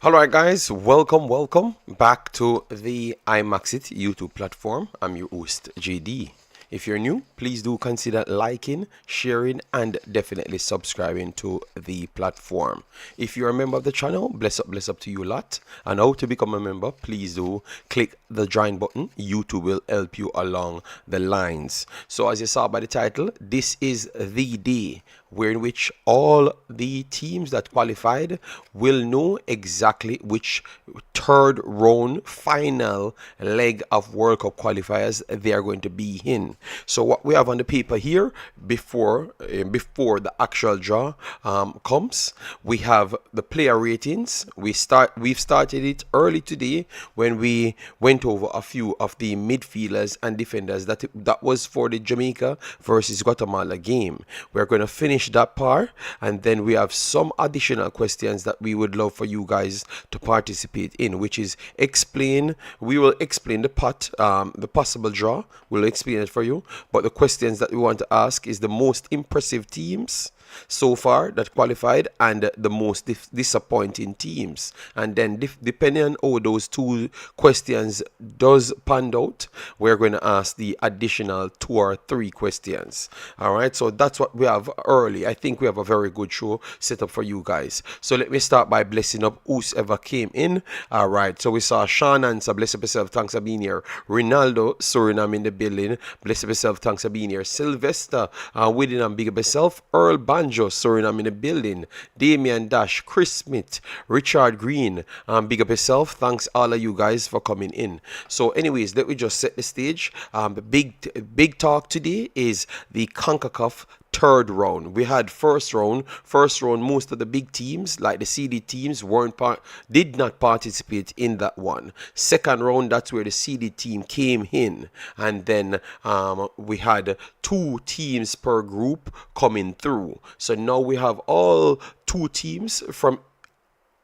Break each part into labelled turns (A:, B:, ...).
A: Alright guys, welcome back to the Imaxit YouTube platform. I'm your host JD. If you're new, please do consider liking, sharing, and definitely subscribing to the platform. If you're a member of the channel, bless up to you lot. And how to become a member, please do click the join button. YouTube will help you along the lines. So as you saw by the title, this is the day where in which all the teams that qualified will know exactly which third round final leg of World Cup qualifiers they are going to be in. So what we have on the paper here before the actual draw comes, we have the player ratings. We've started it early today when we went over a few of the midfielders and defenders that was for the Jamaica versus Guatemala game. We're going to finish that part, and then we have some additional questions that we would love for you guys to participate in, which is we will explain the possible draw. We'll explain it for you, but the questions that we want to ask is the most impressive teams so far that qualified and the most disappointing teams, and then depending on how those two questions does pan out, we're going to ask the additional 2 or 3 questions. All right, so that's what we have early. I think we have a very good show set up for you guys. So let me start by blessing up whoever came in. All right, so we saw Sean Answer, bless up yourself, thanks for being here. Ronaldo, Suriname in the building, bless up yourself, thanks for being here. Sylvester, within and big up yourself. Earl Banjo, Suriname in the building. Damian Dash, Chris Smith, Richard Green, big up yourself. Thanks all of you guys for coming in. So anyways, let me just set the stage. The big talk today is the Concacaf third round. We had first round. Most of the big teams, like the CD teams, did not participate in that one. Second round, that's where the CD team came in, and then we had 2 teams per group coming through. So now we have all 2 teams from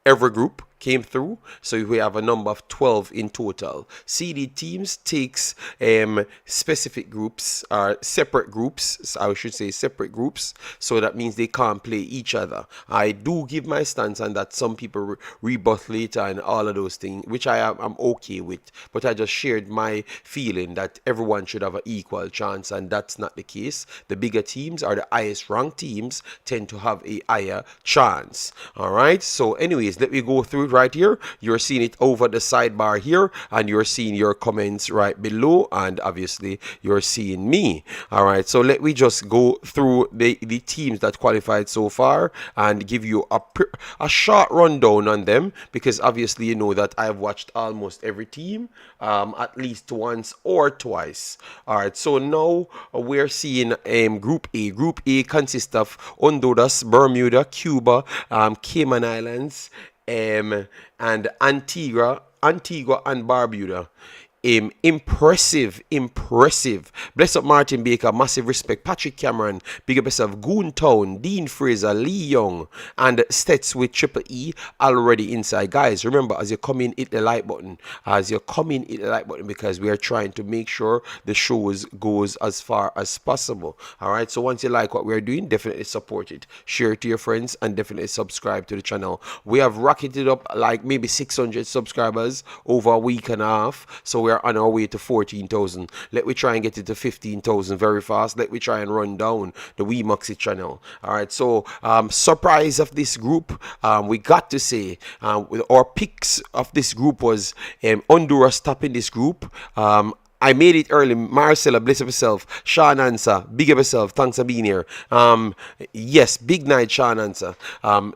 A: every group came through, so we have a number of 12 in total. CD teams takes specific groups or separate groups, I should say separate groups, so that means they can't play each other. I do give my stance on that. Some people rebut later and all of those things, which I'm okay with, but I just shared my feeling that everyone should have an equal chance, and that's not the case. The bigger teams or the highest ranked teams tend to have a higher chance. All right, so anyways, let me go through right here. You're seeing it over the sidebar here, and you're seeing your comments right below, and obviously you're seeing me. All right, so let me just go through the teams that qualified so far and give you a short rundown on them, because obviously you know that I've watched almost every team at least once or twice. All right, so now we're seeing Group A. Group A consists of Honduras, Bermuda, Cuba, Cayman Islands, and Antigua and Barbuda. Impressive. Bless up Martin Baker, massive respect. Patrick Cameron, big up yourself. Goontown, Dean Fraser, Lee Young, and Stets with Triple E already inside. Guys, remember, as you come in, hit the like button. Because we are trying to make sure the shows goes as far as possible. All right, so once you like what we're doing, definitely support it. Share it to your friends and definitely subscribe to the channel. We have rocketed up like maybe 600 subscribers over a week and a half. So we're on our way to 14,000. Let me try and get it to 15,000 very fast. Let me try and run down the Wemaxit channel. All right, so surprise of this group, we got to say our picks of this group was Honduras topping this group. I made it early. Marcella, bless up yourself. Sean Answer, big up yourself. Thanks for being here. Yes, big night, Sean Answer.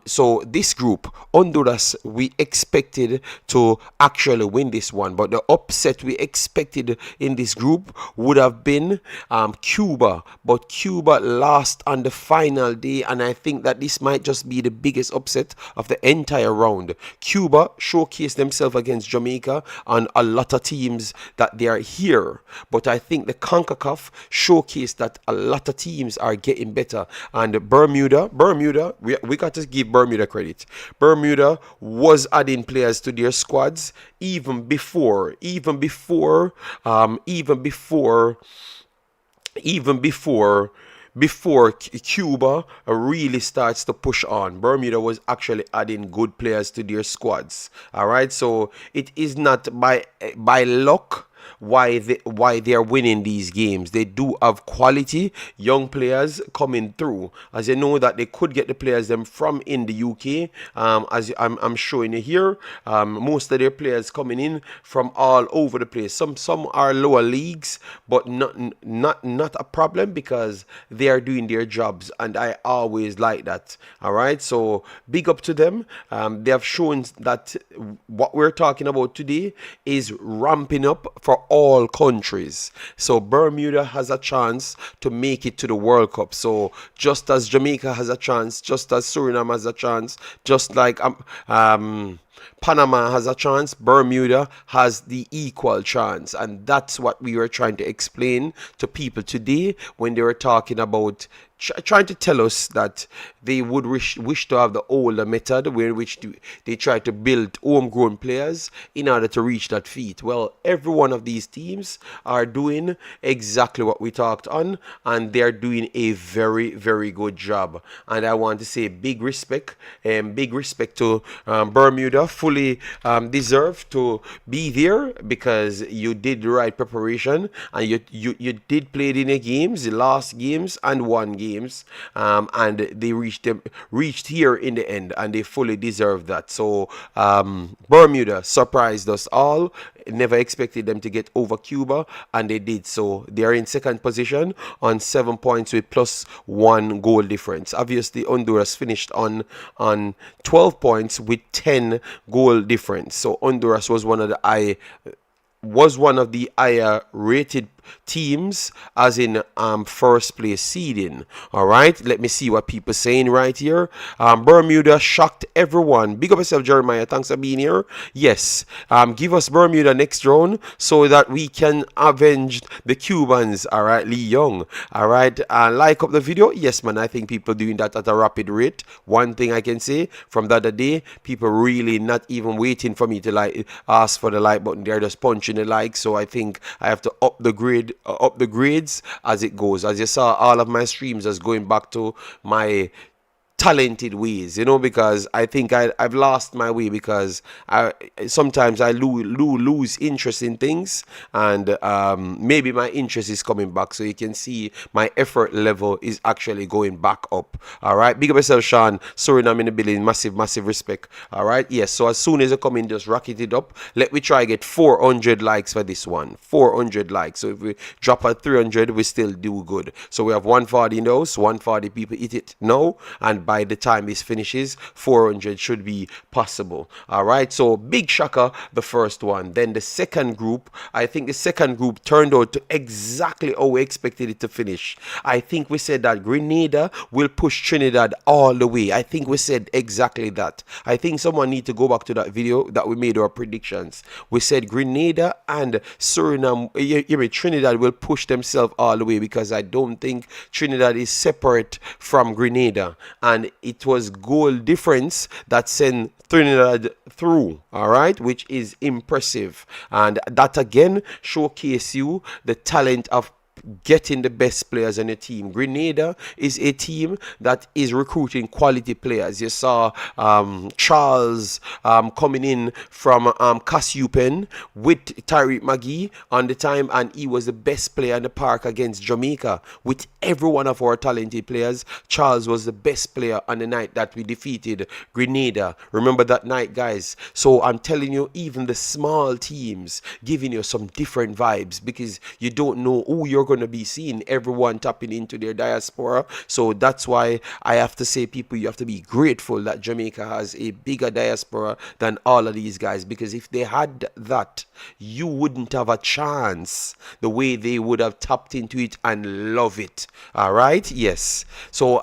A: So this group, Honduras, we expected to actually win this one, but the upset we expected in this group would have been Cuba, but Cuba lost on the final day, and I think that this might just be the biggest upset of the entire round. Cuba showcased themselves against Jamaica and a lot of teams that they are here. But I think the CONCACAF showcased that a lot of teams are getting better. And Bermuda, we got to give Bermuda credit. Bermuda was adding players to their squads even before before Cuba really starts to push on. Bermuda was actually adding good players to their squads. All right, so it is not by luck why they are winning these games. They do have quality young players coming through. As you know that they could get the players them from in the UK. As I'm showing you here, most of their players coming in from all over the place. Some are lower leagues, but not a problem because they are doing their jobs, and I always like that. All right, so big up to them. They have shown that what we're talking about today is ramping up for all countries. So Bermuda has a chance to make it to the World Cup. So just as Jamaica has a chance, just as Suriname has a chance, just like Panama has a chance, Bermuda has the equal chance. And that's what we were trying to explain to people today when they were talking about trying to tell us that they would wish to have the older method where which they try to build homegrown players in order to reach that feat. Well, every one of these teams are doing exactly what we talked on, and they're doing a very, very good job. And I want to say big respect to Bermuda. Fully deserve to be there because you did the right preparation, and you did play in the games, the last games, and won games. And they reached here in the end, and they fully deserve that. So Bermuda surprised us all. Never expected them to get over Cuba, and they did. So they are in second position on 7 points with +1 goal difference. Obviously Honduras finished on 12 points with 10 goal difference. So Honduras was one of the higher rated teams, as in first place seeding. All right, let me see what people saying right here. Bermuda shocked everyone. Big up yourself, Jeremiah. Thanks for being here. Yes, give us Bermuda next round so that we can avenge the Cubans. All right, Lee Young. All right, like up the video. Yes, man, I think people doing that at a rapid rate. One thing I can say from the other day, people really not even waiting for me to like ask for the like button. They're just punching the like. So I think I have to up the grades as it goes. As you saw, all of my streams is going back to my talented ways, because I think I've lost my way because sometimes I lose interest in things, and maybe my interest is coming back. So you can see my effort level is actually going back up. All right, big up yourself, Sean. Suriname in the building. Massive respect. All right, yes. So as soon as you come in, just rocket it up. Let me try get 400 likes for this one. 400 likes. So if we drop at 300, we still do good. So we have 140 in those. 140 people hit it now, and by the time this finishes, 400 should be possible. All right, so big shocker, the first one. Then the second group, I think the second group turned out to exactly how we expected it to finish. I think we said that Grenada will push Trinidad all the way. I think we said exactly that. I think someone need to go back to that video that we made our predictions. We said Grenada and Suriname, Trinidad will push themselves all the way, because I don't think Trinidad is separate from Grenada, and it was goal difference that sent Trinidad through. All right, which is impressive, and that again showcase you the talent of getting the best players on the team. Grenada is a team that is recruiting quality players. You saw Charles coming in from Casupen with Tyreek McGee on the time, and he was the best player in the park against Jamaica. With every one of our talented players, Charles was the best player on the night that we defeated Grenada. Remember that night, guys? So I'm telling you, even the small teams giving you some different vibes, because you don't know who you're going to be seeing. Everyone tapping into their diaspora. So that's why I have to say, people, you have to be grateful that Jamaica has a bigger diaspora than all of these guys, because if they had that, you wouldn't have a chance the way they would have tapped into it and love it. All right, yes. So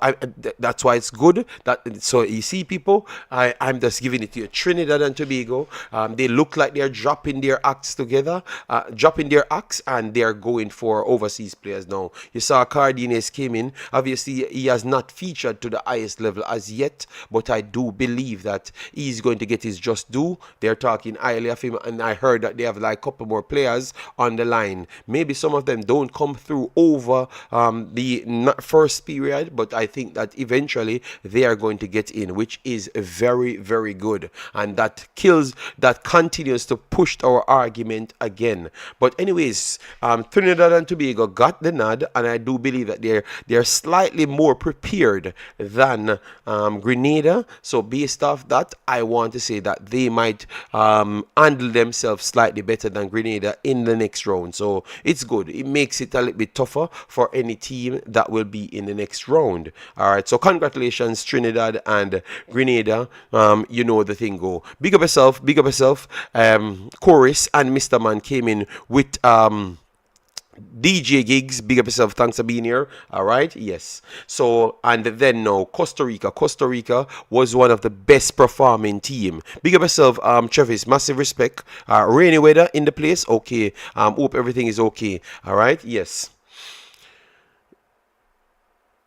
A: that's why it's good that, so you see, people, I'm just giving it to you. Trinidad and Tobago, they look like they're dropping their acts together, and they're going for over overseas players now. You saw Cardenas came in. Obviously, he has not featured to the highest level as yet, but I do believe that he's going to get his just due. They're talking highly of him, and I heard that they have like a couple more players on the line. Maybe some of them don't come through over the first period, but I think that eventually they are going to get in, which is very, very good, and that continues to push our argument again. But anyways, Trinidad and Tobago got the nod, and I do believe that they're slightly more prepared than Grenada. So based off that, I want to say that they might handle themselves slightly better than Grenada in the next round. So it's good. It makes it a little bit tougher for any team that will be in the next round. All right. So congratulations, Trinidad and Grenada. You know the thing go. Big up yourself. Big up yourself. Chorus and Mr. Man came in with DJ gigs. Big up yourself. Thanks for being here. All right. Yes. So, and then now Costa Rica. Costa Rica was one of the best performing team. Big up yourself, Travis. Massive respect. Rainy weather in the place. Okay. Hope everything is okay. All right. Yes.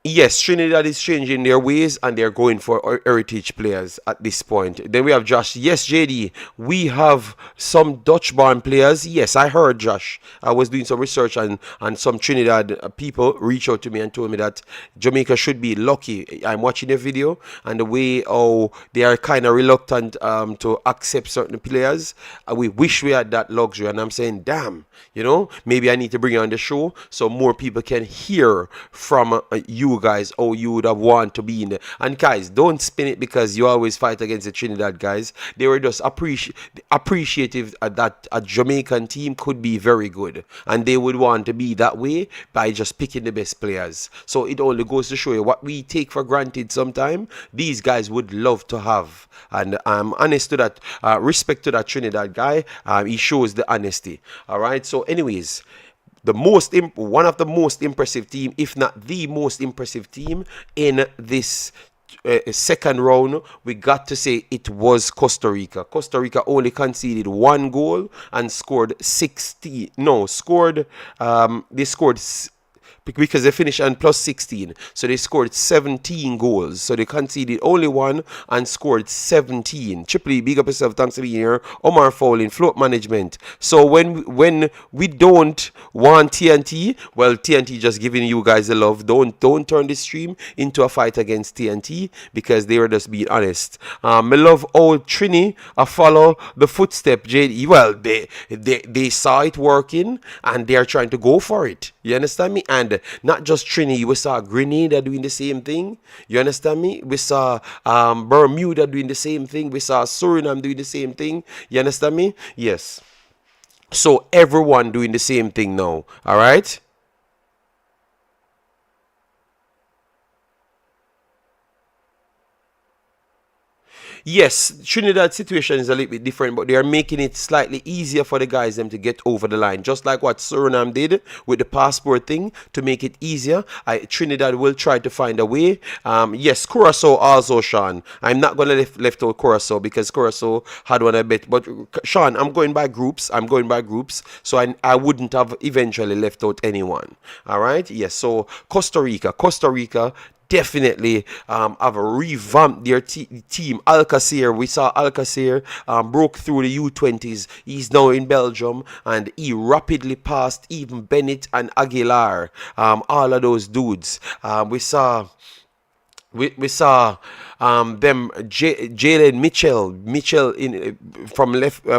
A: Yes, Trinidad is changing their ways and they're going for heritage players at this point. Then we have Josh. Yes, JD, we have some Dutch-born players. Yes, I heard Josh. I was doing some research and some Trinidad people reached out to me and told me that Jamaica should be lucky. I'm watching a video and the way they are kind of reluctant to accept certain players. We wish we had that luxury, and I'm saying, damn, maybe I need to bring you on the show so more people can hear from you guys how you would have wanted to be in there. And guys, don't spin it because you always fight against the Trinidad guys. They were just appreciative that a Jamaican team could be very good, and they would want to be that way by just picking the best players. So it only goes to show you what we take for granted sometimes, these guys would love to have. And I'm honest to that, respect to that Trinidad guy. He shows the honesty. All right. So anyways, one of the most impressive team, if not the most impressive team in this second round, we got to say it was Costa Rica. Costa Rica only conceded one goal and scored 60. No, scored. They scored. Because they finished on plus 16. So they scored 17 goals. So they conceded only one and scored 17. Triple E, big up yourself. Thanks for being here. Omar Fowling, float management. So when we don't want TNT, well, TNT just giving you guys the love. Don't turn this stream into a fight against TNT because they were just being honest. I love old Trini. I follow the footstep. JD. Well, they saw it working and they are trying to go for it. You understand me? And not just Trini, we saw Grenada doing the same thing. You understand me? We saw Bermuda doing the same thing. We saw Suriname doing the same thing. You understand me? Yes. So everyone doing the same thing now. All right? Yes, Trinidad situation is a little bit different, but they are making it slightly easier for the guys them to get over the line, just like what Suriname did with the passport thing to make it easier. Trinidad will try to find a way. Yes, Curacao also, Sean. I'm not going to left out Curacao because Curacao had one a bit, but Sean, I'm going by groups. So I wouldn't have eventually left out anyone. All right. Yes. So Costa Rica definitely have revamped their team. Alcacer, we saw Alcacer broke through the U20s. He's now in Belgium and he rapidly passed even Bennett and Aguilar. All of those dudes. We saw them Jalen Mitchell in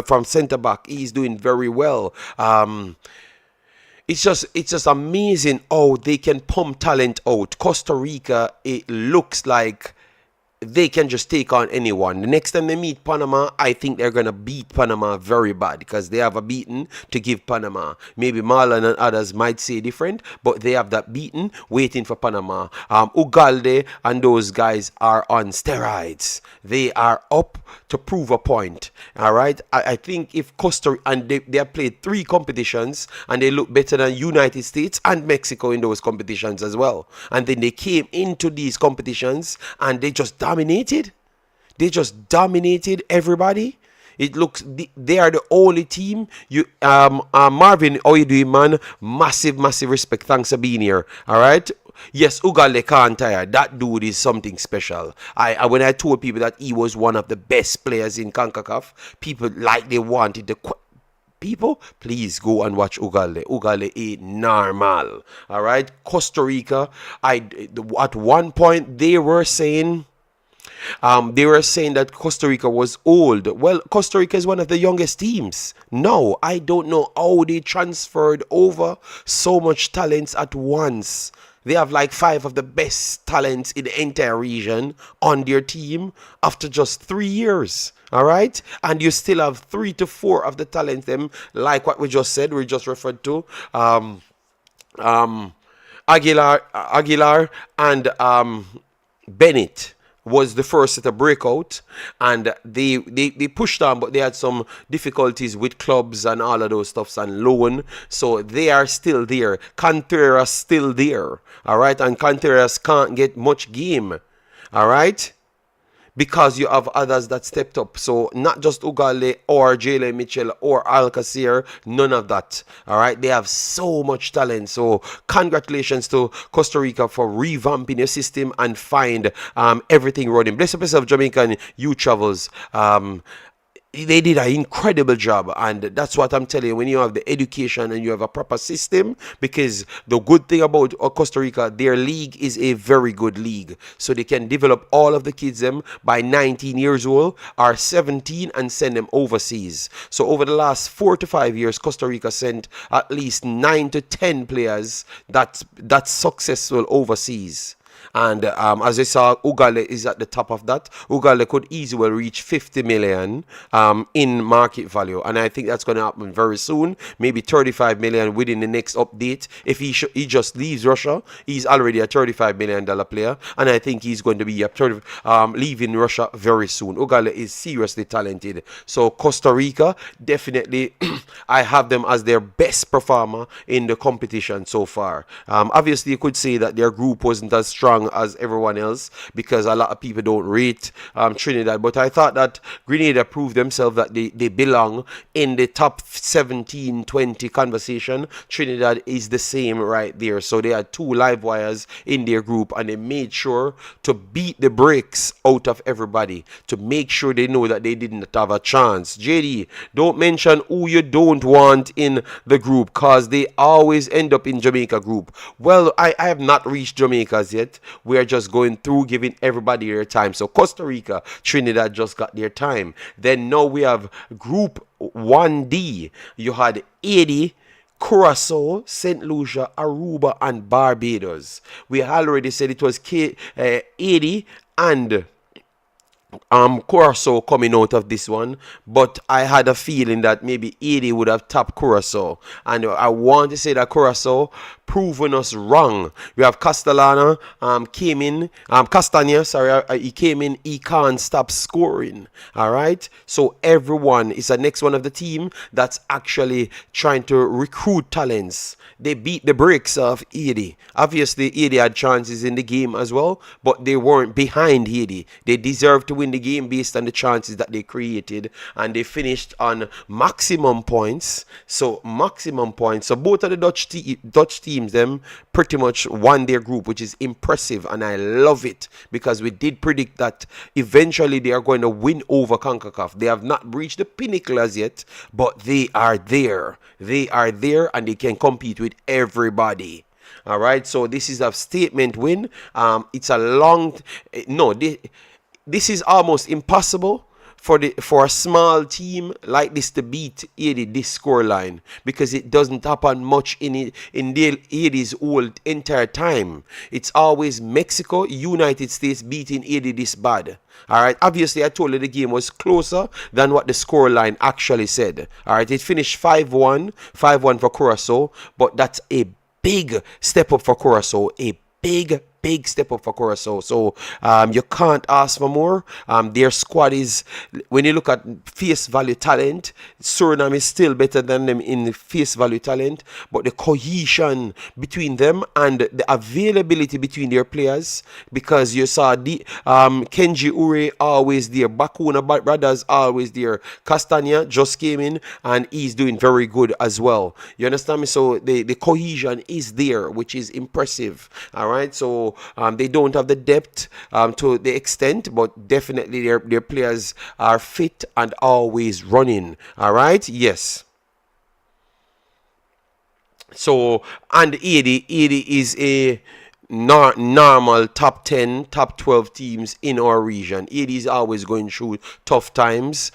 A: from center back. He's doing very well. It's just amazing how they can pump talent out. Costa Rica, it looks like they can just take on anyone. The next time they meet Panama, I think they're going to beat Panama very bad because they have a beating to give Panama. Maybe Marlon and others might say different, but they have that beating waiting for Panama. Ugalde and those guys are on steroids. They are up to prove a point. All right. I think if and they have played 3 competitions and they look better than United States and Mexico in those competitions as well. And then they came into these competitions and they just dominated. They just dominated everybody. It looks they are the only team. You Marvin, how you doing, man? Massive, massive respect. Thanks for being here. All right. Yes, Ugale can't tire. That dude is something special. I when I told people that he was one of the best players in Concacaf, people like they wanted to. People, please go and watch Ugale. Ugale ain't normal. All right, Costa Rica. At one point they were saying that Costa Rica was old. Well, Costa Rica is one of the youngest teams. No, I don't know how they transferred over so much talents at once. They have like 5 of the best talents in the entire region on their team after just 3 years. All right, and you still have 3 to 4 of the talents. Them like what we just said. We just referred to Aguilar and Bennett was the first to break out, and they pushed on, but they had some difficulties with clubs and all of those stuffs and loan, so they are still there. Contreras still there, all right, and Contreras can't get much game, all right, because you have others that stepped up. So not just Ugale or Jalen Mitchell or Alcacer, none of that. All right, they have so much talent. So congratulations to Costa Rica for revamping your system and find everything running. Bless up yourself, Jamaican youth travels. They did an incredible job, and that's what I'm telling you. When you have the education and you have a proper system, because the good thing about Costa Rica, their league is a very good league, so they can develop all of the kids them by 19 years old or 17 and send them overseas. So over the last 4 to 5 years, Costa Rica sent at least 9 to 10 players that's successful overseas. And as I saw, Ugale is at the top of that. Ugale could easily reach 50 million in market value. And I think that's going to happen very soon. Maybe 35 million within the next update. If he just leaves Russia, he's already a $35 million player. And I think he's going to be leaving Russia very soon. Ugale is seriously talented. So Costa Rica, definitely, I have them as their best performer in the competition so far. Obviously, you could say that their group wasn't as strong as everyone else because a lot of people don't rate Trinidad, but I thought that Grenada proved themselves that they belong in the top 17-20 conversation. Trinidad is the same right there, so they had 2 live wires in their group, and they made sure to beat the brakes out of everybody to make sure they know that they didn't have a chance. JD, don't mention who you don't want in the group because they always end up in Jamaica group. Well, I have not reached Jamaica's yet. We are just going through, giving everybody their time. So Costa Rica, Trinidad just got their time. Then now we have Group 1D. You had Haiti, Curacao, St. Lucia, Aruba, and Barbados. We already said it was Haiti and Curacao coming out of this one, but I had a feeling that maybe 80 would have tapped Curacao, and I want to say that Curacao proven us wrong. We have Castellana came in, Castagna, sorry, he came in, he can't stop scoring. All right, so everyone is the next one of the team that's actually trying to recruit talents. They beat the brakes of Haiti. Obviously, Haiti had chances in the game as well, but they weren't behind Haiti. They deserved to win the game based on the chances that they created, and they finished on maximum points. So maximum points. So both of the Dutch teams, them pretty much won their group, which is impressive, and I love it because we did predict that eventually they are going to win over CONCACAF. They have not reached the pinnacle as yet, but they are there. They are there, and they can compete with everybody. All right, so this is a statement win. It's a long this is almost impossible for a small team like this to beat Haiti this score line, because it doesn't happen much in Haiti's whole entire time. It's always Mexico, United States beating Haiti this bad. All right, obviously I told you the game was closer than what the score line actually said. All right, it finished 5-1 for Curacao, but that's a big step up for Curacao, a big big step up for Curacao. So you can't ask for more. Their squad is, when you look at face value talent, Suriname is still better than them in the face value talent, but the cohesion between them and the availability between their players, because you saw the Kenji Ure always there, Bakuna brothers always there, Castagna just came in and he's doing very good as well. You understand me? So the cohesion is there, which is impressive. All right, so they don't have the depth to the extent, but definitely their players are fit and always running. All right, yes. So, and 80 is a normal top 10, top 12 teams in our region. 80 is always going through tough times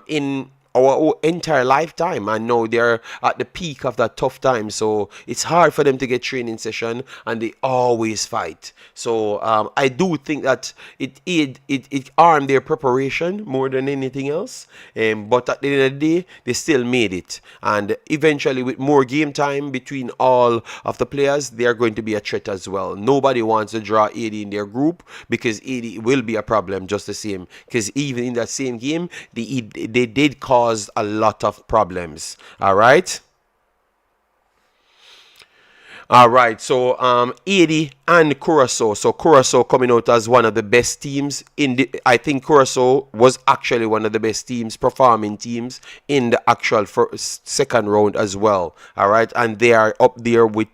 A: in our entire lifetime, and now they're at the peak of that tough time, so it's hard for them to get training session, and they always fight. So I do think that it armed their preparation more than anything else, but at the end of the day they still made it, and eventually with more game time between all of the players, they are going to be a threat as well. Nobody wants to draw 80 in their group, because 80 will be a problem just the same, because even in that same game they did cause a lot of problems. All right. All right, so 80 and Curacao. So Curacao coming out as one of the best teams in the. I think Curacao was actually one of the best teams, performing teams in the actual second round as well. All right, and they are up there with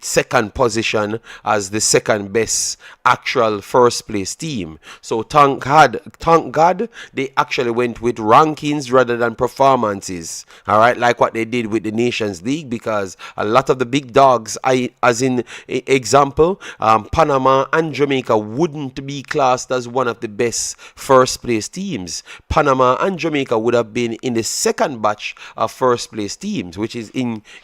A: second position as the second best actual first place team. So thank God, they actually went with rankings rather than performances. All right, like what they did with the Nations League, because a lot of the big dogs, as in example, Panama and Jamaica wouldn't be classed as one of the best first place teams. Panama and Jamaica would have been in the second batch of first place teams, which is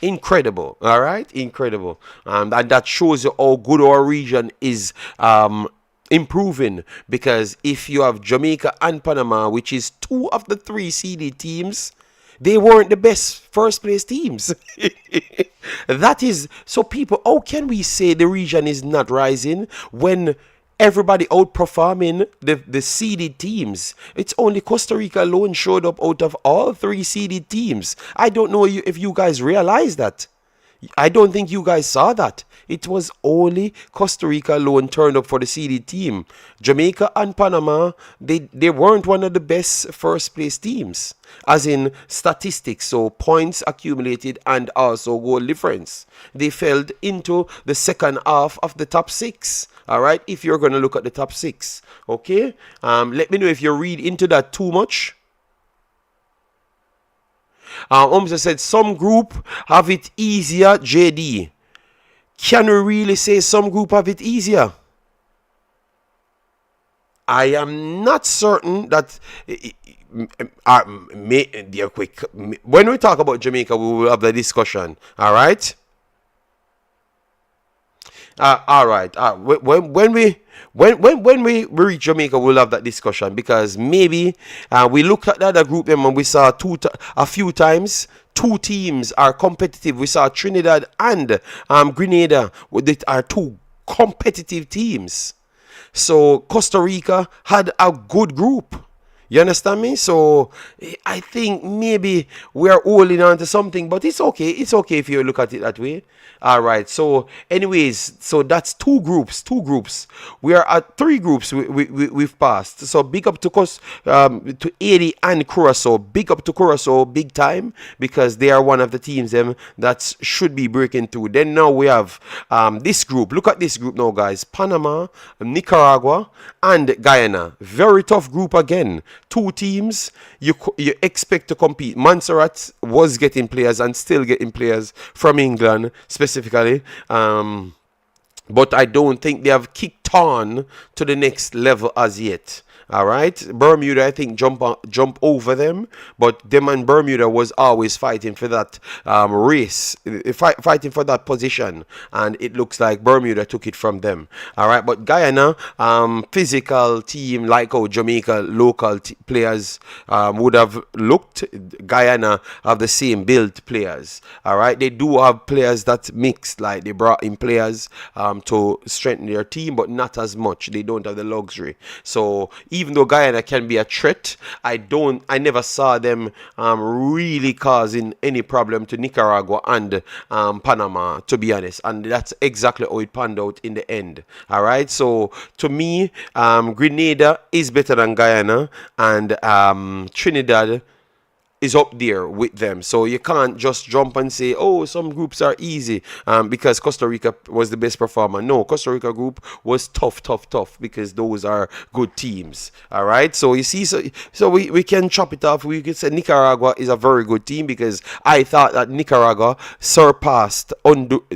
A: incredible. All right, incredible, and that shows you how good our region is improving, because if you have Jamaica and Panama, which is two of the three seeded teams, they weren't the best first place teams. That is, so people, how can we say the region is not rising when everybody outperforming the seeded teams? It's only Costa Rica alone showed up out of all three seeded teams. I don't know if you guys realize that. I don't think you guys saw that. It was only Costa Rica alone turned up for the seeded team. Jamaica and Panama, they weren't one of the best first place teams, as in statistics, so points accumulated and also goal difference. They fell into the second half of the top six. All right, if you're going to look at the top six, okay? Let me know if you read into that too much. Omza said some group have it easier, JD. Can we really say some group have it easier? I am not certain that. Quick. When we talk about Jamaica, we will have the discussion. All right. All right. When we reach Jamaica, we'll have that discussion, because maybe we looked at the other group them and we saw a few times two teams are competitive. We saw Trinidad and Grenada. That are two competitive teams. So Costa Rica had a good group. You understand me? So I think maybe we are holding on to something, but it's okay. It's okay if you look at it that way. All right. So anyways, so that's two groups. We are at three groups we've passed. So big up to 80 and Curacao. Big up to Curacao big time, because they are one of the teams that should be breaking through. Then now we have this group. Look at this group now, guys. Panama, Nicaragua, and Guyana. Very tough group again. Two teams you expect to compete. Montserrat was getting players and still getting players from England specifically, but I don't think they have kicked on to the next level as yet. All right, Bermuda, I think, jump over them, but them and Bermuda was always fighting for that race, fighting for that position, and it looks like Bermuda took it from them. All right, but Guyana, physical team like how Jamaica local players would have looked. Guyana have the same build players. All right, they do have players that mixed, like they brought in players to strengthen their team, but not as much. They don't have the luxury. So even though Guyana can be a threat, I never saw them really causing any problem to Nicaragua and Panama, to be honest. And that's exactly how it panned out in the end. All right. So to me, Grenada is better than Guyana, and Trinidad is up there with them. So you can't just jump and say, oh, some groups are easy because Costa Rica was the best performer. No, Costa Rica group was tough because those are good teams. All right. So you see, so we can chop it off. We could say Nicaragua is a very good team because I thought that Nicaragua surpassed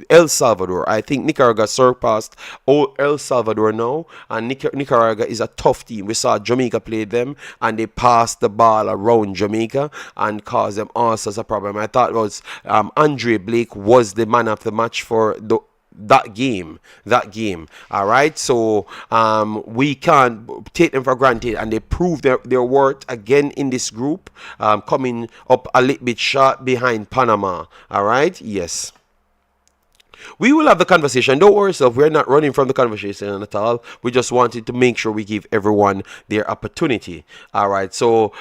A: El Salvador. I think Nicaragua surpassed El Salvador now, and Nicaragua is a tough team. We saw Jamaica play them, and they passed the ball around Jamaica and caused them all sorts of problem. I thought it was Andre Blake was the man of the match for that game. All right, so we can't take them for granted, and they proved their worth again in this group, coming up a little bit short behind Panama. All right, yes. We will have the conversation. Don't worry yourself. We're not running from the conversation at all. We just wanted to make sure we give everyone their opportunity. All right, so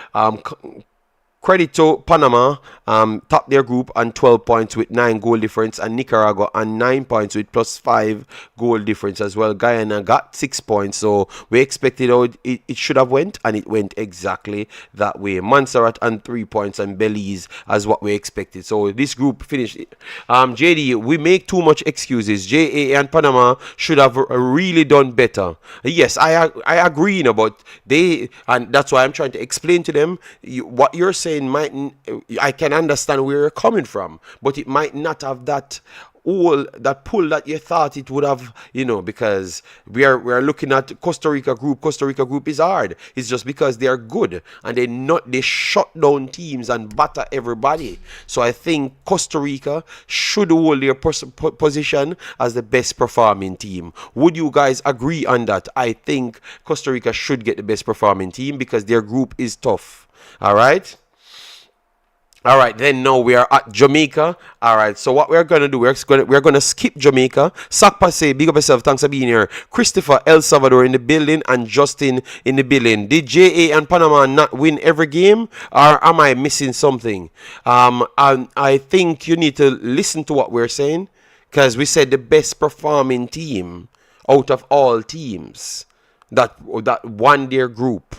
A: credit to Panama, top their group on 12 points with 9 goal difference, and Nicaragua on 9 points with plus 5 goal difference as well. Guyana got 6 points, so we expected how it should have went, and it went exactly that way. Montserrat on 3 points, and Belize as what we expected. So this group finished. JD, we make too much excuses. JA and Panama should have really done better. Yes, I agree, but and that's why I'm trying to explain to them what you're saying. I can understand where you're coming from, but it might not have that pull that you thought it would have, because we are looking at Costa Rica group. Costa Rica group is hard. It's just because they are good, and they shut down teams and batter everybody. So I think Costa Rica should hold their position as the best performing team. Would you guys agree on that? I think Costa Rica should get the best performing team because their group is tough. All right. All right, then now we are at Jamaica. All right, so what we're going to do, we're going to skip Jamaica. Sakpase, big up yourself. Thanks for being here. Christopher, El Salvador in the building, and Justin in the building. Did JA and Panama not win every game, or am I missing something? I think you need to listen to what we're saying, because we said the best performing team out of all teams that won their group.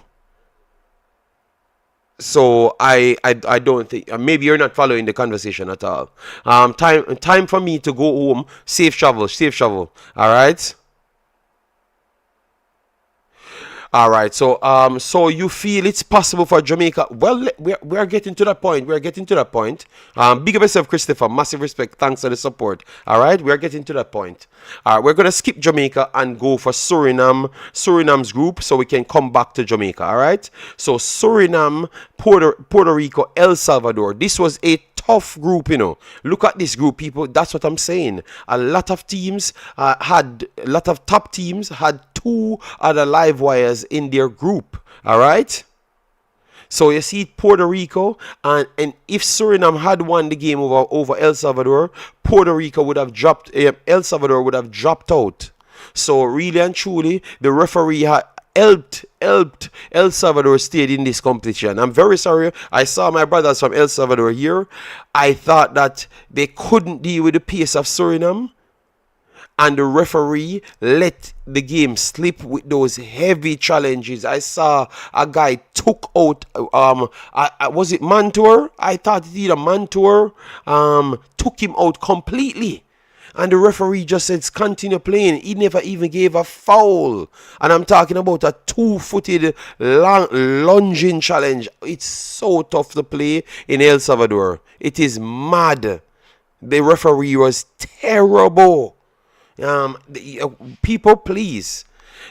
A: So I don't think, maybe you're not following the conversation at all. Time for me to go home. Safe travel. All right. All right, so so you feel it's possible for Jamaica? Well, we're getting to that point. Big up yourself, Christopher. Massive respect. Thanks for the support. All right, we're getting to that point. We're gonna skip Jamaica and go for Suriname's group, so we can come back to Jamaica. All right. So Suriname, Puerto Rico, El Salvador. This was a tough group, Look at this group, people. That's what I'm saying. A lot of top teams had 2 other live wires in their group. All right. So you see Puerto Rico, and if Suriname had won the game over El Salvador, Puerto Rico would have dropped. El Salvador would have dropped out. So really and truly, the referee had helped El Salvador stayed in this competition. I'm very sorry. I saw my brothers from El Salvador here. I thought that they couldn't deal with the pace of Suriname, and the referee let the game slip with those heavy challenges. I saw a guy took out was it Mantour? I thought it either Mantour took him out completely. And the referee just said, continue playing. He never even gave a foul. And I'm talking about a 2-footed lunging challenge. It's so tough to play in El Salvador. It is mad. The referee was terrible. People, please,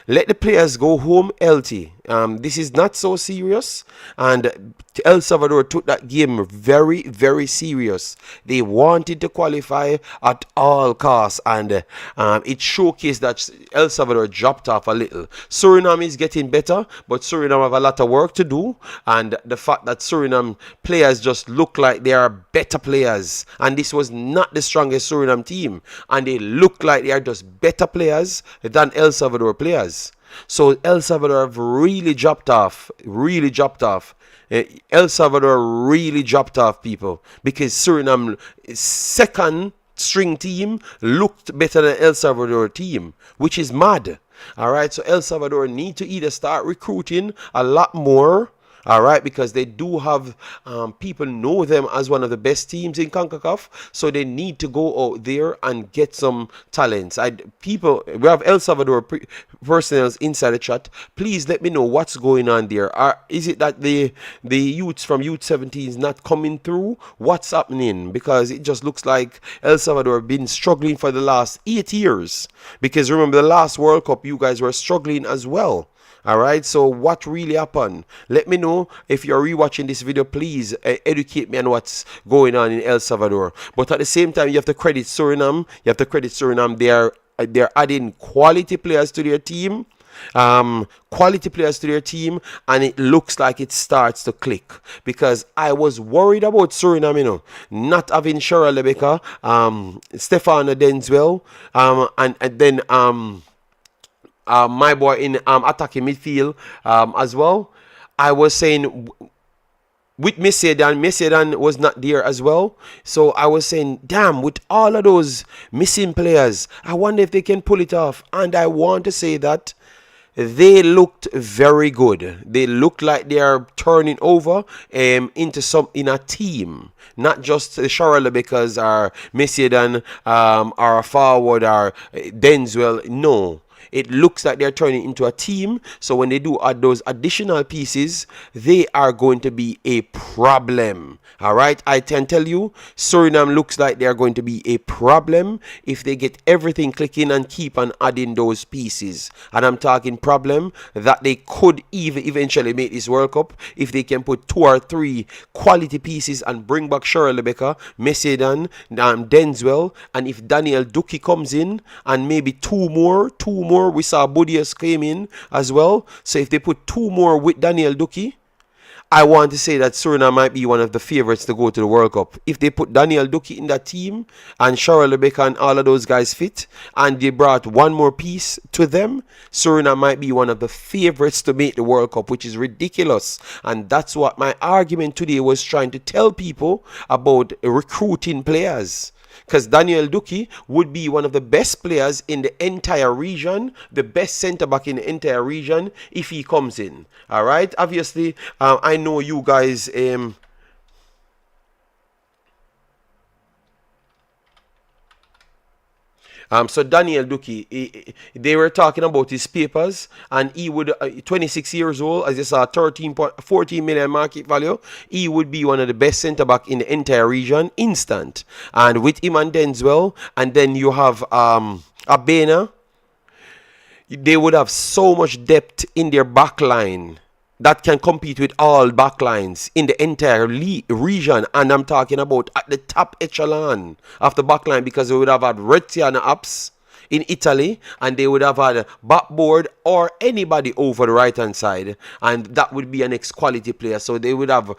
A: let the players go home healthy. This is not so serious, and El Salvador took that game very, very serious. They wanted to qualify at all costs, and it showcased that El Salvador dropped off a little. Suriname is getting better, but Suriname have a lot of work to do, and the fact that Suriname players just look like they are better players, and this was not the strongest Suriname team, and they look like they are just better players than El Salvador players. So El Salvador have really dropped off, really dropped off. El Salvador really dropped off, people, because Suriname second string team looked better than El Salvador team, which is mad. All right, so El Salvador need to either start recruiting a lot more. All right, because they do have people know them as one of the best teams in Concacaf, so they need to go out there and get some talents. We have El Salvador personnel inside the chat. Please let me know what's going on there. Is it that the youths from Youth 17 is not coming through? What's happening? Because it just looks like El Salvador have been struggling for the last 8 years. Because remember, the last World Cup, you guys were struggling as well. All right, so what really happened? Let me know. If you're rewatching this video, please educate me on what's going on in El Salvador. But at the same time, you have to credit Suriname. They're adding quality players to their team. And it looks like it starts to click, because I was worried about Suriname, not having Shara Lebeka, Stefano Denzel, and then my boy in attacking midfield as well. I was saying with Messedan was not there as well. So I was saying, damn, with all of those missing players, I wonder if they can pull it off. And I want to say that they looked very good. They looked like they are turning over in a team, not just the Charlotte because our Messedan our forward or Denzel. No. It looks like they're turning into a team. So when they do add those additional pieces, they are going to be a problem. All right, I can tell you, Suriname looks like they are going to be a problem if they get everything clicking and keep on adding those pieces. And I'm talking problem that they could even eventually make this World Cup if they can put 2 or 3 quality pieces and bring back Cheryl Rebecca, Messedan, Denzel, and if Daniel Duki comes in and maybe two more. We saw Bodias came in as well. So if they put 2 more with Daniel Duki, I want to say that Suriname might be one of the favorites to go to the World Cup. If they put Daniel Duki in that team and Cheryl Rebecca and all of those guys fit, and they brought 1 more piece to them, Suriname might be one of the favorites to make the World Cup, which is ridiculous. And that's what my argument today was trying to tell people about recruiting players. Because Daniel Duki would be one of the best players in the entire region, the best centre-back in the entire region if he comes in. All right? Obviously, I know you guys... So Daniel Duki, they were talking about his papers, and he would, 26 years old, as you saw, 14 million market value, he would be one of the best centre-back in the entire region, instant. And with him and Denzel, and then you have Abena, they would have so much depth in their back line that can compete with all backlines in the entire region. And I'm talking about at the top echelon of the backline, because they would have had Retiana Apps in Italy, and they would have had backboard or anybody over the right hand side, and that would be an ex-quality player. So they would have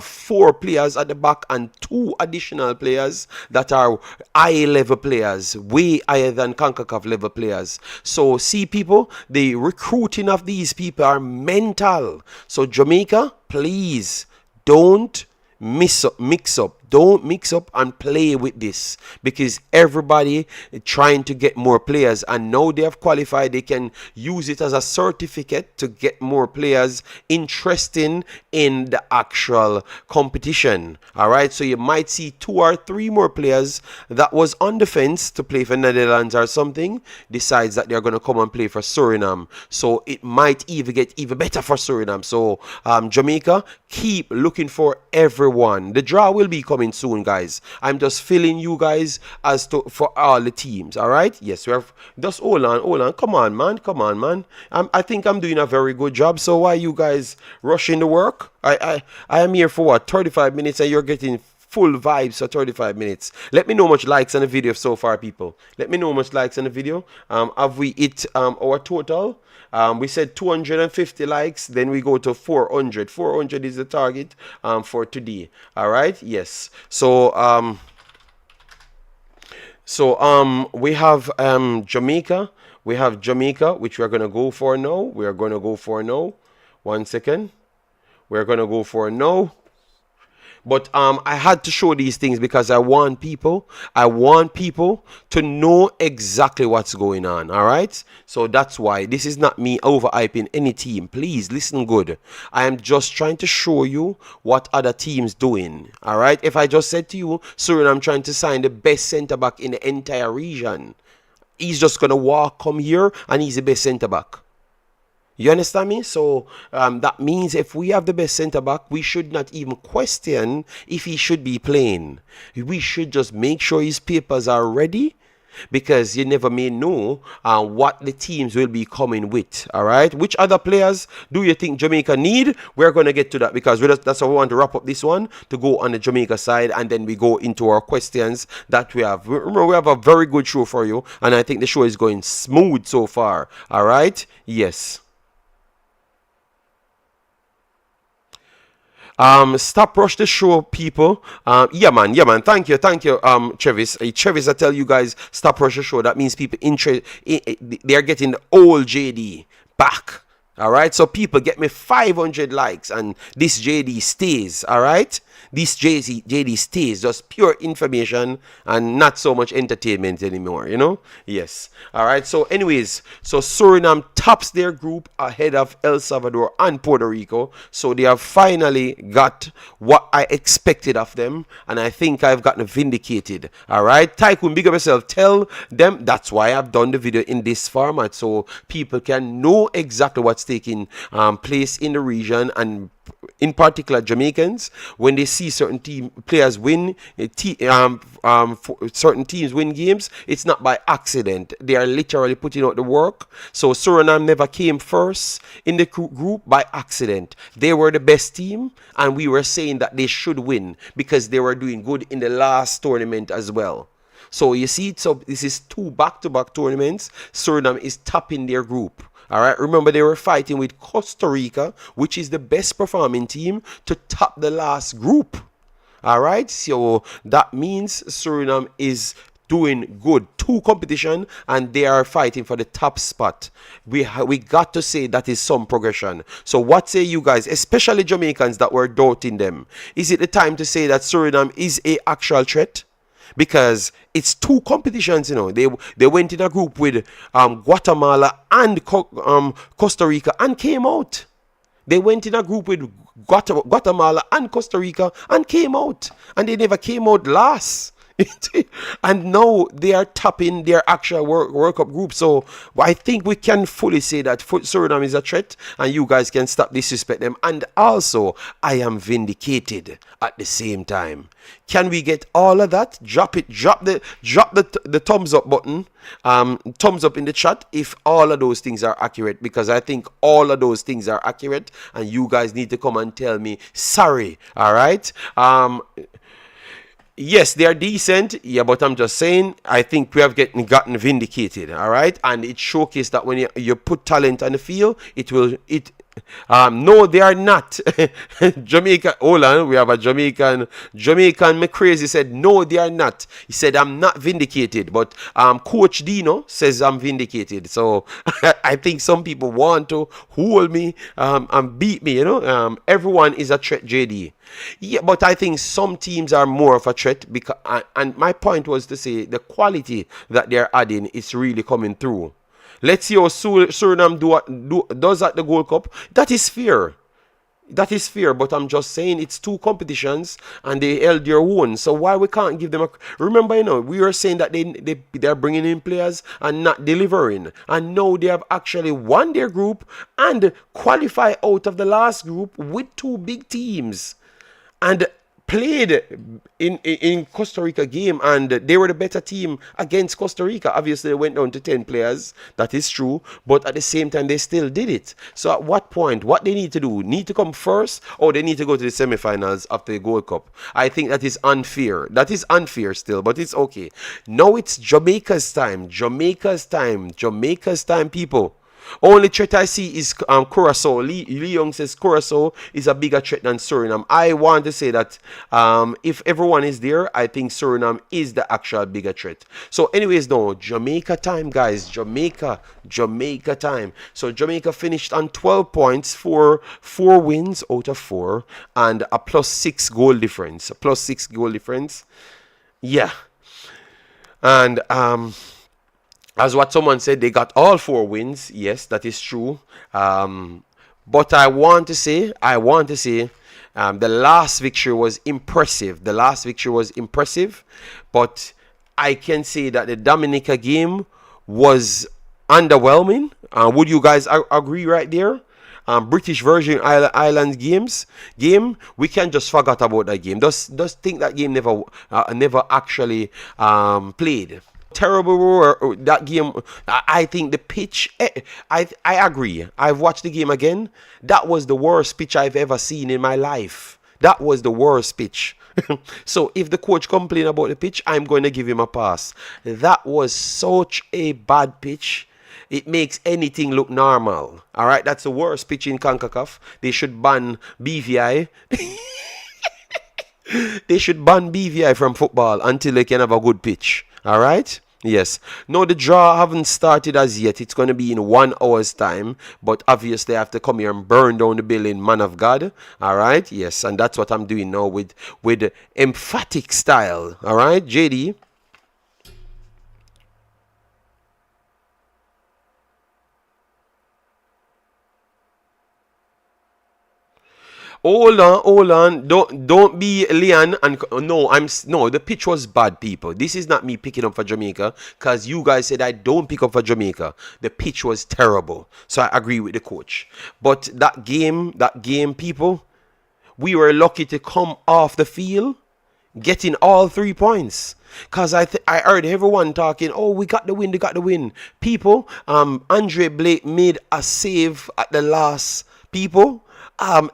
A: 4 players at the back and 2 additional players that are high level players, way higher than Concacaf level players. So see, people, the recruiting of these people are mental. So Jamaica, please don't mix up. Don't mix up and play with this, because everybody trying to get more players, and now they have qualified, they can use it as a certificate to get more players interested in the actual competition. All right, so you might see 2 or 3 more players that was on the fence to play for Netherlands or something decides that they're going to come and play for Suriname. So it might even get even better for Suriname. So Jamaica, keep looking for everyone. The draw will be coming coming soon, guys. I'm just filling you guys as to for all the teams. All right? Yes, we have. Just hold on, hold on. Come on, man. Come on, man. I think I'm doing a very good job. So why you guys rushing the work? I am here for what 35 minutes, and you're getting full vibes for 35 minutes. Let me know how much likes on the video so far, people. Let me know how much likes on the video. Have we hit our total? We said 250 likes, then we go to 400. 400 is the target for today. All right? Yes. So we have Jamaica. We have Jamaica, which we're gonna go for now. We are gonna go for now. 1 second. We're gonna go for now. But I had to show these things because I want people to know exactly what's going on. All right. So that's why this is not me overhyping any team. Please listen good. I am just trying to show you what other teams doing. All right. If I just said to you, Suriname trying to sign the best centre back in the entire region, he's just gonna come here and he's the best centre back. You understand me? So that means if we have the best centre back, we should not even question if he should be playing. We should just make sure his papers are ready, because you never may know what the teams will be coming with. All right. Which other players do you think Jamaica need? We're going to get to that, because that's how we want to wrap up this one, to go on the Jamaica side, and then we go into our questions that we have. Remember, we have a very good show for you, and I think the show is going smooth so far. All right. Yes. Stop rush the show, people. Yeah, man. Thank you, Travis. Travis, I tell you guys, stop rush the show. That means people they are getting the old JD back. All right, so people get me 500 likes, and this JD stays. All right, this JD stays, just pure information and not so much entertainment anymore. You know? Yes. All right. So, anyways, so Suriname tops their group ahead of El Salvador and Puerto Rico. So they have finally got what I expected of them, and I think I've gotten vindicated. All right, Tycoon, big up yourself. Tell them that's why I've done the video in this format, so people can know exactly what's taking place in the region, and in particular Jamaicans, when they see certain players win, certain teams win games, it's not by accident. They are literally putting out the work. So Suriname never came first in the group by accident. They were the best team, and we were saying that they should win because they were doing good in the last tournament as well. So you see, so this is 2 back-to-back tournaments. Suriname is topping their group. All right, remember they were fighting with Costa Rica, which is the best performing team, to top the last group. All right, so that means Suriname is doing good. 2 competition, and they are fighting for the top spot. We got to say that is some progression. So what say you guys, especially Jamaicans that were doubting them? Is it the time to say that Suriname is a actual threat? Because it's 2 competitions, you know. They went in a group with Guatemala and Costa Rica and came out. They went in a group with Guatemala and Costa Rica and came out. And they never came out last. And now they are topping their actual World Cup group. So I think we can fully say that Suriname is a threat, and you guys can stop disrespect them. And also, I am vindicated at the same time. Can we get all of that? Drop the thumbs up button, thumbs up in the chat if all of those things are accurate, because I think all of those things are accurate, and you guys need to come and tell me sorry. All right. Yes, they are decent. Yeah, but I'm just saying, I think we have gotten vindicated. All right, and it showcased that when you put talent on the field, no, they are not. Jamaica, hold on, we have a Jamaican McCrazy said, no, they are not. He said, I'm not vindicated, but Coach Dino says I'm vindicated. So I think some people want to hold me and beat me, you know. Everyone is a threat, JD. Yeah, but I think some teams are more of a threat, because, and my point was to say the quality that they're adding is really coming through. Let's see how Suriname does at the Gold Cup. That is fair. That is fair, but I'm just saying it's 2 competitions and they held their own. So why we can't give them a... Remember, you know, we were saying that they're bringing in players and not delivering. And now they have actually won their group and qualify out of the last group with 2 big teams. And played in Costa Rica game, and they were the better team against Costa Rica. Obviously, they went down to 10 players. That is true. But at the same time, they still did it. So at what point, what they need to do? Need to come first, or they need to go to the semifinals of the Gold Cup? I think that is unfair. That is unfair still, but it's okay. Now it's Jamaica's time. Jamaica's time. Jamaica's time, people. Only threat I see is Curacao. Lee Young says Curacao is a bigger threat than Suriname. I want to say that if everyone is there, I think Suriname is the actual bigger threat. So anyways, no, Jamaica time, guys. Jamaica time. So Jamaica finished on 12 points for 4 wins out of 4 and a +6 goal difference. A +6 goal difference. Yeah. And as what someone said, they got all 4 wins. Yes, that is true. But I want to say, the last victory was impressive. The last victory was impressive. But I can say that the Dominica game was underwhelming. Would you guys agree right there? British Virgin Islands game, we can just forget about that game. Just think that game never actually played. Terrible that game. I think the pitch, I agree. I've watched the game again. That was the worst pitch I've ever seen in my life. That was the worst pitch. So if the coach complain about the pitch, I'm going to give him a pass. That was such a bad pitch. It makes anything look normal. All right, that's the worst pitch in Concacaf. They should ban BVI. They should ban BVI from football until they can have a good pitch. All right? Yes. No, the draw haven't started as yet. It's going to be in 1 hour's time. But obviously, I have to come here and burn down the building, man of God. All right? Yes. And that's what I'm doing now with emphatic style. All right, JD? Hold on. Don't be Leon and no, no, the pitch was bad, people. This is not me picking up for Jamaica, because you guys said I don't pick up for Jamaica. The pitch was terrible. So I agree with the coach. But that game, people, we were lucky to come off the field getting all 3 points. Because I heard everyone talking, oh, we got the win, they got the win. People, Andre Blake made a save at the last, people.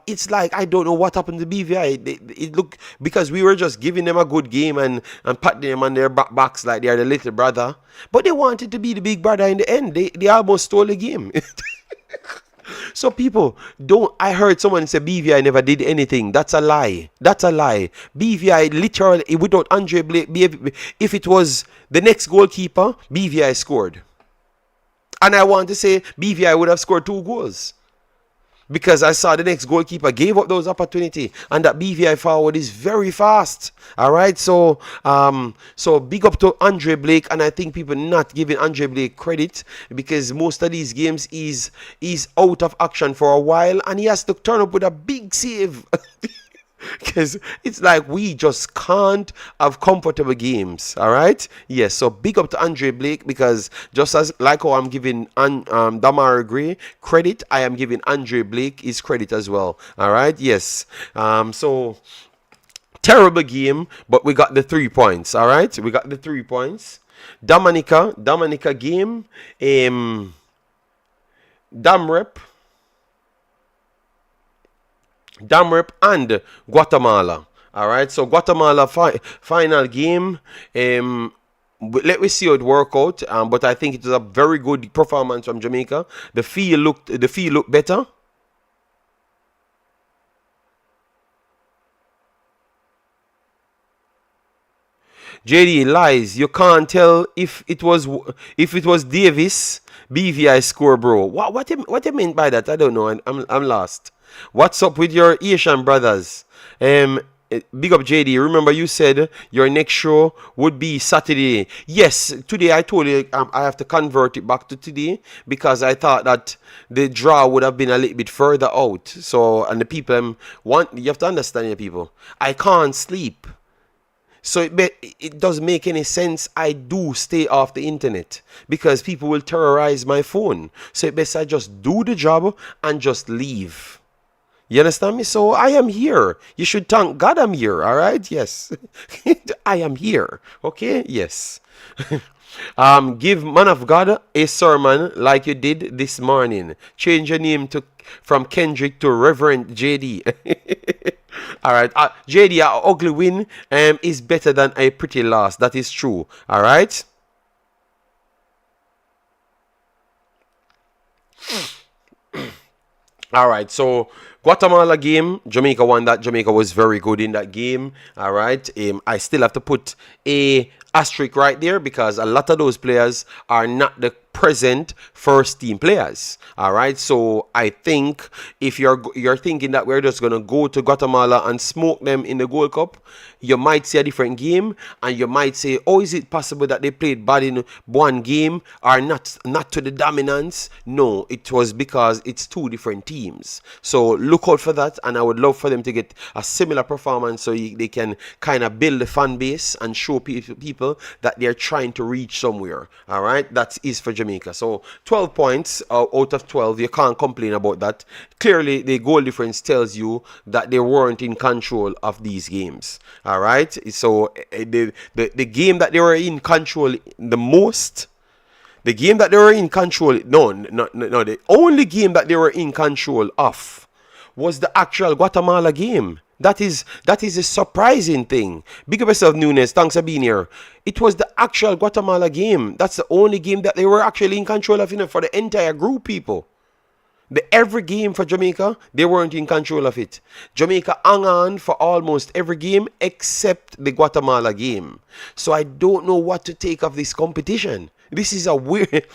A: It's like, I don't know what happened to BVI. It looked, because we were just giving them a good game and patting them on their backs like they are the little brother. But they wanted to be the big brother in the end. They almost stole the game. So people, I heard someone say BVI never did anything. That's a lie. That's a lie. BVI literally, without Andre Blake, if it was the next goalkeeper, BVI scored. And I want to say BVI would have scored 2 goals. Because I saw the next goalkeeper gave up those opportunity, and that BVI forward is very fast. All right, so big up to Andre Blake, and I think people not giving Andre Blake credit because most of these games is out of action for a while, and he has to turn up with a big save. Because it's like we just can't have comfortable games. All right, yes. So big up to Andre Blake, because just as like how I'm giving Damara Gray credit, I am giving Andre Blake his credit as well. All right, yes. So terrible game, but we got the 3 points. All right, we got the 3 points. Dominica game. Damrep and Guatemala. All right, so Guatemala final game. Let me see how it work out. But I think it was a very good performance from Jamaica. The field looked better. JD lies. You can't tell if it was Davis BVI score, bro. What you mean by that? I don't know. I'm lost. What's up with your Asian brothers? Big up JD. Remember you said your next show would be Saturday. Yes, today I told you I have to convert it back to today because I thought that the draw would have been a little bit further out. So, and the people you have to understand, you people, I can't sleep. So it doesn't make any sense. I do stay off the internet because people will terrorize my phone. So it best I just do the job and just leave. You understand me? So I am here. You should thank God I'm here. All right? Yes. I am here. Okay? Yes. Give man of God a sermon like you did this morning. Change your name to from Kendrick to Reverend JD. All right, JD, a ugly win is better than a pretty loss. That is true. All right. All right, so Guatemala game, Jamaica won that. Jamaica was very good in that game. All right, I still have to put a asterisk right there because a lot of those players are not the present first team players. All right, so I think if you're thinking that we're just gonna go to Guatemala and smoke them in the Gold Cup, you might see a different game, and you might say, "Oh, is it possible that they played bad in one game or not to the dominance?" No, it was because it's two different teams. So look out for that, and I would love for them to get a similar performance so they can kind of build the fan base and show people that they're trying to reach somewhere. All right, that is for Jamaica. So 12 points out of 12, you can't complain about that. Clearly, the goal difference tells you that they weren't in control of these games. All right, so the game that they were in control the most. The game that they were in control, no, the only game that they were in control of was the actual Guatemala game. That is a surprising thing. Big up yourself, Nunes. Thanks for being here. It was the actual Guatemala game. That's the only game that they were actually in control of, for the entire group, people. Every game for Jamaica, they weren't in control of it. Jamaica hung on for almost every game except the Guatemala game. So I don't know what to take of this competition. This is a weird...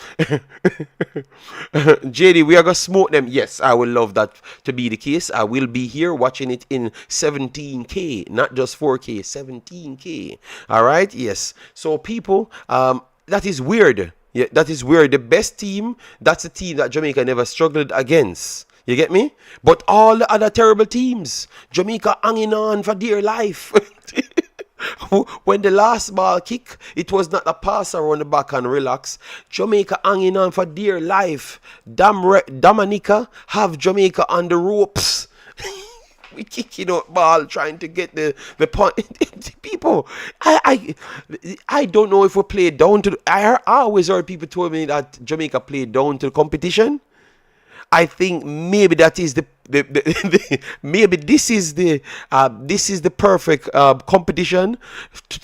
A: JD, we are going to smoke them. Yes, I would love that to be the case. I will be here watching it in 17K, not just 4K, 17K. All right, yes. So people, that is weird. Yeah, that is weird. The best team, that's a team that Jamaica never struggled against. You get me? But all the other terrible teams, Jamaica hanging on for dear life. When the last ball kick, it was not a pass around the back and relax. Jamaica hanging on for dear life. Dominica have Jamaica on the ropes. We kicking out ball trying to get the point. People, I don't know if we played down to I always heard people told me that Jamaica played down to the competition. I think maybe that is maybe this is the perfect competition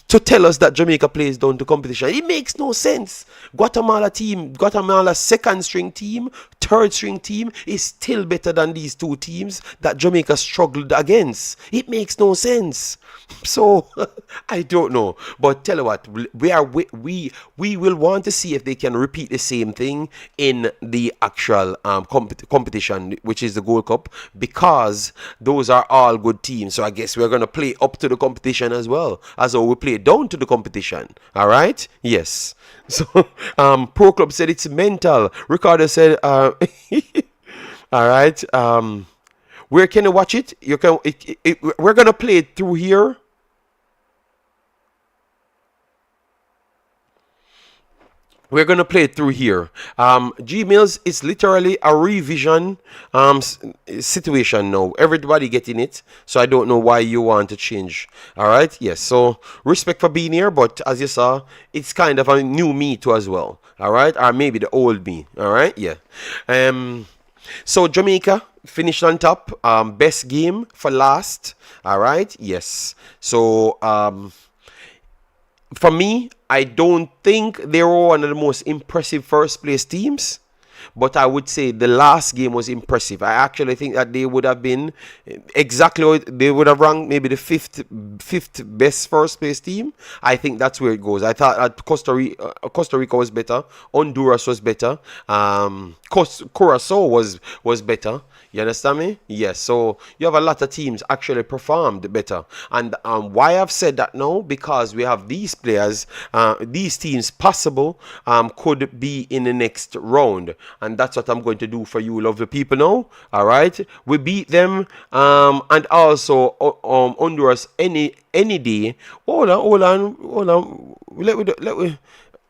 A: to tell us that Jamaica plays down to competition. It makes no sense. Guatemala second string team, third string team is still better than these two teams that Jamaica struggled against. It makes no sense. So I don't know, but tell you what, we will want to see if they can repeat the same thing in the actual competition, which is the Gold Cup, because those are all good teams. So I guess we're gonna play up to the competition as well as how we play down to the competition. All right, yes. So Pro Club said it's mental. Ricardo said all right. Where can you watch it? You can. We're gonna play it through here. We're gonna play it through here. Gmails is literally a revision situation now. Everybody getting it, so I don't know why you want to change. All right, yes. So respect for being here, but as you saw, it's kind of a new me too as well. All right, or maybe the old me. All right, yeah. So Jamaica finished on top. Best game for last. All right, yes. So for me, I don't think they were one of the most impressive first place teams, but I would say the last game was impressive. I actually think that they would have been exactly, they would have ranked maybe the fifth best first place team. I think that's where it goes. I thought that Costa Rica was better, Honduras was better, Curacao was better. You understand me? Yes. So you have a lot of teams actually performed better. And why I've said that now? Because we have these players, these teams possible could be in the next round. And that's what I'm going to do for you, lovely people now. All right. We beat them. And also Honduras any day. Hold on.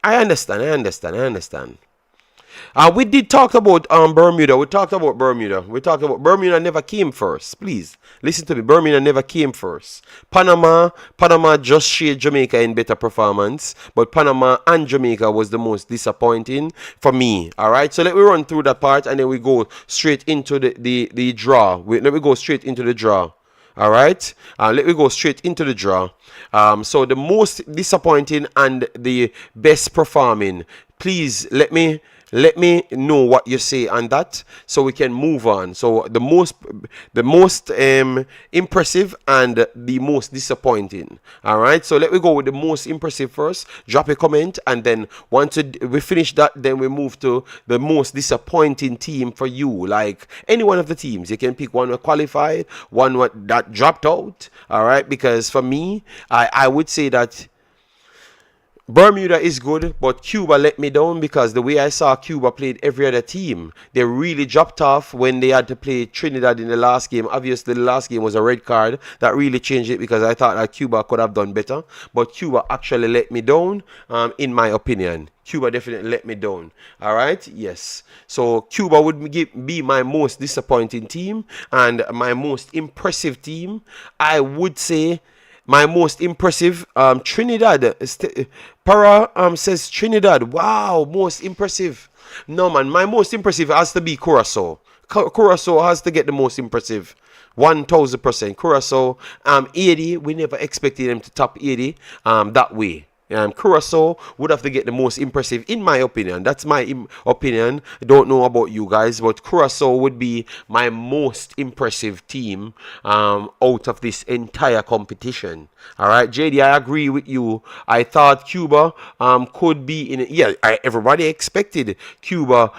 A: I understand. We did talk about Bermuda. We talked about Bermuda. We talked about Bermuda never came first. Please listen to me. Bermuda never came first. Panama just shared Jamaica in better performance, but Panama and Jamaica was the most disappointing for me. All right. So let me run through that part and then we go straight into the draw. Let me go straight into the draw. All right. Let me go straight into the draw. So the most disappointing and the best performing. Please let me know what you say on that so we can move on. So the most impressive and the most disappointing. All right. So let me go with the most impressive first. Drop a comment, and then once we finish that, then we move to the most disappointing team for you. Like any one of the teams, you can pick one that qualified, one that dropped out. All right. Because for me, I would say that Bermuda is good, but Cuba let me down because the way I saw Cuba played every other team, they really dropped off when they had to play Trinidad in the last game. Obviously, the last game was a red card. That really changed it because I thought that Cuba could have done better. But Cuba actually let me down, in my opinion. Cuba definitely let me down. All right, yes. So Cuba would be my most disappointing team, and my most impressive team, I would say, my most impressive, Trinidad. Para says Trinidad. Wow, most impressive. No, man, my most impressive has to be Curacao. Curacao has to get the most impressive. 1000%. Curacao, 80. We never expected them to top 80 that way. Curacao would have to get the most impressive, in my opinion. That's my opinion. I don't know about you guys, but Curacao would be my most impressive team out of this entire competition. All right, JD, I agree with you. I thought Cuba could be in. Yeah, everybody expected Cuba.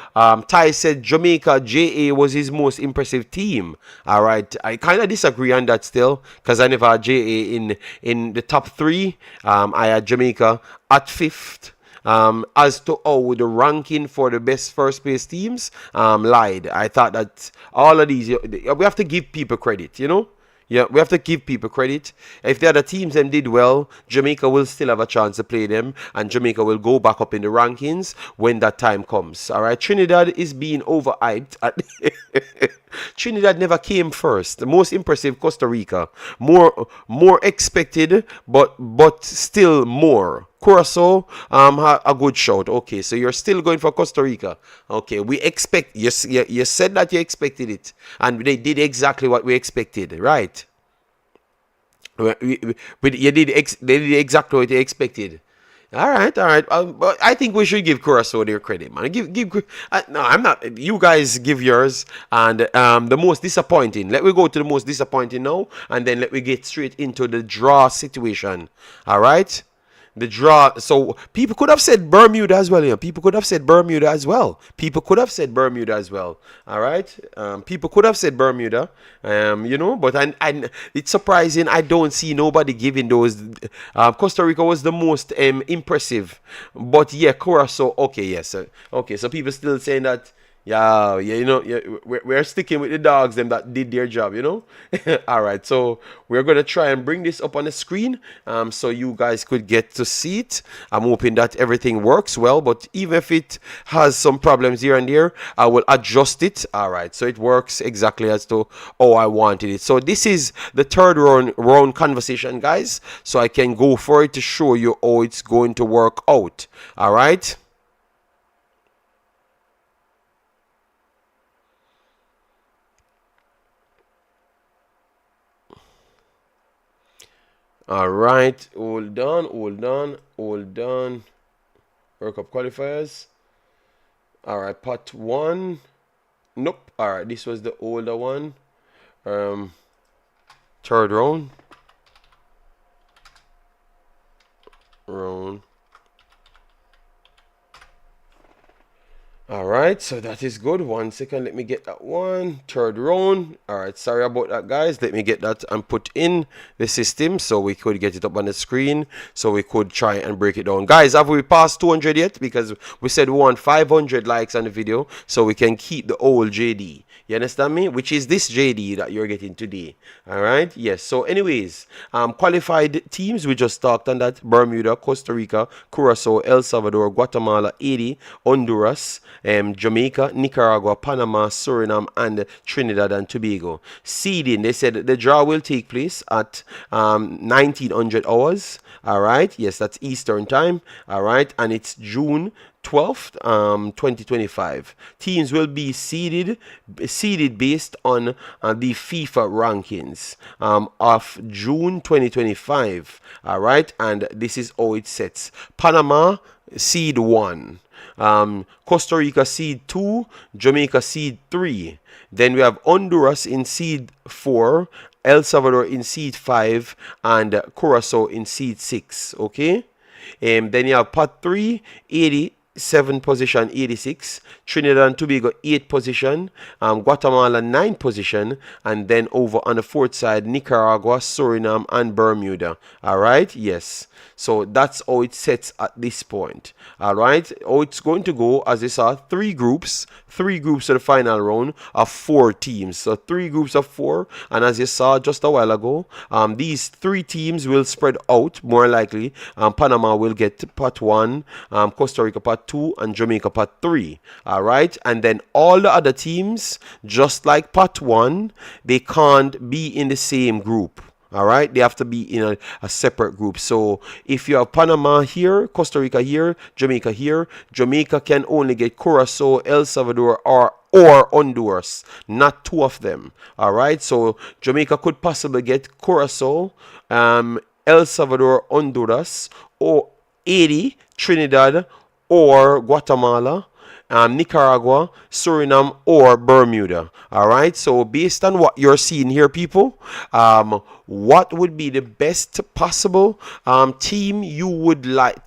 A: Ty said Jamaica JA was his most impressive team. All right, I kind of disagree on that still because I never had JA in the top 3. I had Jamaica at 5th. As to the ranking for the best first place teams, lied. I thought that all of these, we have to give people credit, you know. Yeah, we have to give people credit. If the other teams them did well, Jamaica will still have a chance to play them, and Jamaica will go back up in the rankings when that time comes. All right, Trinidad is being overhyped. Trinidad never came first. The most impressive, Costa Rica. More expected, but still more. Curacao, a good shout. Okay, so you're still going for Costa Rica. Okay, we expect, you said that you expected it, and they did exactly what we expected, right? They did exactly what they expected. All right. But I think we should give Curacao their credit, man. No, I'm not. You guys give yours. And the most disappointing. Let me go to the most disappointing now, and then let me get straight into the draw situation. All right. The draw. So people could have said Bermuda as well. People could have said Bermuda as well. All right. People could have said Bermuda. But it's surprising. I don't see nobody giving those. Costa Rica was the most impressive. But yeah, Curacao. Okay, yes. Okay, so people still saying that. Yeah, we're sticking with the dogs, them that did their job, All right, so we're going to try and bring this up on the screen so you guys could get to see it. I'm hoping that everything works well, but even if it has some problems here and there, I will adjust it. All right, so it works exactly as to how I wanted it. So this is the third round conversation, guys, so I can go for it to show you how it's going to work out. All right. All right, hold on. World Cup qualifiers. All right, part 1. Nope. All right, this was the older one. Third round. All right, so that is good. 1 second, let me get that one. Third round. All right, sorry about that, guys. Let me get that and put in the system so we could get it up on the screen, so we could try and break it down. Guys, have we passed 200 yet? Because we said we want 500 likes on the video so we can keep the old JD. You understand me? Which is this JD that you're getting today. All right. Yes. So, anyways, qualified teams, we just talked on that: Bermuda, Costa Rica, Curacao, El Salvador, Guatemala, Haiti, Honduras, Jamaica, Nicaragua, Panama, Suriname, and Trinidad and Tobago. Seeding, they said the draw will take place at 1900 hours. All right. Yes, that's Eastern time. All right. And it's June 12th, 2025. Teams will be seeded based on the FIFA rankings of June 2025. All right, and this is how it sets: Panama seed 1, Costa Rica seed 2, Jamaica seed 3. Then we have Honduras in seed 4, El Salvador in seed 5, and Curacao in seed 6. Okay. Then you have pot 3, 87 position, 86. Trinidad and Tobago 8 position. Guatemala 9 position. And then over on the fourth side, Nicaragua, Suriname, and Bermuda. All right. Yes. So that's how it sets at this point. All right. How it's going to go, as you saw, 3 groups to the final round of 4 teams. So 3 groups of 4. And as you saw just a while ago, these 3 teams will spread out more likely. Panama will get pot 1, Costa Rica pot 2, and Jamaica pot 3. All right. And then all the other teams, just like pot 1, they can't be in the same group. All right, they have to be in a separate group. So if you have Panama here, Costa Rica here, Jamaica can only get Curacao, El Salvador, or Honduras, not 2 of them. All right, so Jamaica could possibly get Curacao, El Salvador, Honduras, or Haiti, Trinidad, or Guatemala, Nicaragua, Suriname, or Bermuda. All right. So based on what you're seeing here, people, what would be the best possible teams you would like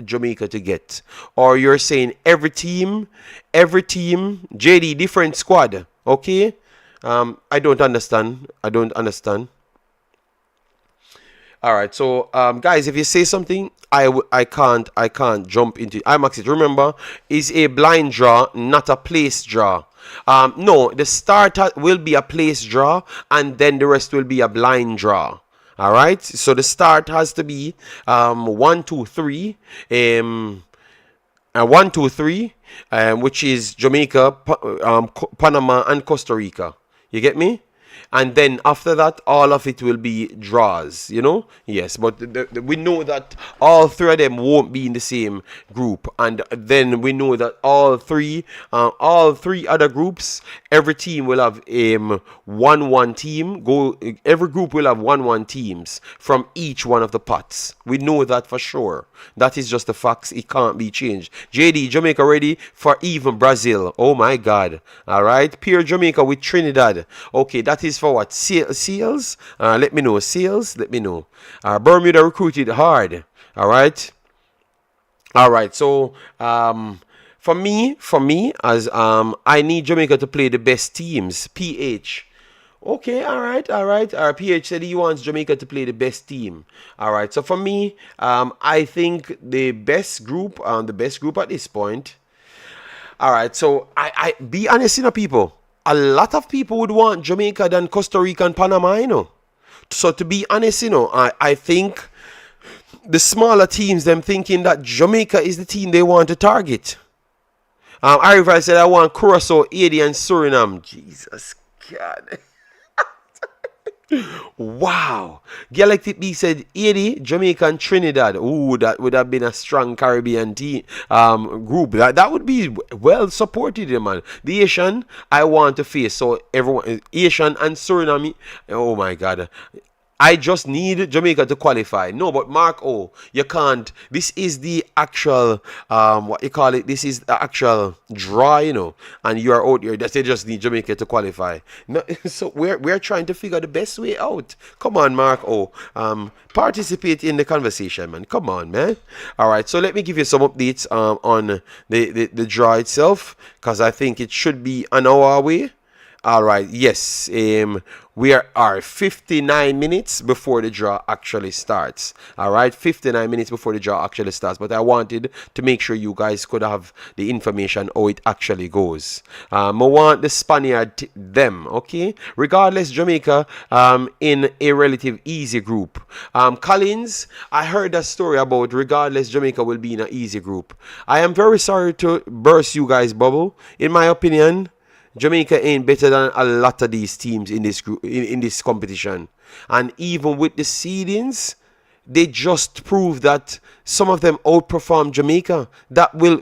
A: Jamaica to get? Or you're saying every team, JD, different squad. Okay. I don't understand. All right, so guys, if you say something, I can't jump into it. Imaxit, remember, is a blind draw, not a place draw. No, the start will be a place draw, and then the rest will be a blind draw. All right, so the start has to be 1, 2, 3, 1, 2, 3, which is Jamaica, Panama, and Costa Rica. You get me? And then after that, all of it will be draws, Yes, but we know that all 3 of them won't be in the same group. And then we know that all three other groups, every team will have 1-1 team. Every group will have 1-1 teams from each one of the pots. We know that for sure. That is just the facts. It can't be changed. JD, Jamaica ready for even Brazil. Oh my God. All right. Pure Jamaica with Trinidad. Okay, that is for what? Seals? Let me know. Seals? Let me know. Bermuda recruited hard. All right. All right. So, for me, as I need Jamaica to play the best teams. PH. Okay, all right. PH said he wants Jamaica to play the best team. All right. So for me, I think the best group at this point. All right. So I be honest, people. A lot of people would want Jamaica than Costa Rica and Panama, So to be honest, I think the smaller teams, them thinking that Jamaica is the team they want to target. I said I want Curacao, Haiti, and Suriname. Jesus God. Wow. Galactic B said Haiti, Jamaica, and Trinidad. Ooh, that would have been a strong Caribbean team group. That would be well supported, man. The Asian I want to face. So everyone, Asian and Suriname. Oh my God. I just need Jamaica to qualify. No, but Mark, you can't. This is the actual, this is the actual draw, and you are out here. They just need Jamaica to qualify. No, so we're trying to figure the best way out. Come on, Mark. Participate in the conversation, man. Come on, man. All right, so let me give you some updates on the draw itself, because I think it should be an hour away. All right. Yes. We are 59 minutes before the draw actually starts. All right. 59 minutes before the draw actually starts. But I wanted to make sure you guys could have the information how it actually goes. I want the Spaniard them. Okay. Regardless, Jamaica in a relative easy group. Collins, I heard a story about regardless Jamaica will be in an easy group. I am very sorry to burst you guys' bubble. In my opinion, Jamaica ain't better than a lot of these teams in this group in this competition. And even with the seedings, they just prove that some of them outperform Jamaica that will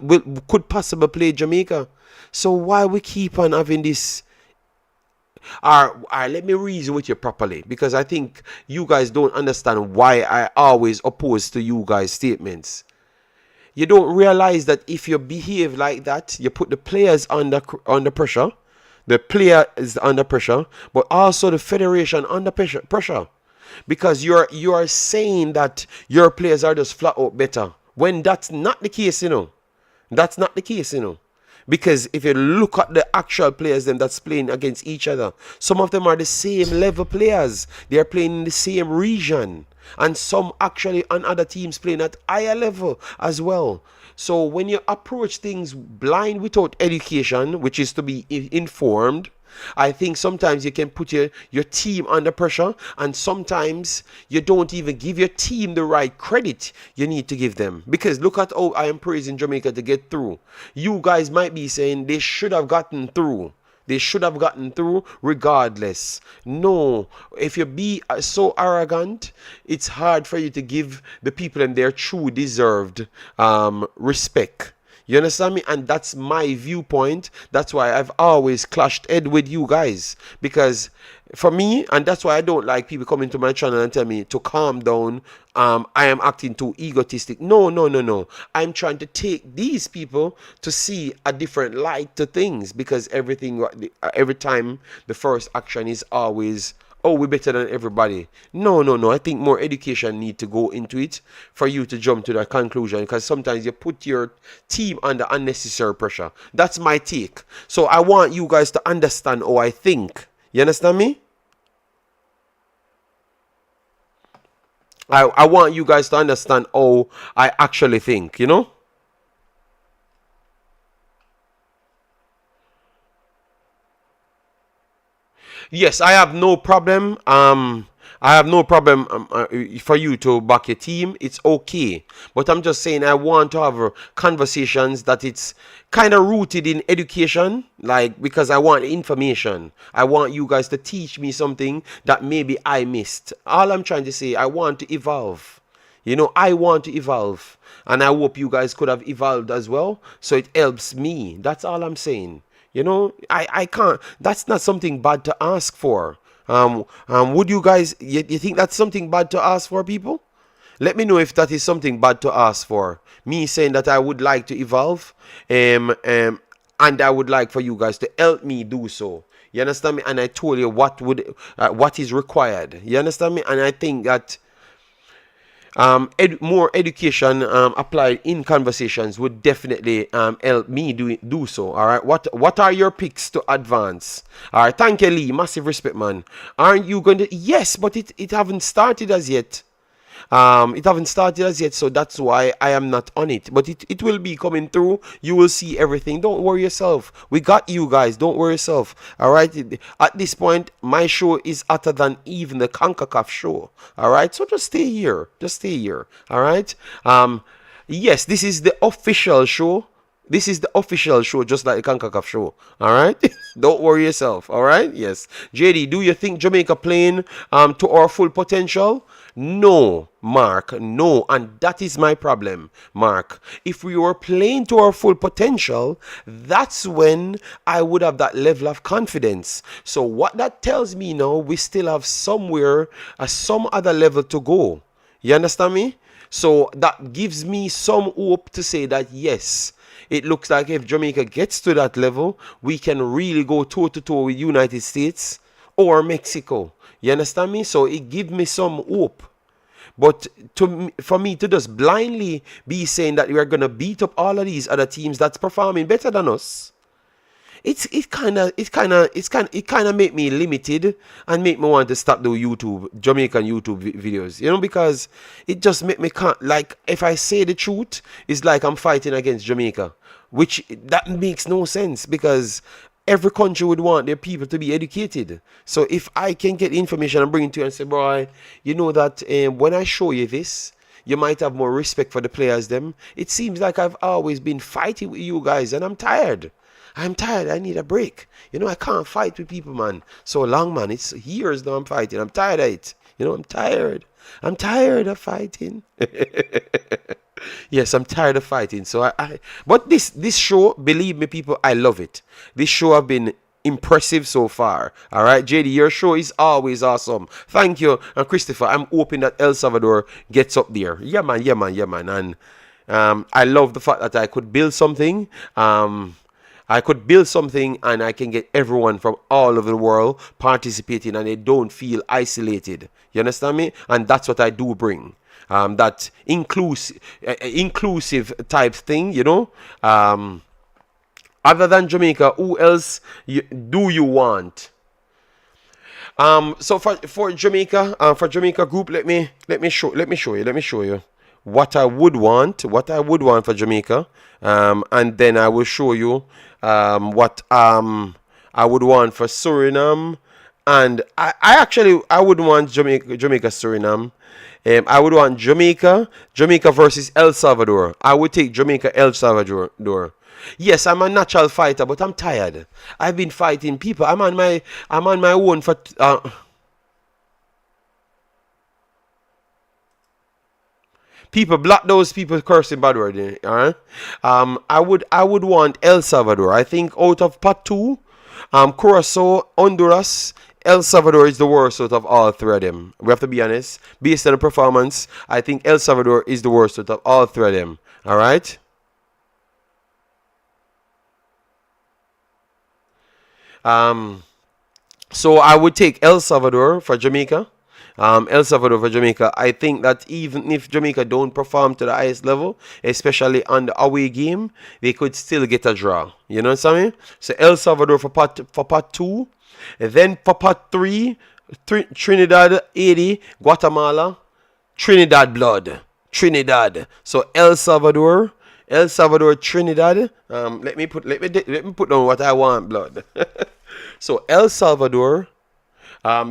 A: could possibly play Jamaica. So why we keep on having this? Let me reason with you properly, because I think you guys don't understand why I always oppose to you guys' statements. You don't realize that if you behave like that, you put the players under pressure. The player is under pressure, but also the federation under pressure. Because you are saying that your players are just flat out better. When that's not the case, you know. That's not the case, you know. Because if you look at the actual players then that's playing against each other, some of them are the same level players. They are playing in the same region. And some actually on other teams playing at higher level as well. So when you approach things blind without education, which is to be informed, I think sometimes you can put your team under pressure, and sometimes you don't even give your team the right credit you need to give them. Because look at how I am praising Jamaica to get through. You guys might be saying they should have gotten through. They should have gotten through regardless. No, if you be so arrogant, it's hard for you to give the people and their true deserved respect. You understand me? And that's my viewpoint. That's why I've always clashed head with you guys. Because for me, and that's why I don't like people coming to my channel and tell me to calm down. I am acting too egotistic. No, no, no, no. I'm trying to take these people to see a different light to things. Because every time the first action is always, oh, we're better than everybody. No, no, no. I think more education need to go into it for you to jump to that conclusion, because sometimes you put your team under unnecessary pressure. That's my take. So I want you guys to understand how I think. You understand me? I want you guys to understand how I actually think, you know? Yes, I have no problem. I have no problem for you to back your team. It's okay. But I'm just saying I want to have conversations that it's kind of rooted in education. Like, because I want information. I want you guys to teach me something that maybe I missed. All I'm trying to say, I want to evolve. You know, I want to evolve. And I hope you guys could have evolved as well. So it helps me. That's all I'm saying. You know, I can't. That's not something bad to ask for. Would you guys, you think that's something bad to ask for, people? Let me know if that is something bad to ask for. Me saying that I would like to evolve, and I would like for you guys to help me do so. You understand me? And I told you what is required. You understand me? And I think that more education applied in conversations would definitely help me do so. All right, what are your picks to advance? All right, thank you, Lee. Massive respect, man. Aren't you going to? Yes, but it haven't started as yet. It haven't started as yet, so that's why I am not on it. But it will be coming through. You will see everything. Don't worry yourself. We got you guys. Don't worry yourself. All right. At this point, my show is hotter than even the Concacaf show. All right. So just stay here. Just stay here. All right. Yes, this is the official show. This is the official show, just like the Concacaf show. All right? Don't worry yourself. All right? Yes. JD, do you think Jamaica playing to our full potential? No, Mark. No. And that is my problem, Mark. If we were playing to our full potential, that's when I would have that level of confidence. So what that tells me now, we still have somewhere, some other level to go. You understand me? So that gives me some hope to say that yes, it looks like if Jamaica gets to that level, we can really go toe-to-toe with United States or Mexico. You understand me? So it gives me some hope. But for me to just blindly be saying that we are going to beat up all of these other teams that's performing better than us, it kind of make me limited and make me want to stop the YouTube Jamaican YouTube videos, because it just make me can't, like, if I say the truth, it's like I'm fighting against Jamaica, which that makes no sense, because every country would want their people to be educated. So if I can get information and bring it to you and say, boy, you know that when I show you this, you might have more respect for the players them. It seems like I've always been fighting with you guys, and I'm tired. I'm tired. I need a break. I can't fight with people, man. So long, man. It's years now I'm fighting. I'm tired of it. I'm tired. I'm tired of fighting. Yes, I'm tired of fighting. So but this show, believe me, people, I love it. This show have been impressive so far. All right, JD, your show is always awesome. Thank you. And Christopher, I'm hoping that El Salvador gets up there. Yeah, man. Yeah, man. Yeah, man. And I love the fact that I could build something. And I can get everyone from all over the world participating, and they don't feel isolated. You understand me? And that's what I do bring. That inclusive type thing, Other than Jamaica, who else do you want? So for Jamaica group, let me show you what I would want for Jamaica, and then I will show you what I would want for Suriname, and I would want Jamaica Suriname. I would want Jamaica versus El Salvador. I would take Jamaica El Salvador. Yes, I'm a natural fighter, but I'm tired. I've been fighting people. I'm on my own for. People block those people cursing bad word. Alright. I would want El Salvador. I think out of part two, Curacao, Honduras, El Salvador is the worst out of all three of them. We have to be honest. Based on the performance, I think El Salvador is the worst out of all three of them. Alright. So I would take El Salvador for Jamaica. El Salvador for Jamaica. I think that even if Jamaica don't perform to the highest level, especially on the away game, they could still get a draw. You know what I mean? So El Salvador for part two. And then for part three, Trinidad, Haiti, Guatemala, Trinidad blood. Trinidad. So El Salvador, Trinidad. Let me put down what I want, blood. So El Salvador,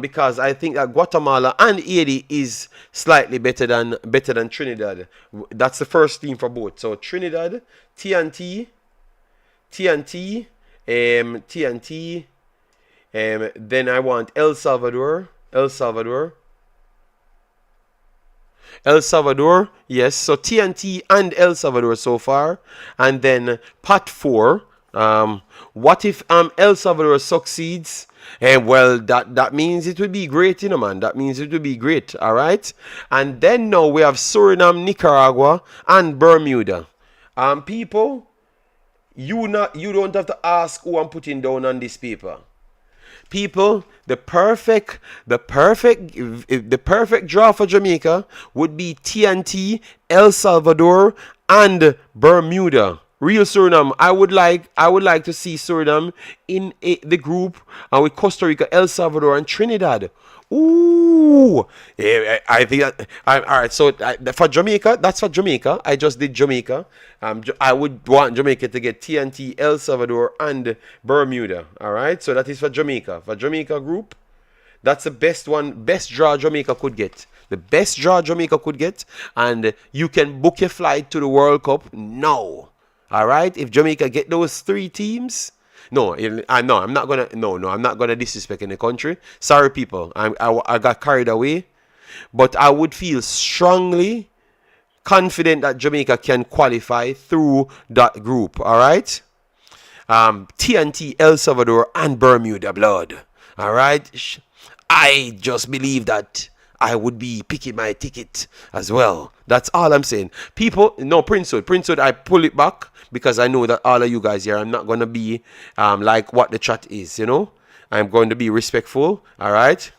A: because I think that Guatemala and Haiti is slightly better than Trinidad. That's the first team for both. So Trinidad, TNT. Then I want El Salvador. Yes. So TNT and El Salvador so far, and then part four. What if El Salvador succeeds? Well, that means it would be great, man. That means it would be great. All right. And then now we have Suriname, Nicaragua, and Bermuda. People, you don't have to ask who I'm putting down on this paper. People, the perfect draw for Jamaica would be TNT, El Salvador, and Bermuda. Real Suriname. I would like to see Suriname in the group with Costa Rica, El Salvador, and Trinidad. Ooh, yeah, I think that. All right. So for Jamaica, that's for Jamaica. I just did Jamaica. I would want Jamaica to get TNT, El Salvador, and Bermuda. All right. So that is for Jamaica. For Jamaica group, that's the best draw Jamaica could get. The best draw Jamaica could get, and you can book your flight to the World Cup now. All right, if Jamaica get those three teams, I'm not gonna disrespect any country. Sorry, people, I got carried away, but I would feel strongly confident that Jamaica can qualify through that group. All right, TNT, El Salvador, and Bermuda blood. All right, I just believe that I would be picking my ticket as well. That's all I'm saying. People, no, Princewood, I pull it back because I know that all of you guys here, I'm not going to be like what the chat is, I'm going to be respectful, all right?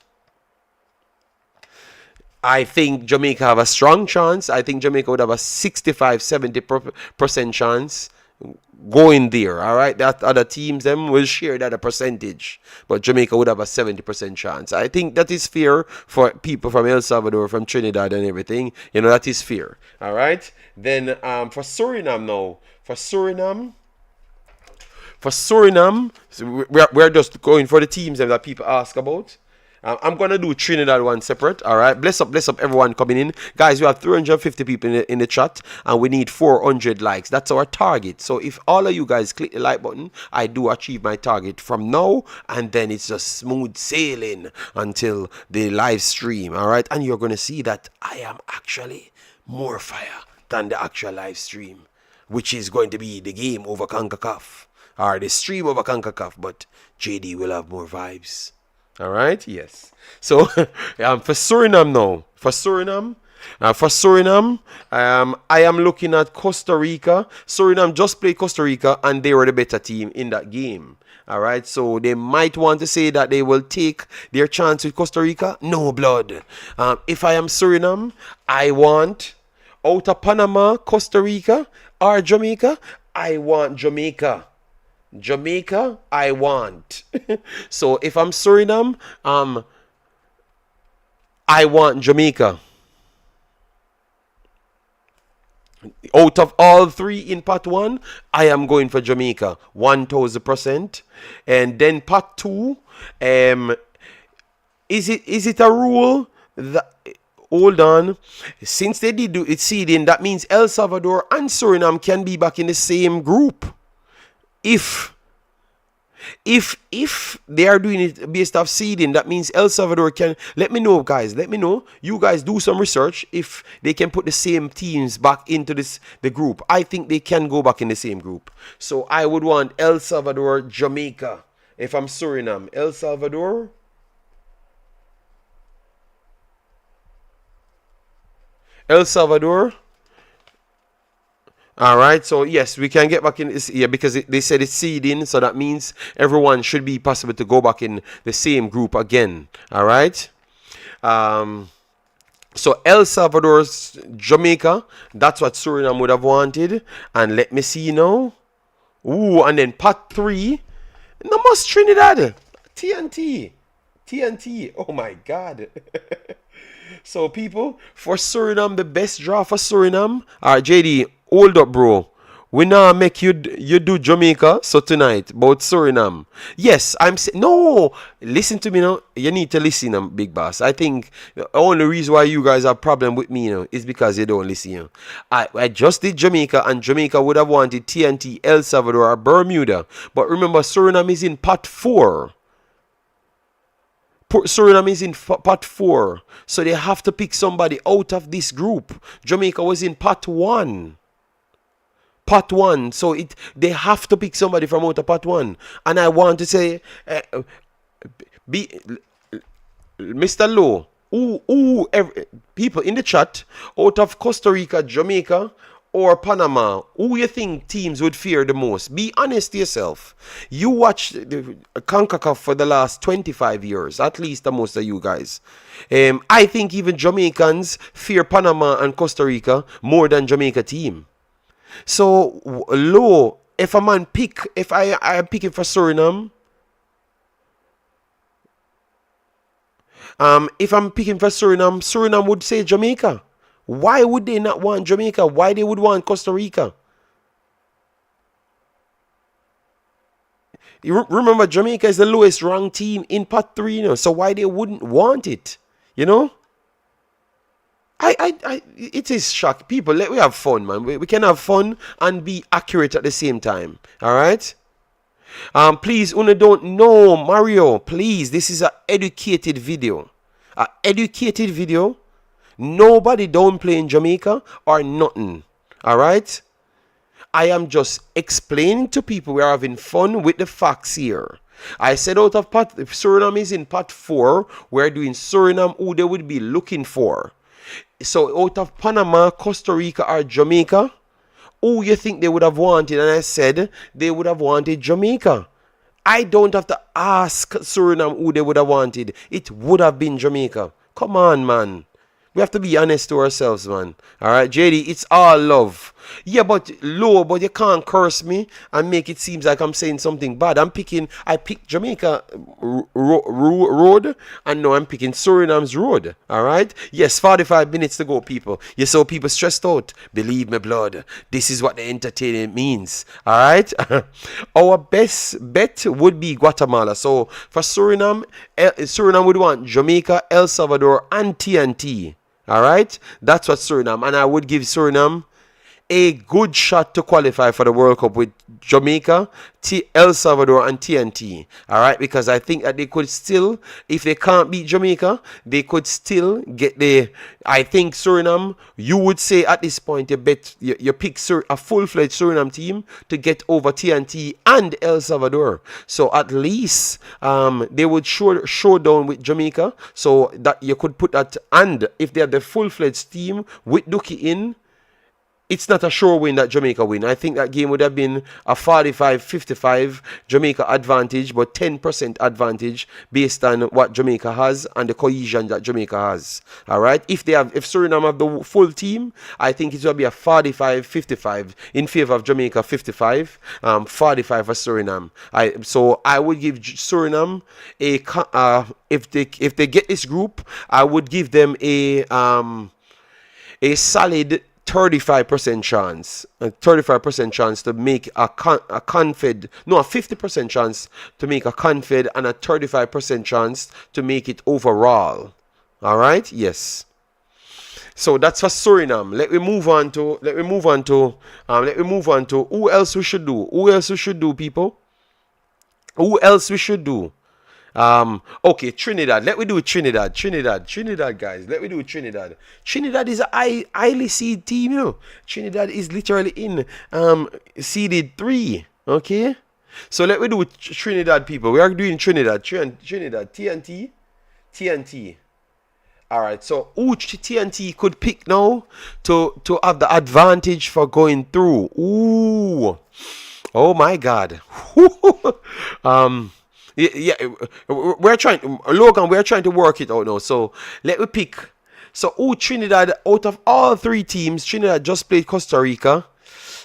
A: I think Jamaica have a strong chance. I think Jamaica would have a 65-70% chance going there, all right? That other teams them will share that a percentage, but Jamaica would have a 70% chance. I think that is fair for people from El Salvador, from Trinidad and everything. You know, that is fair, all right? Then for Suriname now, so we're just going for the teams that people ask about. I'm gonna do Trinidad one separate. All right, bless up everyone coming in, guys. We have 350 people in the chat, and we need 400 likes. That's our target. So if all of you guys click the like button, I do achieve my target from now, and then it's just smooth sailing until the live stream. All right, and you're gonna see that I am actually more fire than the actual live stream, which is going to be the game over Concacaf or the stream over Concacaf. But JD will have more vibes. All right, yes. So for Suriname now, I am looking at Costa Rica. Suriname just played Costa Rica, and they were the better team in that game. All right, so they might want to say that they will take their chance with Costa Rica. No blood. If I am Suriname, I want out of Panama, Costa Rica, or Jamaica. I want Jamaica. I want. So if I'm Suriname, I want Jamaica. Out of all three in part one, I am going for Jamaica, 1000%. And then part two, is it a rule that? Hold on. Since they did do it seeding, that means El Salvador and Suriname can be back in the same group. If they are doing it based off seeding, that means El Salvador can. Let me know, guys. Let me know. You guys do some research if they can put the same teams back into the group. I think they can go back in the same group. So I would want El Salvador, Jamaica. If I'm Suriname, El Salvador. All right, so yes, we can get back in this, yeah, because they said it's seeding, so that means everyone should be possible to go back in the same group again. All right. So El Salvador's Jamaica, that's what Suriname would have wanted. And let me see now. Ooh, and then part three, no more Trinidad, TNT. Oh my God. So people, for Suriname, the best draw for Suriname. All right, JD, hold up, bro. We now make you do Jamaica. So tonight, about Suriname. Yes, no. Listen to me now. You need to listen, big boss. I think the only reason why you guys have problem with me, is because you don't listen. I just did Jamaica, and Jamaica would have wanted TNT, El Salvador, or Bermuda. But remember, Suriname is in part 4. Suriname is in part 4, so they have to pick somebody out of this group. Jamaica was in part 1, so they have to pick somebody from out of part 1. And I want to say, Mr. Low, people in the chat, out of Costa Rica, Jamaica, or Panama, who you think teams would fear the most? Be honest to yourself. You watched the Concacaf for the last 25 years, at least the most of you guys. I think even Jamaicans fear Panama and Costa Rica more than Jamaica team. So, low, if a man if I am picking for Suriname, if I'm picking for Suriname would say Jamaica. Why would they not want Jamaica? Why they would want Costa Rica? You remember, Jamaica is the lowest ranked team in part 3, so why they wouldn't want it? It is shock. People, we have fun, man. We can have fun and be accurate at the same time. All right. Please, Una don't know Mario. Please, this is an educated video. Nobody downplaying Jamaica or nothing. All right. I am just explaining to people we are having fun with the facts here. I said out of part, if Suriname is in part 4, we're doing Suriname, who they would be looking for. So out of Panama, Costa Rica, or Jamaica, who you think they would have wanted? And I said they would have wanted Jamaica. I don't have to ask Suriname who they would have wanted. It would have been Jamaica. Come on, man. We have to be honest to ourselves, man. All right, JD, it's all love. Yeah, but low, but you can't curse me and make it seem like I'm saying something bad. I picked Jamaica road, and now I'm picking Suriname's road. All right. Yes, 45 minutes to go, people. You saw people stressed out. Believe me, blood. This is what the entertainment means. All right. Our best bet would be Guatemala. So for Suriname, Suriname would want Jamaica, El Salvador, and TNT. All right, that's what Suriname, and I would give Suriname a good shot to qualify for the World Cup with Jamaica, El Salvador, and TNT. All right, because I think that they could still, if they can't beat Jamaica, they could still get the. I think Suriname, you would say at this point, you pick a full-fledged Suriname team to get over TNT and El Salvador. So at least they would show down with Jamaica, so that you could put that. And if they have the full-fledged team with Duki in, it's not a sure win that Jamaica win. I think that game would have been a 45-55 Jamaica advantage, but 10% advantage based on what Jamaica has and the cohesion that Jamaica has. All right. If Suriname have the full team, I think it will be a 45-55 in favor of Jamaica. 55, 45 for Suriname. So I would give Suriname if they get this group, I would give them a solid 35% chance, a 35% chance to make a 50% chance to make a confed, and a 35% chance to make it overall. All right, yes. So that's for Suriname. Let me move on to who else we should do. People? Who else we should do? Okay, Trinidad. Let me do Trinidad, guys. Let me do Trinidad. Trinidad is a highly seeded team, you know. Trinidad is literally in seeded 3. Okay, so let me do Trinidad, people. We are doing Trinidad, TNT. All right. So who TNT could pick now to have the advantage for going through? Ooh, oh my God. Yeah, we're trying to work it out now. So let me pick. So Trinidad, out of all 3 teams, Trinidad just played Costa Rica.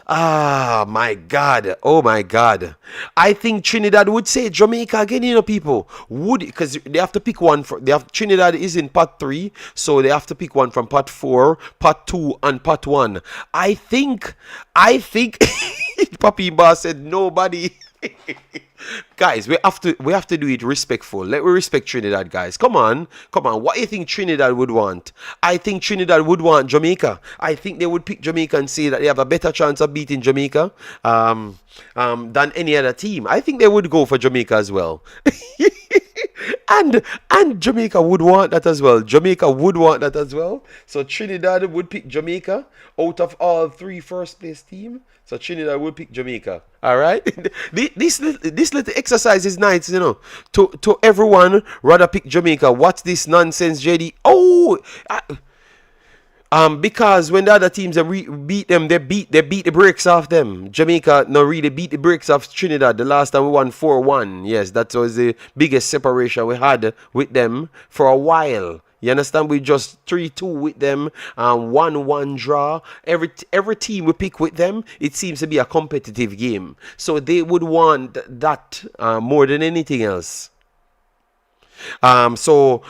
A: Ah, my God. Oh, my God. I think Trinidad would say Jamaica again, you know, people. Because they have to pick one. Trinidad is in pot 3, so they have to pick one from pot 4, pot 2, and pot 1. I think, Papi Ba said nobody. Guys, we have to do it respectful. Let me respect Trinidad, guys. Come on. What do you think Trinidad would want? I think Trinidad would want Jamaica. I think they would pick Jamaica and say that they have a better chance of beating Jamaica than any other team. I think they would go for Jamaica as well. And Jamaica would want that as well. So Trinidad would pick Jamaica out of all 3 first place team. So Trinidad would pick Jamaica. All right. This little exercise is nice, you know. To everyone, rather pick Jamaica. What's this nonsense, JD? Because when the other teams beat them, they beat the brakes off them. Jamaica no really beat the brakes off Trinidad. The last time we won 4-1. Yes, that was the biggest separation we had with them for a while. You understand? We just 3-2 with them, 1-1 draw. Every team we pick with them, it seems to be a competitive game. So they would want that more than anything else. So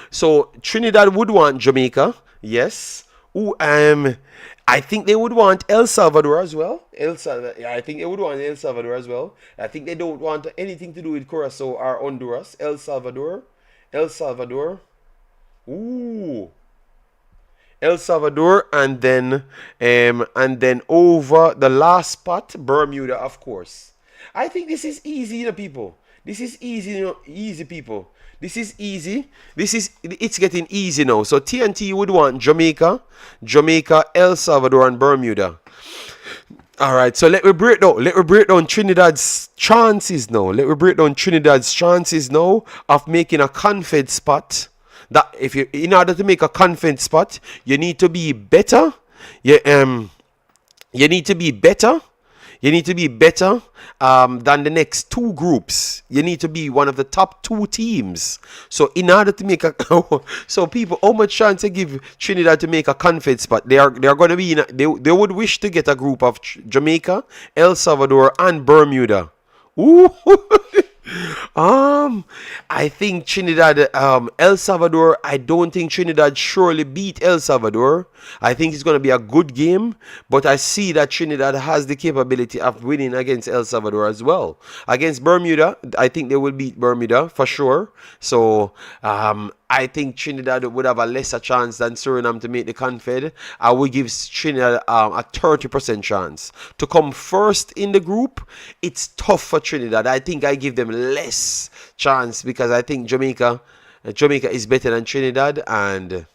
A: Trinidad would want Jamaica, yes. I think they would want El Salvador as well. I think they would want El Salvador as well. I think they don't want anything to do with Curacao or Honduras. El Salvador. Ooh. El Salvador, and then over the last spot, Bermuda, of course. I think this is easy, you know, people. This is easy, people. This is easy. It's getting easy now. So TNT would want Jamaica, El Salvador, and Bermuda. All right, so let me break down Trinidad's chances now. Of making a confed spot. That in order to make a confident spot, you need to be better. You need to be better You need to be better than the next two groups. You need to be one of the top two teams. So in order to make a so people, how much chance they give Trinidad to make a confidence spot? They are going to be in they would wish to get a group of Jamaica, El Salvador, and Bermuda. Ooh. I think Trinidad, El Salvador. I don't think Trinidad surely beat El Salvador. I think it's going to be a good game, but I see that Trinidad has the capability of winning against El Salvador as well. Against Bermuda, I think they will beat Bermuda for sure. So, I think Trinidad would have a lesser chance than Suriname to make the confed. I would give Trinidad a 30% chance to come first in the group. It's tough for Trinidad. I think I give them less chance because I think Jamaica is better than Trinidad, and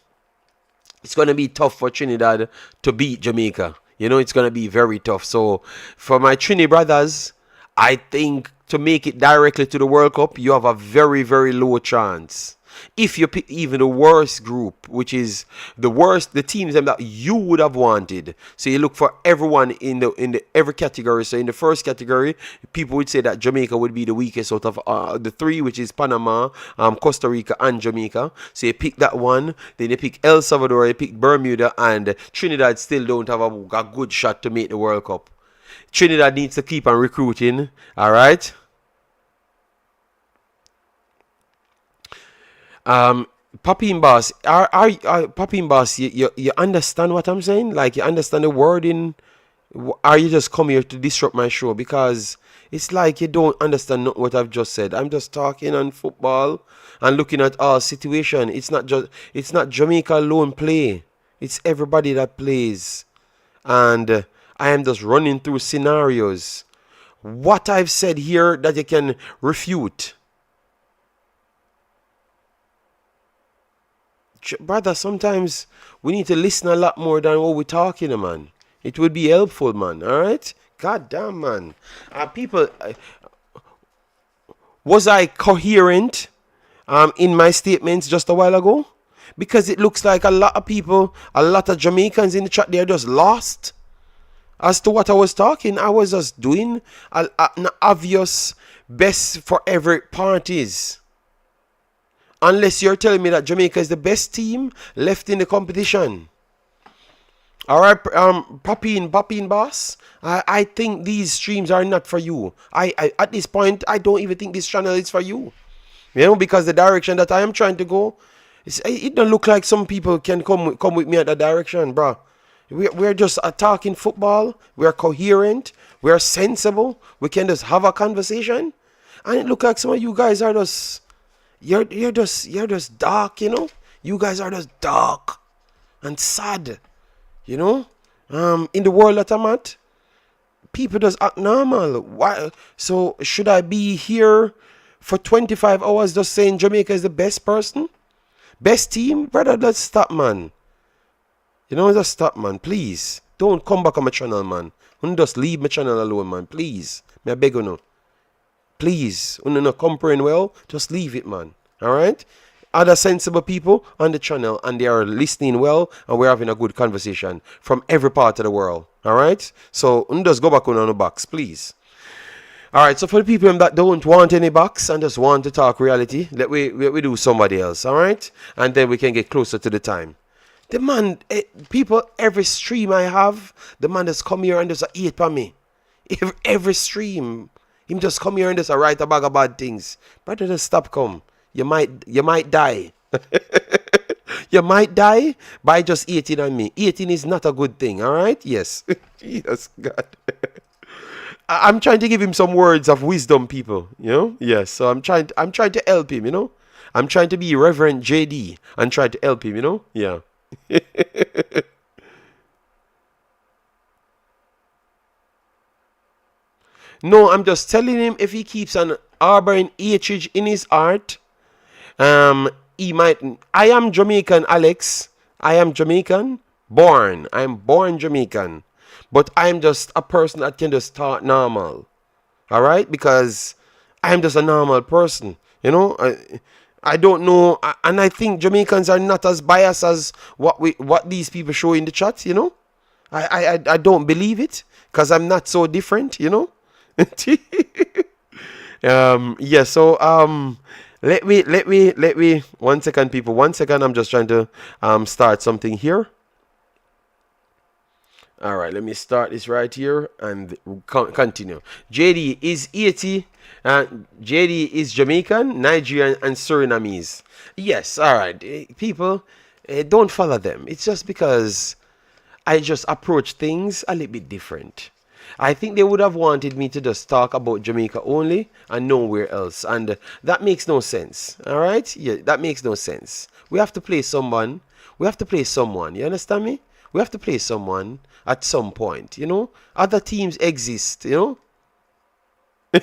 A: it's going to be tough for Trinidad to beat Jamaica. It's going to be very tough. So for my Trini brothers, I think to make it directly to the World Cup, you have a very, very low chance. If you pick even the worst group, which is the teams that you would have wanted. So you look for everyone in the every category. So in the first category, people would say that Jamaica would be the weakest out of the three, which is Panama, Costa Rica, and Jamaica. So you pick that one. Then you pick El Salvador, you pick Bermuda, and Trinidad still don't have a good shot to make the World Cup. Trinidad needs to keep on recruiting. All right. Papin Boss, Papin Boss, you understand what I'm saying? Like, you understand the wording? Are you just come here to disrupt my show? Because it's like you don't understand what I've just said. I'm just talking on football and looking at our situation. It's not Jamaica alone play. It's everybody that plays. And I am just running through scenarios. What I've said here that you can refute. Brother, sometimes we need to listen a lot more than what we're talking, man. It would be helpful, man. All right? God damn, man. People, was I coherent in my statements just a while ago? Because it looks like a lot of people, a lot of Jamaicans in the chat, they're just lost as to what I was talking. I was just doing an obvious best for every parties. Unless you're telling me that Jamaica is the best team left in the competition. All right, Papin Boss. I think these streams are not for you. I at this point, I don't even think this channel is for you. Because the direction that I am trying to go, it don't look like some people can come with me at that direction, bro. We're just talking football. We're coherent. We're sensible. We can just have a conversation. And it look like some of you guys are just... You're just dark, You guys are just dark and sad, In the world that I'm at, people just act normal. Why? So should I be here for 25 hours just saying Jamaica is the best person? Best team? Brother, let's stop, man. Just stop, man. Please. Don't come back on my channel, man. Just leave my channel alone, man. Please. May I beg you, please, when you're not comparing well, just leave it, man. All right? Other sensible people on the channel, and they are listening well, and we're having a good conversation from every part of the world. All right? So, just go back on the box, please. All right, so for the people that don't want any box and just want to talk reality, let we do somebody else, all right? And then we can get closer to the time. The man, people, every stream I have, the man just come here and just eat for me. Every stream. Him just come here and just write a bag of bad things. Brother, just stop come. You might die. You might die by just eating on me. Eating is not a good thing, all right? Yes. Jesus, God. I'm trying to give him some words of wisdom, people. Yes. So I'm trying to help him. I'm trying to be Reverend JD and try to help him. Yeah. No, I'm just telling him if he keeps on harboring hatred in his heart, he might. I am Jamaican, Alex. I am Jamaican, born. I'm born Jamaican, but I'm just a person that can just talk normal. All right, because I'm just a normal person. I don't know, and I think Jamaicans are not as biased as what these people show in the chat. I don't believe it because I'm not so different, you know. Yeah. So let me 1 second, people. 1 second. I'm just trying to start something here. All right, let me start this right here and continue. JD is Haiti. JD is Jamaican, Nigerian, and Surinamese. Yes, all right. People, don't follow them. It's just because I just approach things a little bit different. I think they would have wanted me to just talk about Jamaica only and nowhere else. And that makes no sense. All right? Yeah, that makes no sense. We have to play someone. We have to play someone. You understand me? We have to play someone at some point. You know? Other teams exist. You know?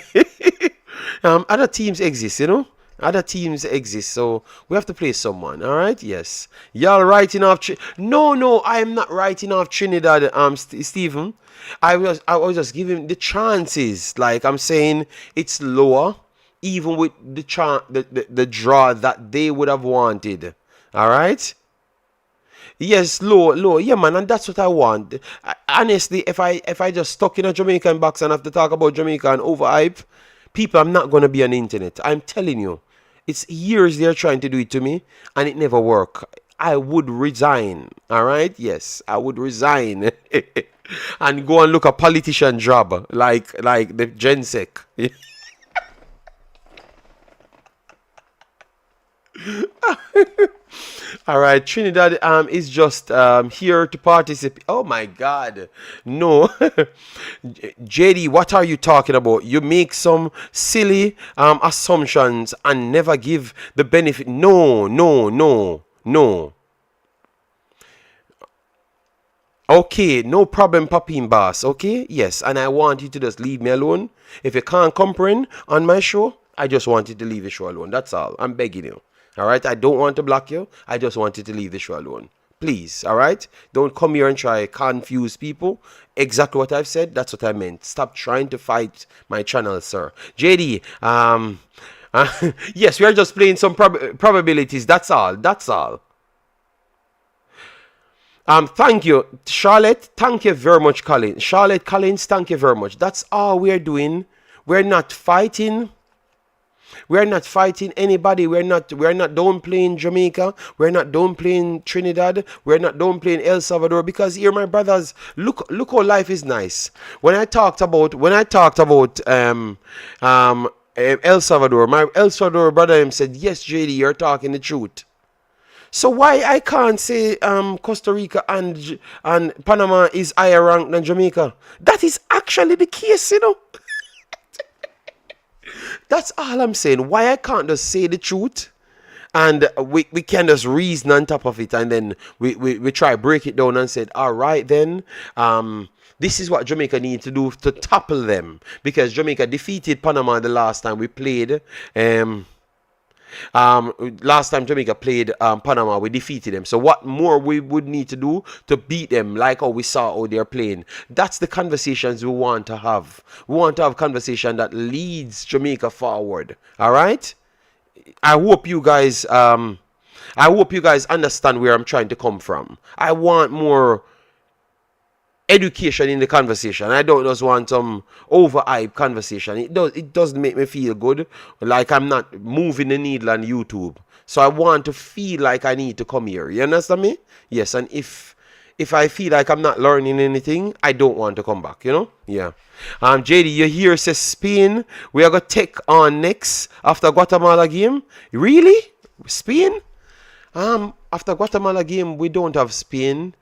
A: Other teams exist. You know? Other teams exist, so we have to play someone. All right, yes. Y'all writing off? No, I am not writing off Trinidad. Stephen, I was just giving the chances. Like I'm saying, it's lower, even with the draw that they would have wanted. All right. Yes, low, yeah, man, and that's what I want. Honestly, if I just stuck in a Jamaican box and have to talk about Jamaica and overhype, people, I'm not gonna be on the internet. I'm telling you, it's years they're trying to do it to me, and it never work. I would resign. All right, yes, I would resign and go and look a politician job like the Gensec. All right, Trinidad is just here to participate. Oh my God, no, JD, what are you talking about? You make some silly assumptions and never give the benefit. No, no, no, no. Okay, no problem, Papin Boss. Okay, yes, and I want you to just leave me alone. If you can't comprehend on my show, I just want you to leave the show alone. That's all. I'm begging you. All right, I don't want to block you. I just want you to leave the show alone. Please, all right? Don't come here and try confuse people. Exactly what I've said, that's what I meant. Stop trying to fight my channel, sir. JD, yes, we are just playing some probabilities. That's all. That's all. Thank you, Charlotte. Thank you very much, Colin. Charlotte Collins, thank you very much. That's all we're doing. We're not fighting. We're not fighting anybody. We're not downplaying Jamaica. We're not downplaying Trinidad. We're not downplaying El Salvador, because here, my brothers, look how life is nice. When I talked about El Salvador, my El Salvador brother him said, yes, JD, you're talking the truth. So why I can't say Costa Rica and Panama is higher ranked than Jamaica? That is actually the case, you know. That's all I'm saying. Why I can't just say the truth and we can just reason on top of it, and then we try break it down and said, all right then, this is what Jamaica need to do to topple them, because Jamaica defeated Panama the last time we played. Last time Jamaica played Panama, we defeated them. So what more we would need to do to beat them, like how we saw how they're playing? That's the conversations we want to have. We want to have conversation that leads Jamaica forward. All right. I hope you guys understand where I'm trying to come from. I want more education in the conversation. I don't just want some overhype conversation. It doesn't make me feel good, like I'm not moving the needle on YouTube. So I want to feel like I need to come here. You understand me? Yes, and if I feel like I'm not learning anything, I don't want to come back, you know? Yeah. JD, you hear says Spain, we are gonna take on next after Guatemala game. Really? Spain? After Guatemala game, we don't have Spain.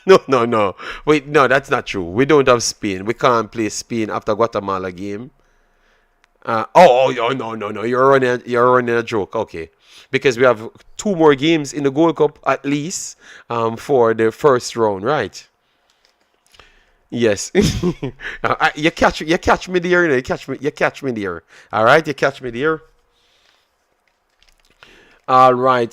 A: No. Wait, no, that's not true. We don't have Spain. We can't play Spain after Guatemala game. No. You're running a joke. Okay. Because we have 2 more games in the Gold Cup at least for the first round, right? Yes. You catch me there, you know. You catch me there. All right, you catch me there. All right.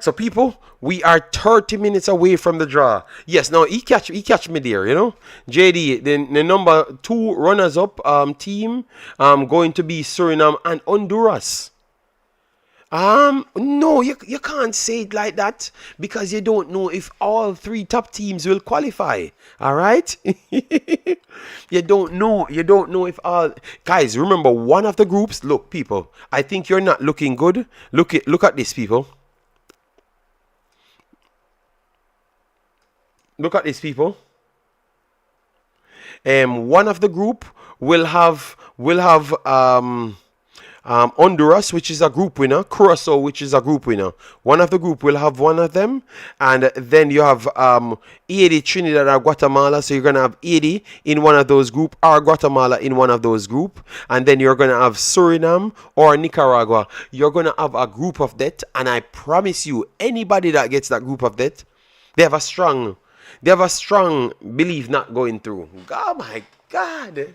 A: So people, we are 30 minutes away from the draw. Yes, now he catch me there, you know. JD, the number 2 runners up team going to be Suriname and Honduras. No, you can't say it like that because you don't know if all three top teams will qualify. All right? You don't know. You don't know if all guys. Remember, one of the groups. Look, people. I think you're not looking good. Look at this, people. Look at this, people. One of the group will have Honduras, which is a group winner, Curacao, which is a group winner. One of the group will have one of them, and then you have Haiti, Trinidad, or Guatemala. So you're gonna have Haiti in one of those group, or Guatemala in one of those group, and then you're gonna have Suriname or Nicaragua. You're gonna have a group of that, and I promise you, anybody that gets that group of that, they have a strong, they have a strong belief not going through. Oh my God.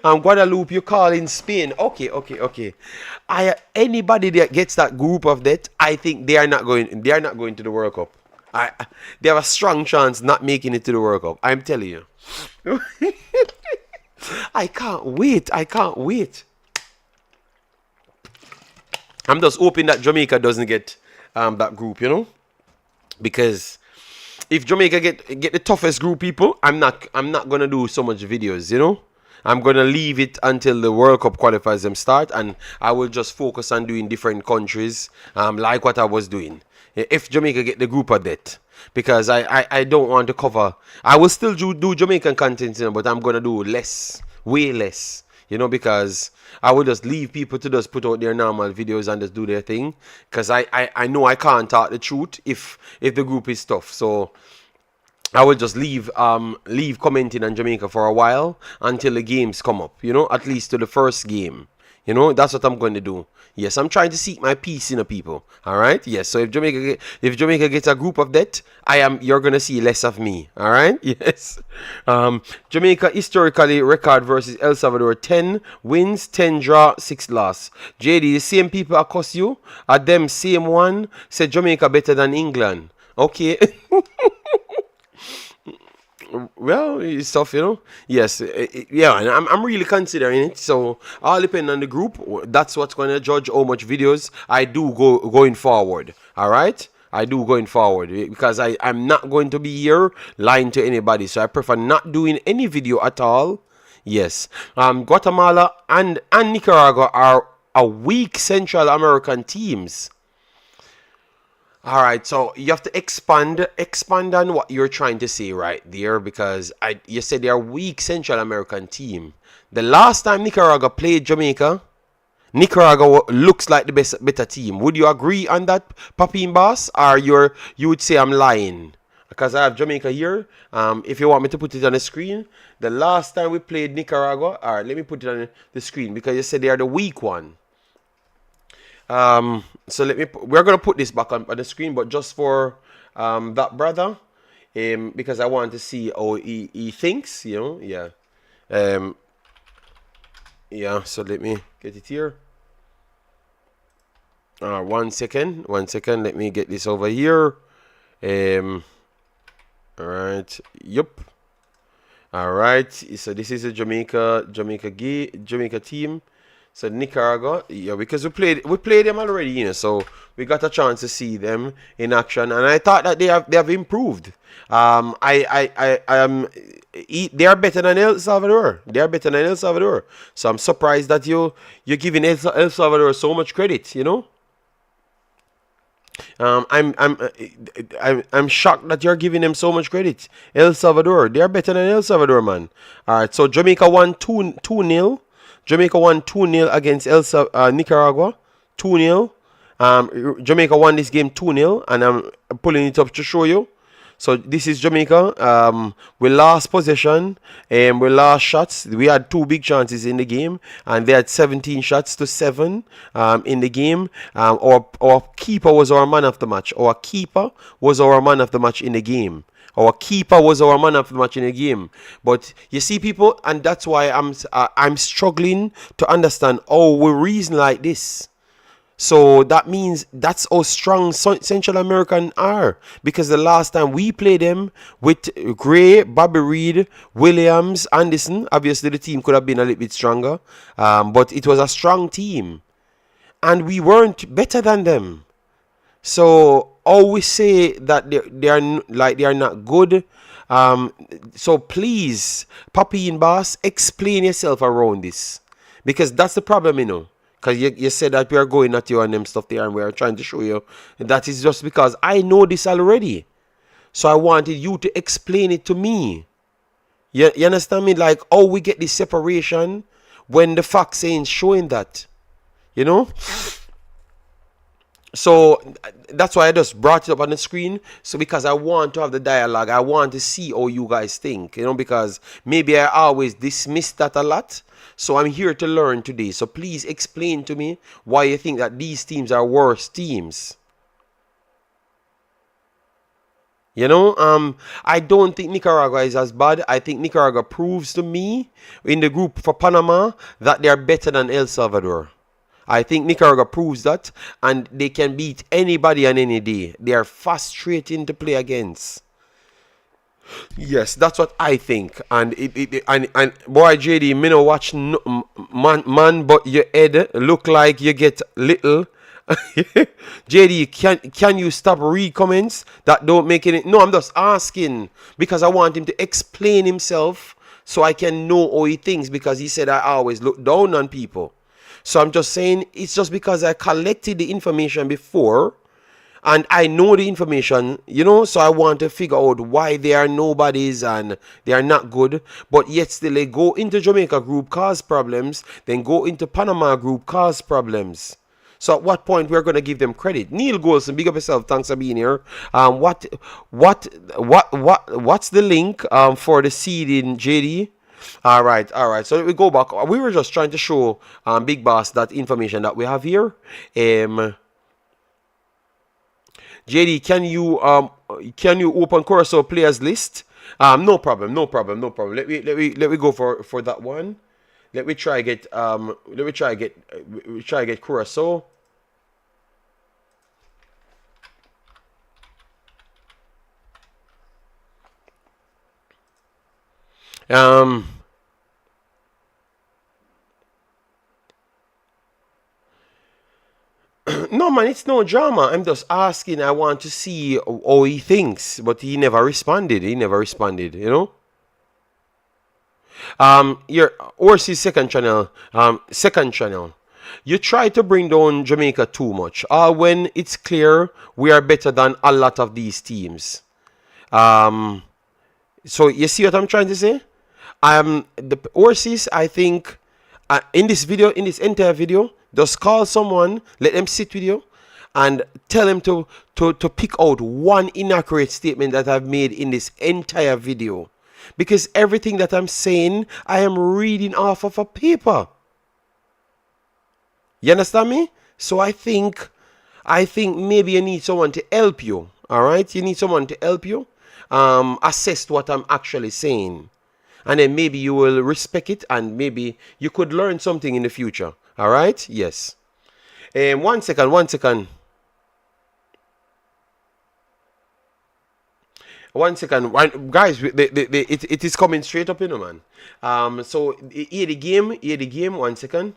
A: Guadeloupe, you call in Spain. Okay. Anybody that gets that group of that, I think they are not going. They are not going to the World Cup. They have a strong chance not making it to the World Cup. I'm telling you. I can't wait. I can't wait. I'm just hoping that Jamaica doesn't get that group, because if Jamaica get the toughest group, people, I'm not gonna do so much videos, I'm gonna leave it until the World Cup qualifiers them start, and I will just focus on doing different countries, like what I was doing. If Jamaica get the group of that, because I don't want to cover. I will still do Jamaican content, but I'm gonna do less, way less, because I will just leave people to just put out their normal videos and just do their thing, because I know I can't talk the truth if the group is tough. So I will just leave commenting on Jamaica for a while until the games come up, at least to the first game. That's what I'm going to do. Yes, I'm trying to seek my peace, people. All right? Yes, so if Jamaica gets a group of that, you're going to see less of me. All right? Yes. Jamaica historically record versus El Salvador 10 wins, 10 draw, 6 loss. JD, the same people across you are them same one said Jamaica better than England. Okay. Well, it's tough, Yes, yeah, and I'm really considering it. So all depend on the group. That's what's going to judge how much videos I do going forward. All right, I do going forward because I'm not going to be here lying to anybody. So I prefer not doing any video at all. Yes, Guatemala and Nicaragua are a weak Central American teams. All right, so you have to expand on what you're trying to say right there, because you said they're a weak Central American team. The last time Nicaragua played Jamaica, Nicaragua looks like the better team. Would you agree on that, Papin Boss, or you would say I'm lying? Because I have Jamaica here. If you want me to put it on the screen, the last time we played Nicaragua, all right, let me put it on the screen because you said they are the weak one. So we're gonna put this back on the screen, but just for that brother, because I want to see how he thinks, yeah. Yeah, so let me get it here. 1 second, let me get this over here. All right, yep. All right, so this is a Jamaica team. So Nicaragua, yeah, because we played them already, so we got a chance to see them in action, and I thought that they have improved. They are better than El Salvador. They are better than El Salvador. So I'm surprised that you're giving El Salvador so much credit. I'm shocked that you're giving them so much credit. El Salvador, they are better than El Salvador, man. All right, so Jamaica won 2-0. Jamaica won 2-0 against Nicaragua. 2-0. Jamaica won this game 2-0, and I'm pulling it up to show you. So this is Jamaica. We lost possession and we lost shots. We had 2 big chances in the game, and they had 17 shots to 7 in the game. Our keeper was our man of the match. Our keeper was our man of the match in the game. Our keeper was our man of the match in the game. But you see, people, and that's why I'm struggling to understand how we reason like this. So that means that's how strong Central American are. Because the last time we played them with Gray, Bobby Reed, Williams, Anderson, obviously the team could have been a little bit stronger. But it was a strong team. and we weren't better than them. So always say that they are not good. Um, so please, Papi and Boss, explain yourself around this, because that's the problem, you know. Because you said that we are going at you and them stuff there, and we are trying to show you that is just because I know this already. So I wanted you to explain it to me. You understand me? Like, how we get this separation when the facts ain't showing that, you know? So that's why I just brought it up on the screen. So because I want to have the dialogue, I want to see how you guys think, you know, because maybe I always dismiss that a lot. So I'm here to learn today. So please explain to me why you think that these teams are worse teams. You know, I don't think Nicaragua is as bad. I think Nicaragua proves to me in the group for Panama that they are better than El Salvador. I think Nicaragua proves that, and they can beat anybody on any day. They are frustrating to play against. Yes, that's what I think. And and boy, JD, me no watch man, but your head look like you get little. JD, can you stop read comments that don't make it? No, I'm just asking because I want him to explain himself so I can know how he thinks, because he said I always look down on people. So I'm just saying it's just because I collected the information before and I know the information, you know, so I want to figure out why they are nobodies and they are not good, but yet still they go into Jamaica group, cause problems, then go into Panama group, cause problems. So at what point we're gonna give them credit? Neil Golson, big up yourself. Thanks for being here. What's the link for the seed in JD? All right, all right. So we go back. We were just trying to show Big Boss that information that we have here. JD, can you open Curacao players list? No problem, no problem, no problem. Let me go for that one. Let me try get Curacao. No man, it's no drama. I'm just asking. I want to see how he thinks, but he never responded. He never responded. You know. Your Orsi's second channel. Second channel. You try to bring down Jamaica too much. When it's clear we are better than a lot of these teams. So you see what I'm trying to say? The Orsis, I think, in this video, in this entire video, just call someone, let them sit with you, and tell them to pick out one inaccurate statement that I've made in this entire video. Because everything that I'm saying, I am reading off of a paper. You understand me? So I think maybe you need someone to help you. All right? You need someone to help you assess what I'm actually saying. And then maybe you will respect it, and maybe you could learn something in the future. All right? Yes. 1 second, 1 second. 1 second. Guys, it is coming straight up, you know, man. So, here the game. 1 second.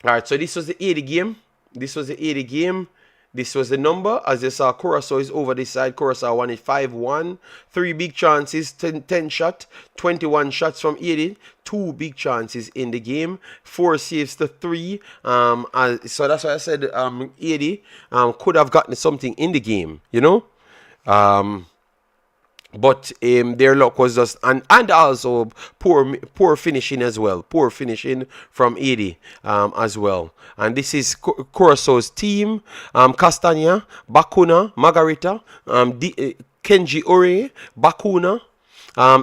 A: All right, so this was the 80 game. This was the 80 game. This was the number. As you saw, Curacao is over this side. Curacao won it 5-1. 3 big chances, 10 shots, 21 shots from 80. 2 big chances in the game. 4 saves to 3. So that's why I said 80 could have gotten something in the game, you know. But their luck was just and also poor finishing as well. Poor finishing from 80 as well. And this is Curaçao's team. Castagna, Bakuna, Margarita, Kenji Ore, Bakuna.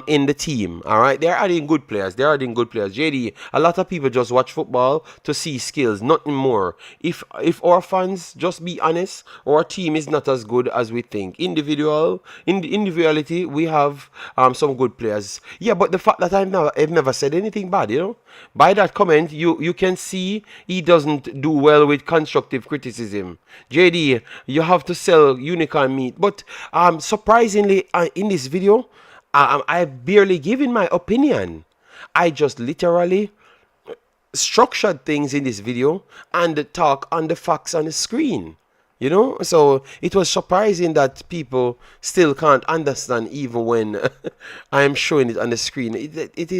A: In the team, all right, they're adding good players. JD, a lot of people just watch football to see skills, nothing more. If our fans just be honest, our team is not as good as we think. Individuality, we have some good players. Yeah, but the fact that I've never said anything bad, you know, by that comment, you can see he doesn't do well with constructive criticism. JD, you have to sell unicorn meat, but surprisingly, in this video, I've barely given my opinion. I just literally structured things in this video and talk on the facts on the screen. You know, so it was surprising that people still can't understand even when I am showing it on the screen. It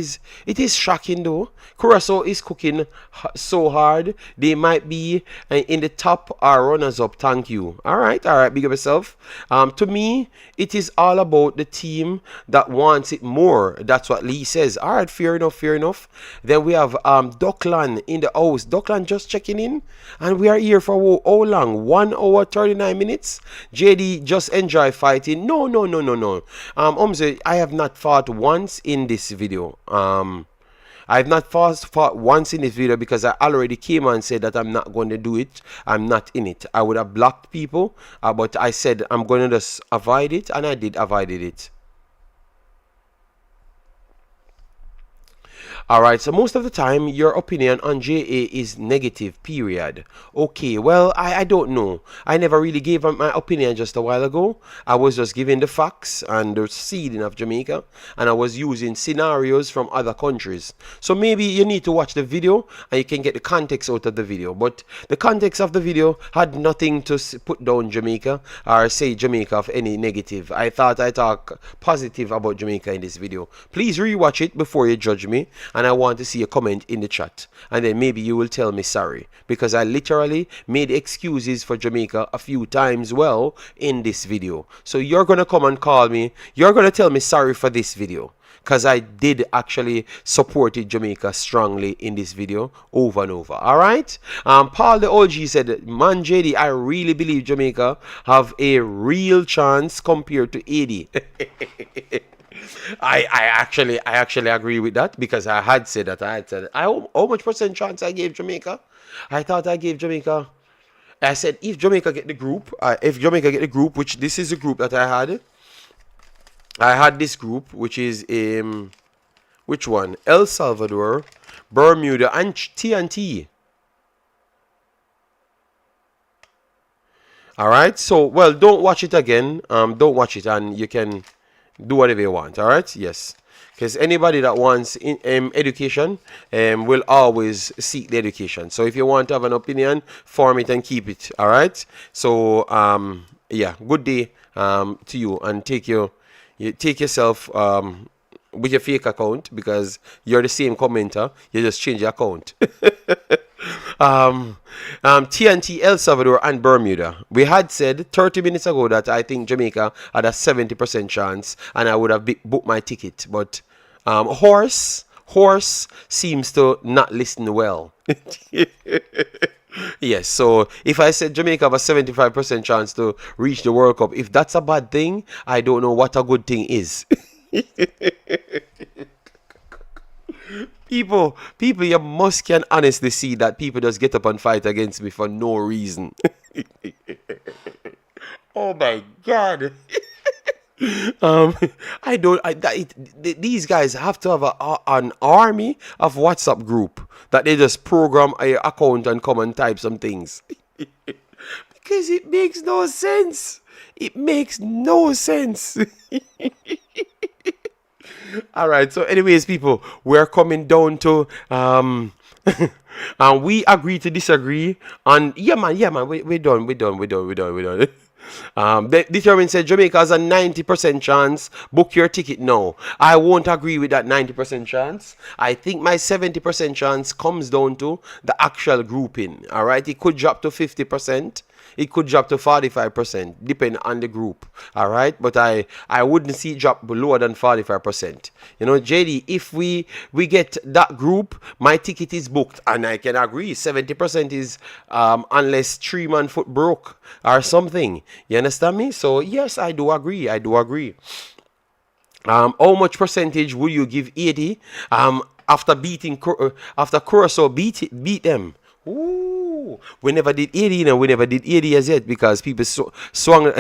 A: is shocking though. Curacao is cooking so hard. They might be in the top or runners up. Thank you. All right. Big up yourself. To me, it is all about the team that wants it more. That's what Lee says. All right, fair enough. Then we have Duckland in the house. Duckland just checking in, and we are here for how long? 1 hour 39 minutes. JD, just enjoy fighting. No. Omze, I have not fought once in this video. I have not fought once in this video because I already came and said that I'm not going to do it. I'm not in it. I would have blocked people, but I said I'm going to just avoid it, and I did avoid it. Alright, so most of the time your opinion on JA is negative, period. Okay, well, I don't know. I never really gave my opinion just a while ago. I was just giving the facts and the seeding of Jamaica, and I was using scenarios from other countries. So maybe you need to watch the video and you can get the context out of the video. But the context of the video had nothing to put down Jamaica or say Jamaica of any negative. I thought I talk positive about Jamaica in this video. Please rewatch it before you judge me. And I want to see a comment in the chat, and then maybe you will tell me sorry, because I literally made excuses for Jamaica a few times well in this video. So you're gonna come and call me, you're gonna tell me sorry for this video, because I did actually supported Jamaica strongly in this video over and over. All right. Paul the OG said, man, JD, I really believe Jamaica have a real chance compared to 80. I actually agree with that, because I had said that. How much percent chance I gave Jamaica? I thought I gave Jamaica. I said if Jamaica get the group, which this is a group that I had. I had this group, which is which one? El Salvador, Bermuda, and TNT. All right. So well, don't watch it again. Don't watch it, and you can do whatever you want. All right. Yes, because anybody that wants education will always seek the education. So if you want to have an opinion, form it and keep it. All right. So yeah, good day to you, and take yourself with your fake account, because you're the same commenter, you just change your account. TNT, El Salvador, and Bermuda. We had said 30 minutes ago that I think Jamaica had a 70% chance, and I would have booked my ticket. But Horse seems to not listen well. Yes, so if I said Jamaica have a 75% chance to reach the World Cup, if that's a bad thing, I don't know what a good thing is. People, you must can honestly see that people just get up and fight against me for no reason. Oh my God. These guys have to have an army of WhatsApp group that they just program a account and come and type some things. Because it makes no sense. It makes no sense. All right. So, anyways, people, we're coming down to and we agree to disagree. And yeah, man, we're done. Determined said Jamaica has a 90% chance. Book your ticket now. I won't agree with that 90% chance. I think my 70% chance comes down to the actual grouping. All right, it could drop to 50%. It could drop to 45%, depending on the group. All right, but I wouldn't see it drop lower than 45%. You know, JD, if we get that group, my ticket is booked, and I can agree 70% is unless 3-man foot broke or something. You understand me? So yes, I do agree. How much percentage will you give 80 after Curacao beat them? Ooh, we never did 80, and we never did 80 as yet, because people swung.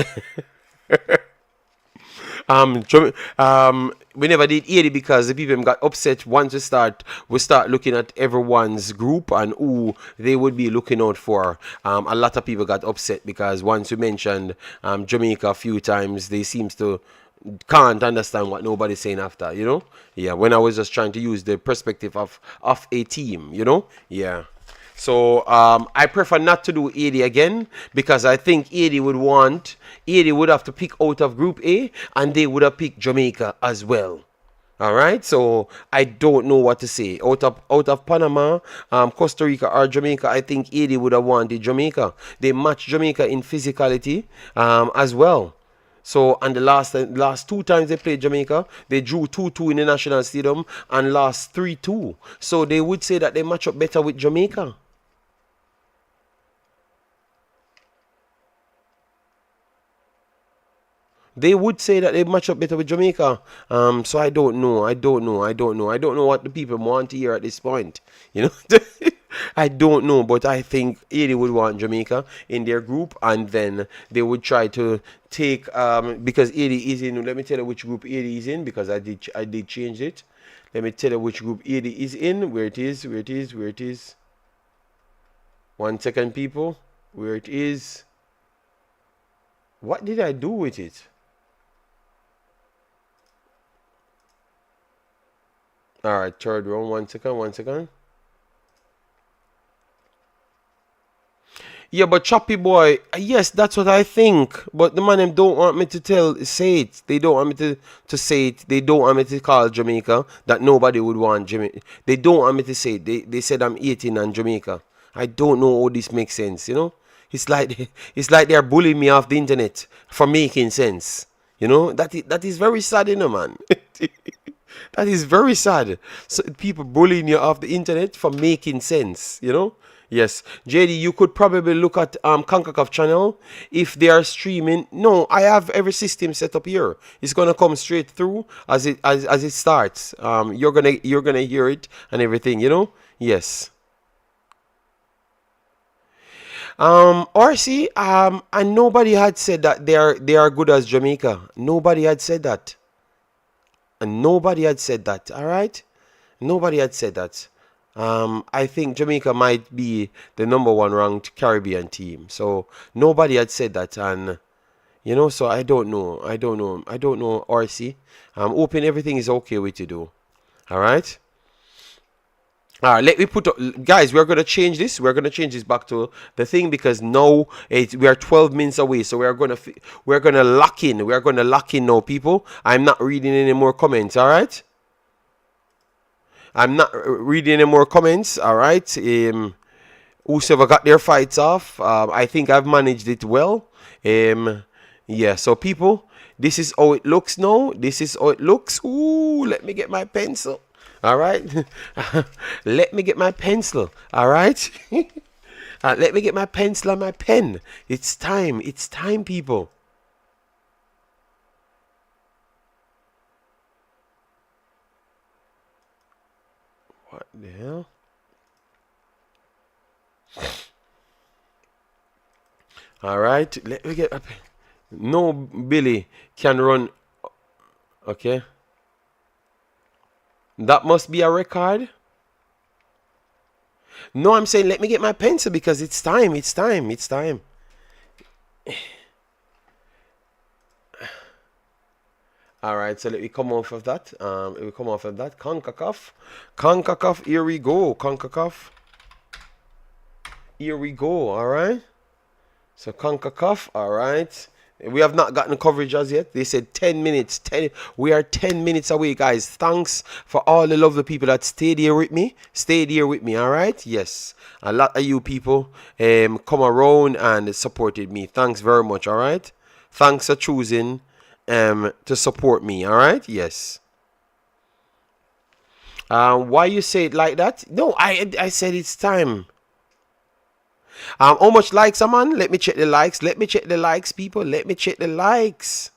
A: We never did 80 because the people got upset once we start looking at everyone's group and who they would be looking out for. A lot of people got upset because once we mentioned Jamaica a few times, they seems to can't understand what nobody's saying after, Yeah, when I was just trying to use the perspective of a team, Yeah. So I prefer not to do 80 again because I think 80 would have to pick out of Group A and they would have picked Jamaica as well. All right, so I don't know what to say. Out of Panama, Costa Rica or Jamaica, I think 80 would have wanted Jamaica. They matched Jamaica in physicality as well. So, and the last two times they played Jamaica, they drew 2-2 in the National Stadium and lost 3-2. So they would say that they match up better with Jamaica. They would say that they match up better with Jamaica. So I don't know. I don't know. I don't know. I don't know what the people want to hear at this point. You know, I don't know, but I think 80 would want Jamaica in their group, and then they would try to take because 80 is in. Let me tell you which group 80 is in because I did change it. Let me tell you which group 80 is in. Where it is. Where it is. Where it is. 1 second, people. Where it is. What did I do with it? All right, third round. 1 second, 1 second. Yeah, but Choppy Boy, yes, that's what I think. But the man them don't want me to say it. They don't want me to say it. They don't want me to call Jamaica that nobody would want Jamaica. They don't want me to say it. They said I'm 18 and Jamaica. I don't know how this makes sense. It's like it's like they're bullying me off the internet for making sense. That is very sad, man. That is very sad. So people bullying you off the internet for making sense. Yes, JD, you could probably look at Concacaf channel if they are streaming. No, I have every system set up here. It's gonna come straight through as it starts. You're gonna hear it and everything. Yes. RC, and nobody had said that they are good as Jamaica. Nobody had said that. And nobody had said that, all right? Nobody had said that. I think Jamaica might be the number one ranked Caribbean team. So nobody had said that. And, so I don't know. I don't know. I don't know, RC. I'm hoping everything is okay with you, though. All right? All right, let me guys, we're going to change this. We're going to change this back to the thing because now we are 12 minutes away. So we're going to lock in. We're going to lock in now, people. I'm not reading any more comments, all right? I'm not reading any more comments, all right? Whosoever got their fights off, I think I've managed it well. Yeah, so people, this is how it looks now. This is how it looks. Ooh, let me get my pencil. All right. Let me get my pencil. All right. Let me get my pencil and my pen. It's time. It's time, people. What the hell? All right. Let me get my pen. No Billy can run. Okay. That must be a record. No, I'm saying let me get my pencil because it's time. It's time. It's time. All right, so let me come off of that. Let me come off of that. Concacaf. Concacaf, here we go. Concacaf. Here we go. All right. So Concacaf. All right. We have not gotten coverage as yet. They said 10 minutes. We are 10 minutes away, guys. Thanks for all the lovely people that stayed here with me. Stayed here with me, all right? Yes. A lot of you people come around and supported me. Thanks very much, all right? Thanks for choosing to support me, all right? Yes. Why you say it like that? No, I said it's time. How much likes am on? Let me check the likes. Let me check the likes, people. Let me check the likes.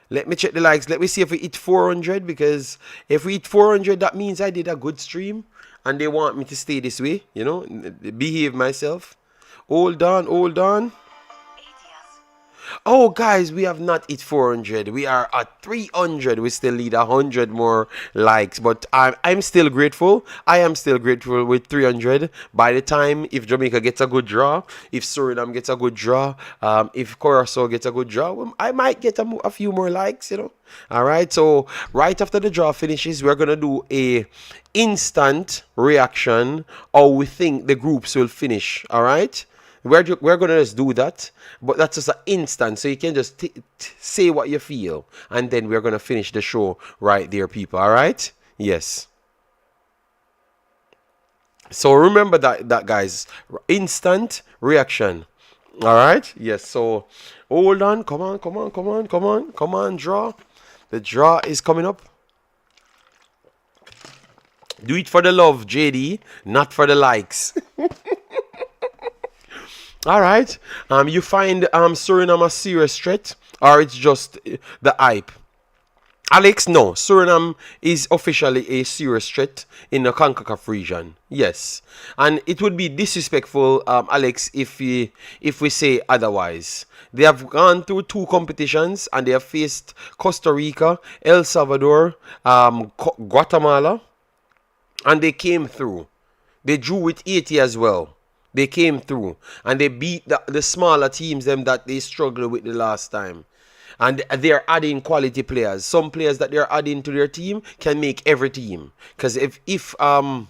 A: Let me check the likes. Let me see if we hit 400 because if we hit 400, that means I did a good stream and they want me to stay this way, behave myself. Hold on, hold on. Oh, guys, we have not hit 400. We are at 300. We still need 100 more likes, but I'm still grateful. I am still grateful with 300. By the time, if Jamaica gets a good draw, if Suriname gets a good draw, if Curacao gets a good draw, I might get a few more likes, you know. All right. So right after the draw finishes, we're gonna do a instant reaction, or we think the groups will finish. All right. We're gonna just do that, but that's just an instant, so you can just say what you feel, and then we're gonna finish the show right there, people. All right? Yes. So remember that guys, instant reaction. All right? Yes. So hold on, come on, come on, come on, come on, come on, draw. The draw is coming up. Do it for the love, JD, not for the likes. All right. You find Suriname a serious threat, or it's just the hype? Alex, no. Suriname is officially a serious threat in the Concacaf region. Yes, and it would be disrespectful, Alex, if we say otherwise. They have gone through two competitions and they have faced Costa Rica, El Salvador, Guatemala, and they came through. They drew with Haiti as well. They came through and they beat the smaller teams them that they struggled with the last time. And they're adding quality players. Some players that they're adding to their team can make every team. Because if Daniel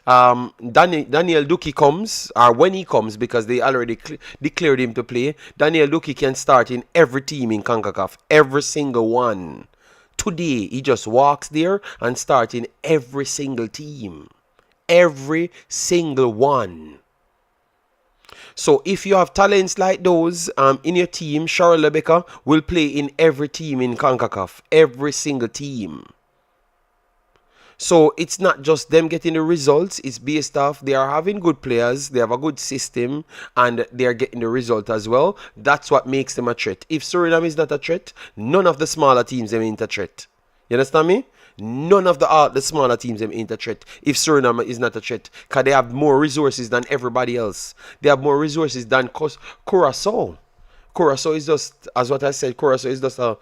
A: Duki comes, or when he comes, because they already declared him to play, Daniel Duki can start in every team in CONCACAF, every single one. Today, he just walks there and starts in every single team. Every single one. So if you have talents like those in your team, Cheryl Rebecca will play in every team in CONCACAF. Every single team. So it's not just them getting the results. It's based off they are having good players. They have a good system. And they are getting the result as well. That's what makes them a threat. If Suriname is not a threat, none of the smaller teams them ain't a threat. You understand me? None of the smaller teams them ain't a threat if Suriname is not a threat, because they have more resources than everybody else. They have more resources than Curacao. Curacao is just, as what I said, Curacao is just a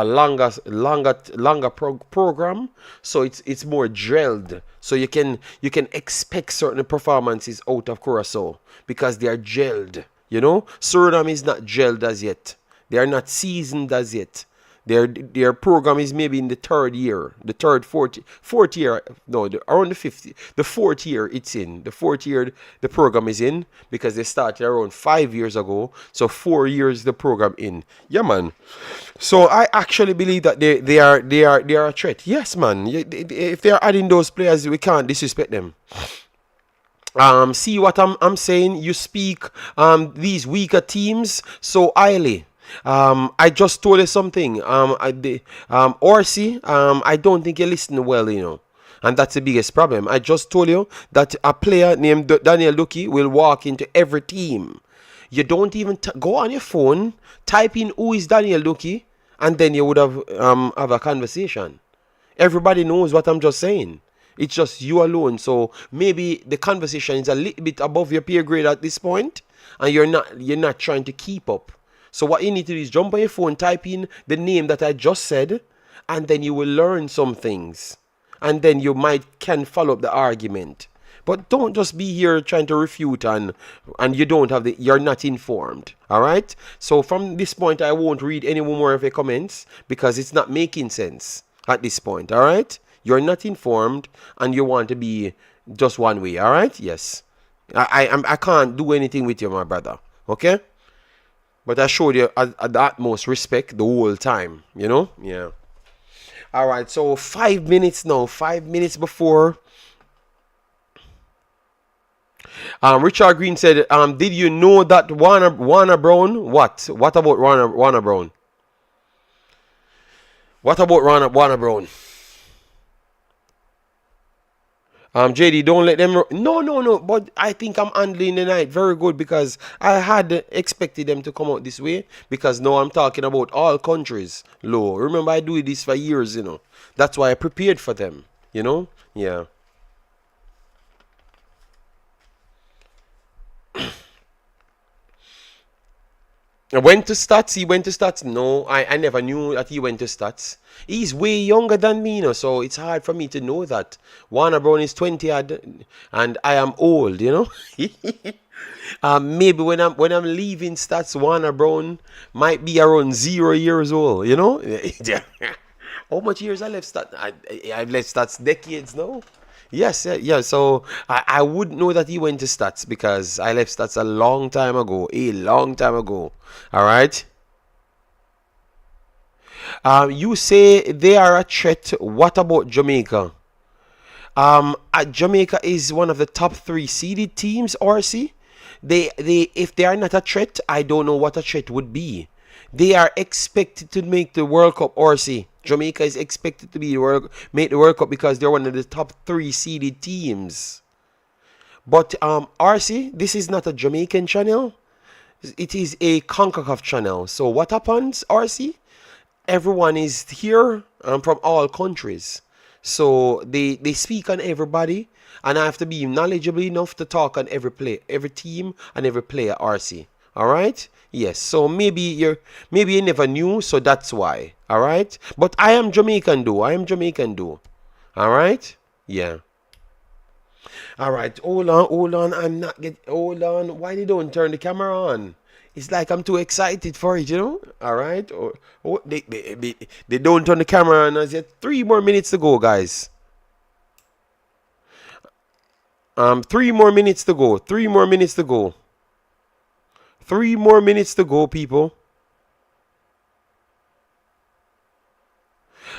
A: longer program, so it's more drilled. So you can expect certain performances out of Curacao because they are gelled. You know, Suriname is not gelled as yet. They are not seasoned as yet. Their program is maybe in the third year, the third, fourth year, no, around the fourth year it's in. The fourth year the program is in because they started around 5 years ago. So 4 years the program in. Yeah, man. So I actually believe that they are a threat. Yes, man. If they are adding those players, we can't disrespect them. See what I'm saying? You speak these weaker teams so highly. I just told you something. Orsi, I don't think you listen well, you know. And that's the biggest problem. I just told you that a player named Daniel Duki will walk into every team. You don't even go on your phone, type in who is Daniel Duki, and then you would have a conversation. Everybody knows what I'm just saying. It's just you alone. So maybe the conversation is a little bit above your peer grade at this point, and you're not trying to keep up. So what you need to do is jump on your phone, type in the name that I just said, and then you will learn some things. And then you can follow up the argument. But don't just be here trying to refute and you're not informed. Alright? So from this point I won't read any more of your comments because it's not making sense at this point. Alright? You're not informed and you want to be just one way. Alright? Yes. I can't do anything with you, my brother. Okay? But I showed you at the utmost respect the whole time, you know? Yeah. All right, so 5 minutes now. 5 minutes before. Richard Green said, did you know that Warner Brown? What? What about Warner Brown? What about Warner Brown? JD, don't let them. No. But I think I'm handling the night very good because I had expected them to come out this way. Because now I'm talking about all countries. Low. Remember, I do this for years, you know. That's why I prepared for them, you know. Yeah. Went to stats. He went to stats. No, I never knew that he went to stats. He's way younger than me, so it's hard for me to know that. Warner Brown is 20 and I am old, maybe when I'm leaving stats, Warner Brown might be around 0 years old. How much years I left stats? I've left stats decades now. Yes, yeah, yeah. So I would know that he went to stats because I left stats a long time ago. A long time ago. All right. You say they are a threat. What about Jamaica? Jamaica is one of the top three seeded teams. RC. If they are not a threat, I don't know what a threat would be. They are expected to make the World Cup. RC. Jamaica is expected to make the World Cup because they're one of the top three seeded teams. But RC, this is not a Jamaican channel. It is a Concacaf channel. So what happens, RC? Everyone is here from all countries. So they speak on everybody, and I have to be knowledgeable enough to talk on every team and every player. RC, all right? Yes. So maybe you never knew, so that's why. All right. But I am Jamaican, though. I am Jamaican, though. All right. Yeah. All right. Hold on. I'm not get. Hold on. Why they don't turn the camera on? It's like I'm too excited for it. All right. They don't turn the camera on. There's yet 3 more minutes to go, guys. 3 more minutes to go. 3 more minutes to go. 3 more minutes to go, people.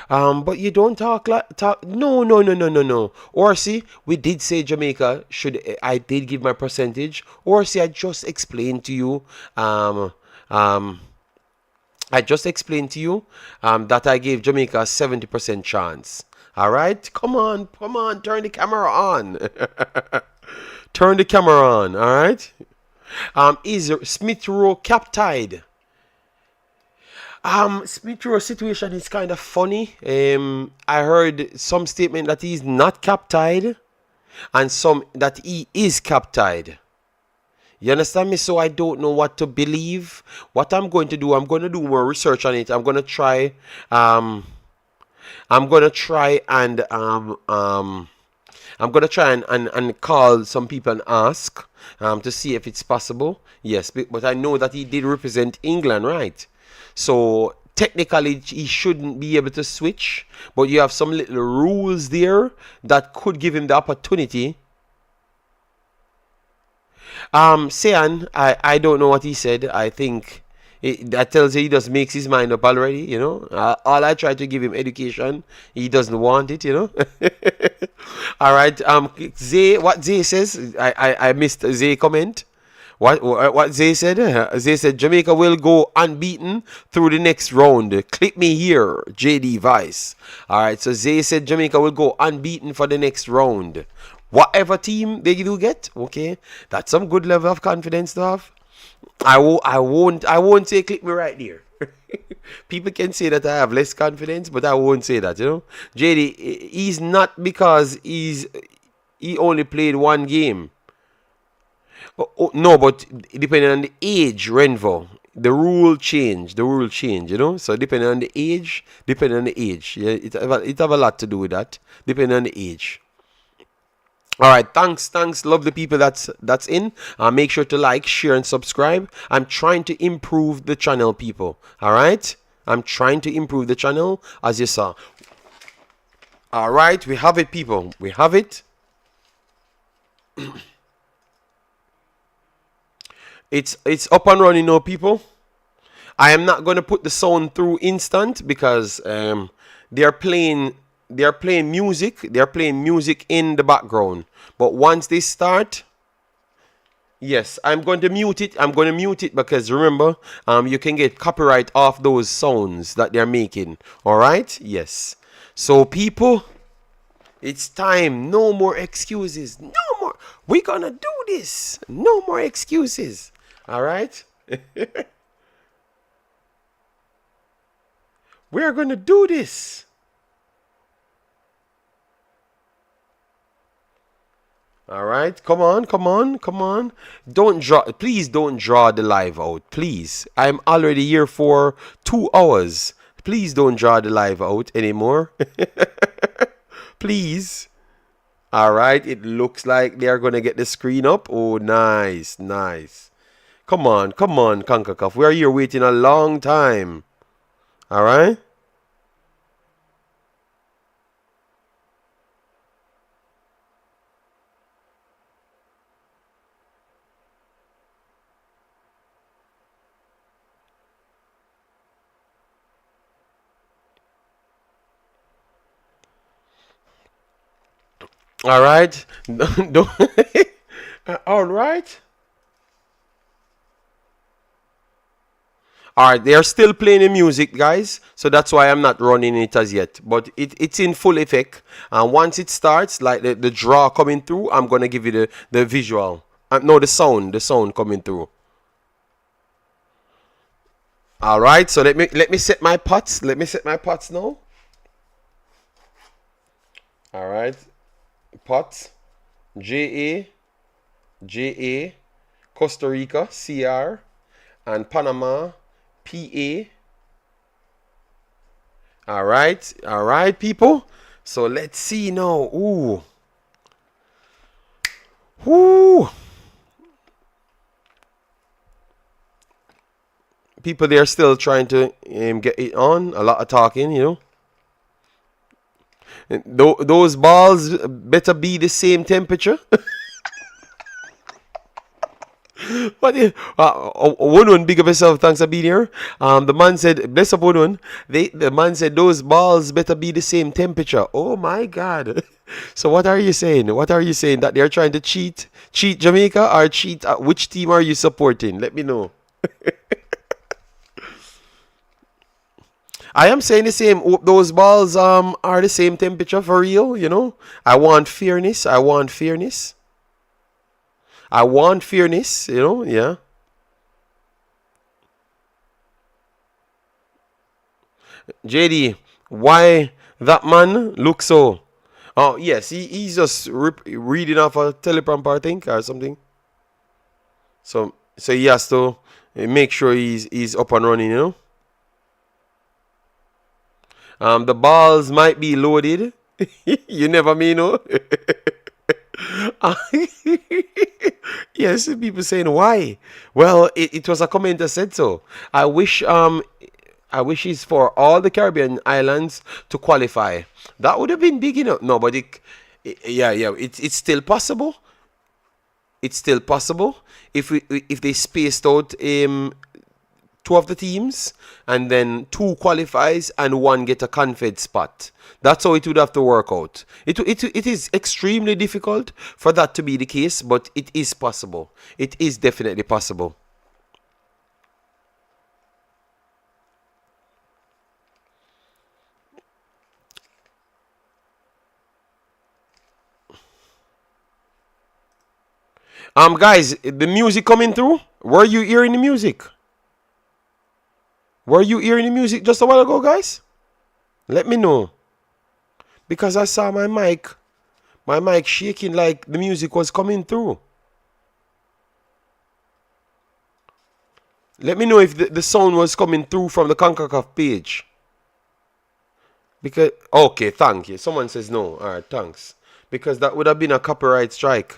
A: But you don't talk. No, no, no, no, no, no. Or see, we did say Jamaica should. I did give my percentage. Or see, I just explained to you. Um, I just explained to you that I gave Jamaica a 70% chance. All right, come on, turn the camera on. Turn the camera on. All right. Is Smith Rowe captied? Smith Rowe situation is kind of funny. I heard some statement that he's not captied, and some that he is captied. You understand me? So I don't know what to believe. What I'm going to do, I'm going to do more research on it. Um, I'm gonna try and I'm gonna try and call some people and ask to see if it's possible. Yes, but I know that he did represent England, right? So technically he shouldn't be able to switch, but you have some little rules there that could give him the opportunity. Sean, I don't know what he said. I think that tells you he just makes his mind up already. All I try to give him education, he doesn't want it. All right. Zay, what Zay says, I missed Zay comment. What Zay said? Zay said Jamaica will go unbeaten through the next round. Click me here, JD Vice. All right. So Zay said Jamaica will go unbeaten for the next round. Whatever team they do get, okay, that's some good level of confidence to have. I won't say click me right there. People can say that I have less confidence, but I won't say that. JD, he's not because he only played one game. No, but depending on the age, Renvo, the rule change. So depending on the age, yeah, it have a lot to do with that, depending on the age. All right, thanks. Love the people that's in. Make sure to like, share, and subscribe. I'm trying to improve the channel, people. All right, I'm trying to improve the channel, as you saw. All right, we have it, people. We have it. It's up and running now, people. I am not gonna put the sound through instant because they're playing they're playing music. They're playing music in the background. But once they start, yes, I'm going to mute it. I'm going to mute it because remember, you can get copyright off those sounds that they're making. All right? Yes. So people, it's time. No more excuses. No more. We're gonna do this. No more excuses. All right? We're gonna do this. All right, come on, come on, come on. Don't draw, please don't draw the live out, please. I'm already here for 2 hours. Please don't draw the live out anymore. Please. All right, it looks like they are going to get the screen up. Oh, nice, nice. Come on, Concacaf. We are here waiting a long time. All right. All right. All right. All right. They are still playing the music, guys. So that's why I'm not running it as yet. But it's in full effect. And once it starts, like the draw coming through, I'm going to give you the visual. No, the sound coming through. All right. So let me set my pots. Let me set my pots now. All right. Pots. JA. JA, Costa Rica, CR, and Panama, PA. All right, people. So let's see now. Ooh. Ooh. People, they're still trying to get it on. A lot of talking, you know. Those balls better be the same temperature. But one big up yourself, thanks for being here. The man said, bless up one. The man said those balls better be the same temperature. Oh my God! So what are you saying? What are you saying, that they're trying to cheat Jamaica, or cheat? Which team are you supporting? Let me know. I am saying the same. Hope those balls are the same temperature for real. You know, I want fairness. I want fairness. I want fairness, you know, yeah. JD, why that man look so? Oh, yes, he's just reading off a teleprompter, I think, or something. So he has to make sure he's up and running, you know. The balls might be loaded. You never may know. Yes, people saying why. Well, it was a commenter said so. I wish it's for all the Caribbean islands to qualify. That would have been big enough. No, but yeah, it's still possible. It's still possible if they spaced out two of the teams, and then two qualifies and one get a confed spot. That's how it would have to work out. It is extremely difficult for that to be the case, but it is possible. It is definitely possible. Guys, the music coming through? Were you hearing the music? Were you hearing the music just a while ago, guys? Let me know. Because I saw my mic shaking like the music was coming through. Let me know if the sound was coming through from the Concacaf page. Because, okay, thank you. Someone says no. All right, thanks. Because that would have been a copyright strike.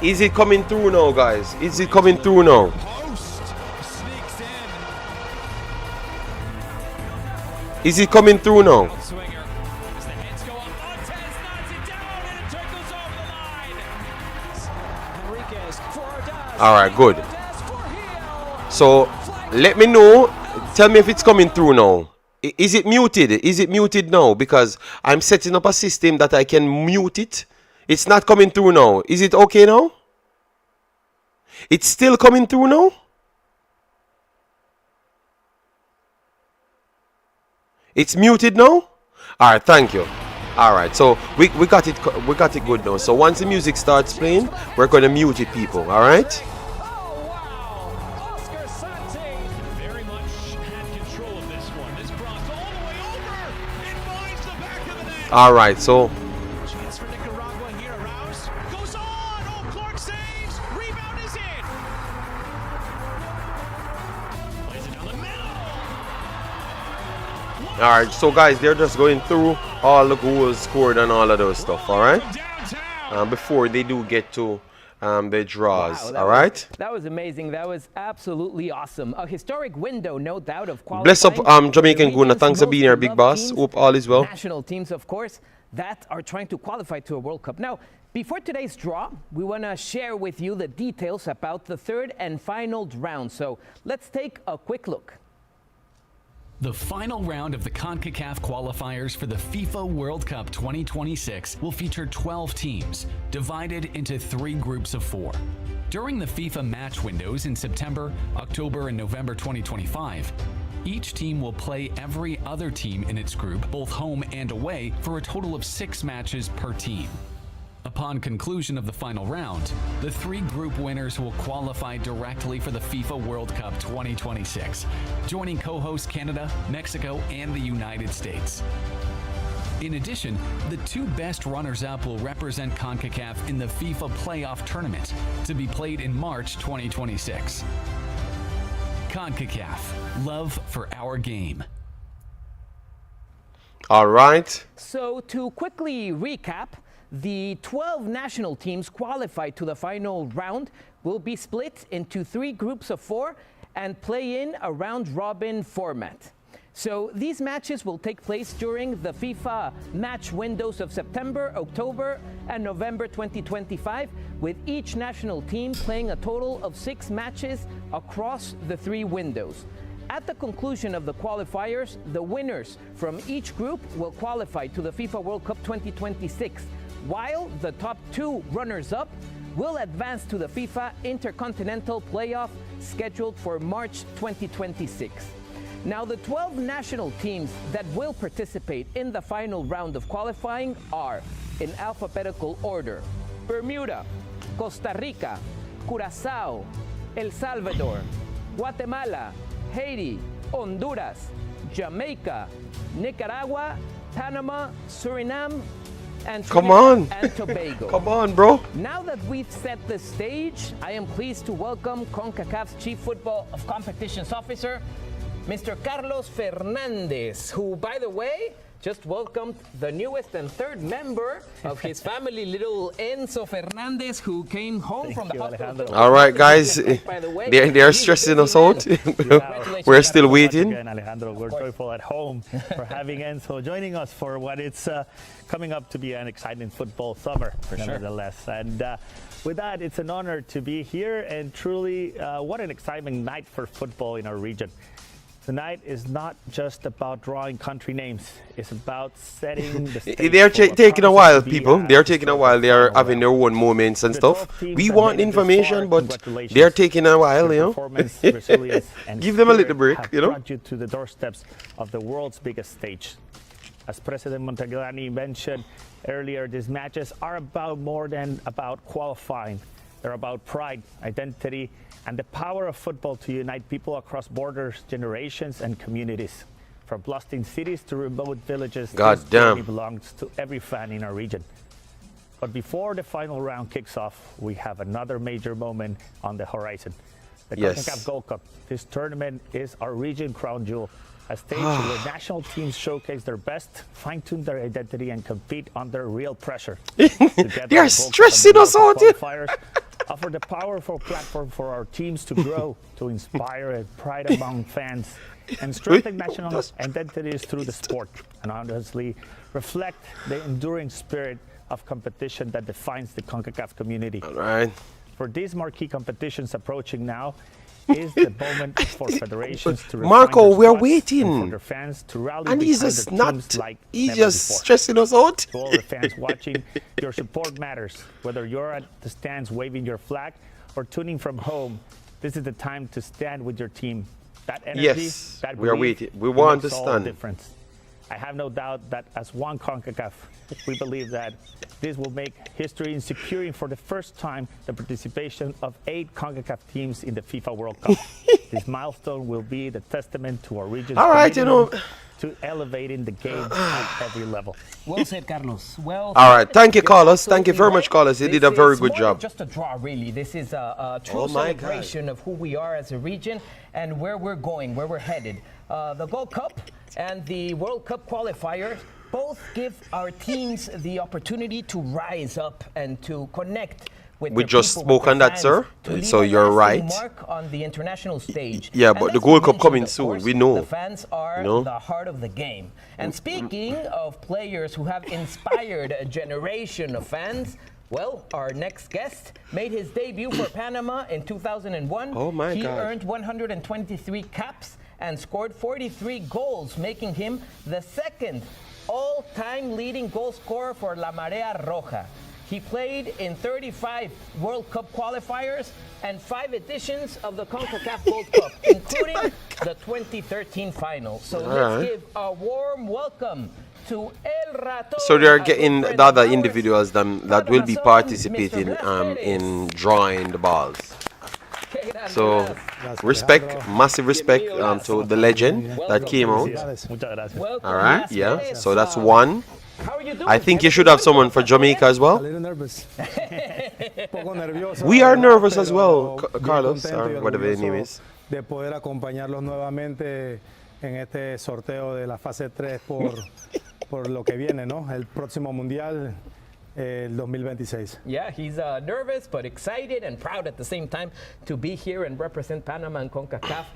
A: Is it coming through now, guys? Is it coming through now? Is it coming through now? Alright, good. So, let me know. Tell me if it's coming through now. Is it muted? Is it muted now? Because I'm setting up a system that I can mute it. It's not coming through now. Is it okay now? It's still coming through now? It's muted now? Alright, thank you. Alright, so we got it good now. So once the music starts playing, we're gonna mute it, people, alright? Alright, so alright, so guys, they're just going through all the goals scored and all of those stuff, alright? Before they do get to the draws, alright?
B: That was amazing. That was absolutely awesome. A historic window, no doubt, of qualifying.
A: Bless up Jamaican Guna. Thanks for being here, big boss. Hope all is well.
B: National teams, of course, that are trying to qualify to a World Cup. Now, before today's draw, we want to share with you the details about the third and final round. So let's take a quick look.
C: The final round of the Concacaf qualifiers for the FIFA World Cup 2026 will feature 12 teams, divided into 3 groups of 4. During the FIFA match windows in September, October, and November 2025, each team will play every other team in its group, both home and away, for a total of 6 matches per team. Upon conclusion of the final round, the 3 group winners will qualify directly for the FIFA World Cup 2026, joining co-hosts Canada, Mexico, and the United States. In addition, the 2 best runners-up will represent CONCACAF in the FIFA playoff tournament to be played in March 2026. CONCACAF, love for our game.
A: All right.
B: So to quickly recap, the 12 national teams qualified to the final round will be split into 3 groups of 4 and play in a round-robin format. So these matches will take place during the FIFA match windows of September, October, and November 2025, with each national team playing a total of 6 matches across the 3 windows. At the conclusion of the qualifiers, the winners from each group will qualify to the FIFA World Cup 2026, while the top 2 runners-up will advance to the FIFA Intercontinental Playoff scheduled for March 2026. Now, the 12 national teams that will participate in the final round of qualifying are, in alphabetical order, Bermuda, Costa Rica, Curacao, El Salvador, Guatemala, Haiti, Honduras, Jamaica, Nicaragua, Panama, Suriname, and Tobago.
A: Come on, bro.
B: Now that we've set the stage, I am pleased to welcome CONCACAF's Chief Football of Competitions Officer, Mr. Carlos Fernandez, who, by the way, just welcomed the newest and 3rd member of his family, little Enzo Fernandez, who came home from the hospital.
A: All right, guys, they're stressing us out. We're still waiting.
D: Again, Alejandro, we're joyful at home for having Enzo joining us for what it's coming up to be an exciting football summer, nevertheless. Sure. And with that, it's an honor to be here, and truly, what an exciting night for football in our region. Tonight is not just about drawing country names. It's about setting the stage.
A: They're taking a while, people. They're taking a while. They're having their own moments and stuff. We want information, but they're taking a while, you know. Give them a little break, you know.
D: Brought you to the doorsteps of the world's biggest stage. As President Montaglani mentioned earlier, these matches are about more than about qualifying. They're about pride, identity, and the power of football to unite people across borders, generations, and communities. From bustling cities to remote villages, this journey belongs to every fan in our region. But before the final round kicks off, we have another major moment on the horizon. The Concacaf Gold Cup. This tournament is our region crown jewel, a stage where national teams showcase their best, fine-tune their identity, and compete under real pressure.
A: They are stressing us out.
D: Offer the powerful platform for our teams to grow, to inspire and pride among fans, and strengthen national identities through the sport, and honestly reflect the enduring spirit of competition that defines the CONCACAF community.
A: All right.
D: For these marquee competitions approaching now, is the moment for federations to
A: Marco, we're waiting.
D: For their fans to rally
A: and he's just he's just stressing us out.
D: To all the fans watching, your support matters. Whether you're at the stands waving your flag or tuning from home, this is the time to stand with your team. That energy,
A: Yes,
D: that
A: we are
D: belief,
A: waiting. We
D: it
A: want
D: makes
A: to
D: all the
A: stand.
D: difference. I have no doubt that as one CONCACAF, we believe that this will make history in securing for the first time the participation of 8 CONCACAF teams in the FIFA World Cup. This milestone will be the testament to our region's
A: All right,
D: commitment to elevating the game at every level.
B: Well said, Carlos. Well
A: All right, thank you,
B: You're
A: Carlos. Thank you
B: absolutely
A: very much,
B: right.
A: Carlos. You
B: This
A: did a very
B: is
A: good
B: more
A: job.
B: than just a draw, really. This is a true
A: Oh my God.
B: celebration of who we are as a region and where we're going, where we're headed. The Gold Cup and the World Cup qualifiers both give our teams the opportunity to rise up and to connect with
A: We
B: their
A: just
B: people,
A: spoke
B: with their
A: on that,
B: fans,
A: sir.
B: to leave
A: So
B: a
A: you're
B: lasting
A: right.
B: mark on the international stage.
A: Yeah,
B: And
A: but the
B: as
A: Gold
B: we
A: Cup coming
B: mentioned, of
A: soon,
B: course,
A: we know.
B: The fans are
A: You know?
B: the heart of the game. And speaking of players who have inspired a generation of fans, well, our next guest made his debut for Panama in 2001.
A: Oh my
B: he
A: God.
B: earned 123 caps and scored 43 goals, making him the second all-time leading goal scorer for La Marea Roja. He played in 35 World Cup qualifiers and 5 editions of the Concacaf Gold Cup, including the 2013 final. So let's
A: right.
B: give a warm welcome to El Ratón.
A: So they are
B: our
A: getting
B: good friend
A: the other
B: of ours,
A: individuals that will be
B: Panama son,
A: participating
B: Mr. Blas
A: in
B: Perez.
A: drawing the balls.
B: Qué grande,
A: So
B: Blas.
A: respect, massive respect to the legend that came out.
D: Muchas gracias.
B: Welcome,
A: All right,
B: Blas
A: yeah.
B: Perez.
A: So that's one.
B: How are you doing?
A: I think you should have someone for Jamaica as
E: A
A: well.
E: little nervous. Poco nervioso,
A: We
E: la
A: are
E: verdad,
A: nervous as
E: pero
A: well,
E: bien
A: Carlos,
E: contento y
A: or whatever your name
E: orgulloso
A: is.
E: de poder acompañarlos nuevamente en este sorteo de la fase 3 por lo que viene, ¿no? El próximo mundial, el 2026.
B: Yeah, he's nervous but excited and proud at the same time to be here and represent Panama and CONCACAF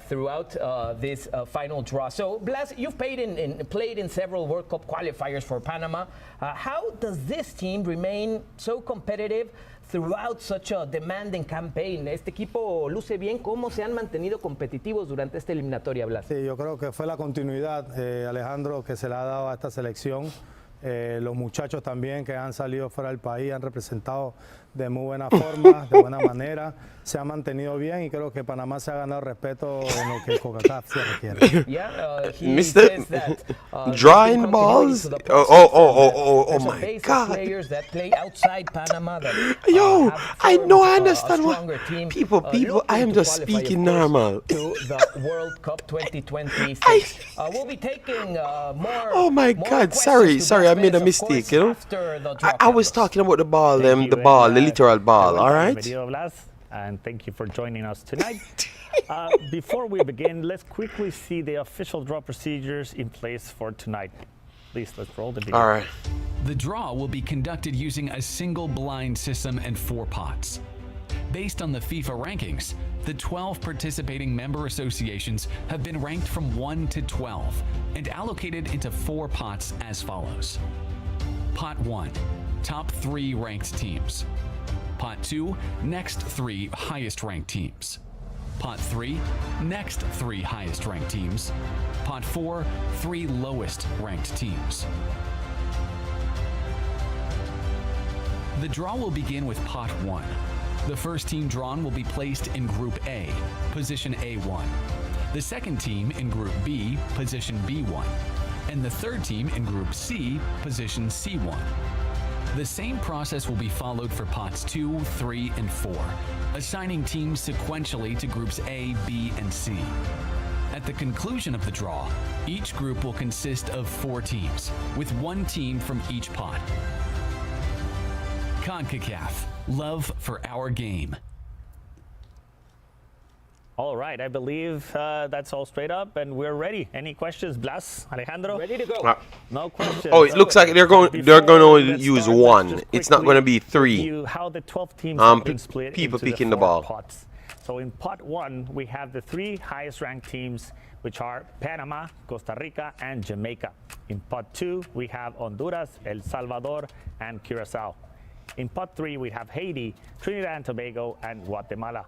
B: throughout this final draw. So, Blas, you've played in several World Cup qualifiers for Panama. How does this team remain so competitive throughout such a demanding campaign? Este equipo luce bien. ¿Cómo se han mantenido competitivos durante esta eliminatoria, Blas?
E: Sí, yo creo que fue la continuidad, Alejandro, que se le ha dado a esta selección. Los muchachos también que han salido fuera del país han representado de muy buena forma, de buena manera, se han mantenido bien y creo que Panamá se ha ganado respeto en lo que Concacaf se requiere.
B: Yeah, he
A: Mr.
B: says that
A: Drawing
B: there's been
A: balls?
B: continuity to the
A: Oh
B: process, and there's a
A: my
B: base of
A: God.
B: players that play outside Panama that,
A: Yo,
B: have
A: I
B: formed
A: know, I
B: a
A: understand what
B: stronger team,
A: people, I am
B: looking to
A: just
B: qualify,
A: speaking
B: of course,
A: normal.
B: to the World Cup 2026. We'll be taking more.
A: Oh my
B: more
A: God,
B: questions
A: sorry,
B: to
A: I
B: Blas
A: made a
B: Perez, of
A: mistake,
B: course,
A: you know.
B: after the draw,
A: I was
B: Carlos.
A: talking about the ball,
D: Thank
A: the
D: you,
A: ball,
D: and,
A: the literal ball, all right?
D: Bienvenido, Blas, and thank you for joining us tonight. Before we begin, let's quickly see the official draw procedures in place for tonight. Please, let's roll the video.
A: All right.
C: The draw will be conducted using a single blind system and 4 pots. Based on the FIFA rankings, the 12 participating member associations have been ranked from 1 to 12 and allocated into 4 pots as follows. Pot 1, top 3 ranked teams. Pot 2, next 3 highest ranked teams. Pot 3, next 3 highest ranked teams. Pot 4, 3 lowest ranked teams. The draw will begin with Pot 1. The first team drawn will be placed in Group A, position A1. The second team in Group B, position B1. And the third team in Group C, position C1. The same process will be followed for pots 2, 3, and 4, assigning teams sequentially to groups A, B, and C. At the conclusion of the draw, each group will consist of 4 teams, with 1 team from each pot. Concacaf, love for our game.
D: All right, I believe that's all straight up, and we're ready. Any questions, Blas, Alejandro?
B: Ready to go.
D: No questions.
A: Oh, it looks like they're going to use 1. It's not going to be 3.
D: How the 12 teams have been split
A: people
D: into
A: picking
D: the
A: the
D: 4
A: ball.
D: pots. So in pot 1, we have the 3 highest ranked teams, which are Panama, Costa Rica, and Jamaica. In pot 2, we have Honduras, El Salvador, and Curacao. In pot 3, we have Haiti, Trinidad and Tobago, and Guatemala.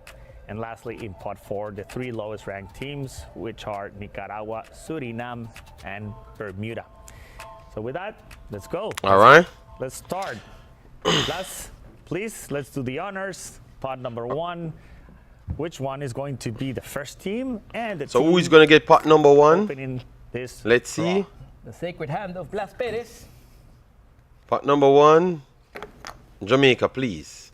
D: And lastly, in pot 4, the 3 lowest ranked teams, which are Nicaragua, Suriname, and Bermuda. So with that, let's go.
A: All right.
D: Let's start. Blas, please, let's do the honors. pot number 1. Which one is going to be the first team and the
A: So
D: team
A: who is going to get pot number 1?
D: opening this
A: Let's see.
D: draw?
B: The sacred hand of Blas Perez.
A: Pot number 1. Jamaica, please.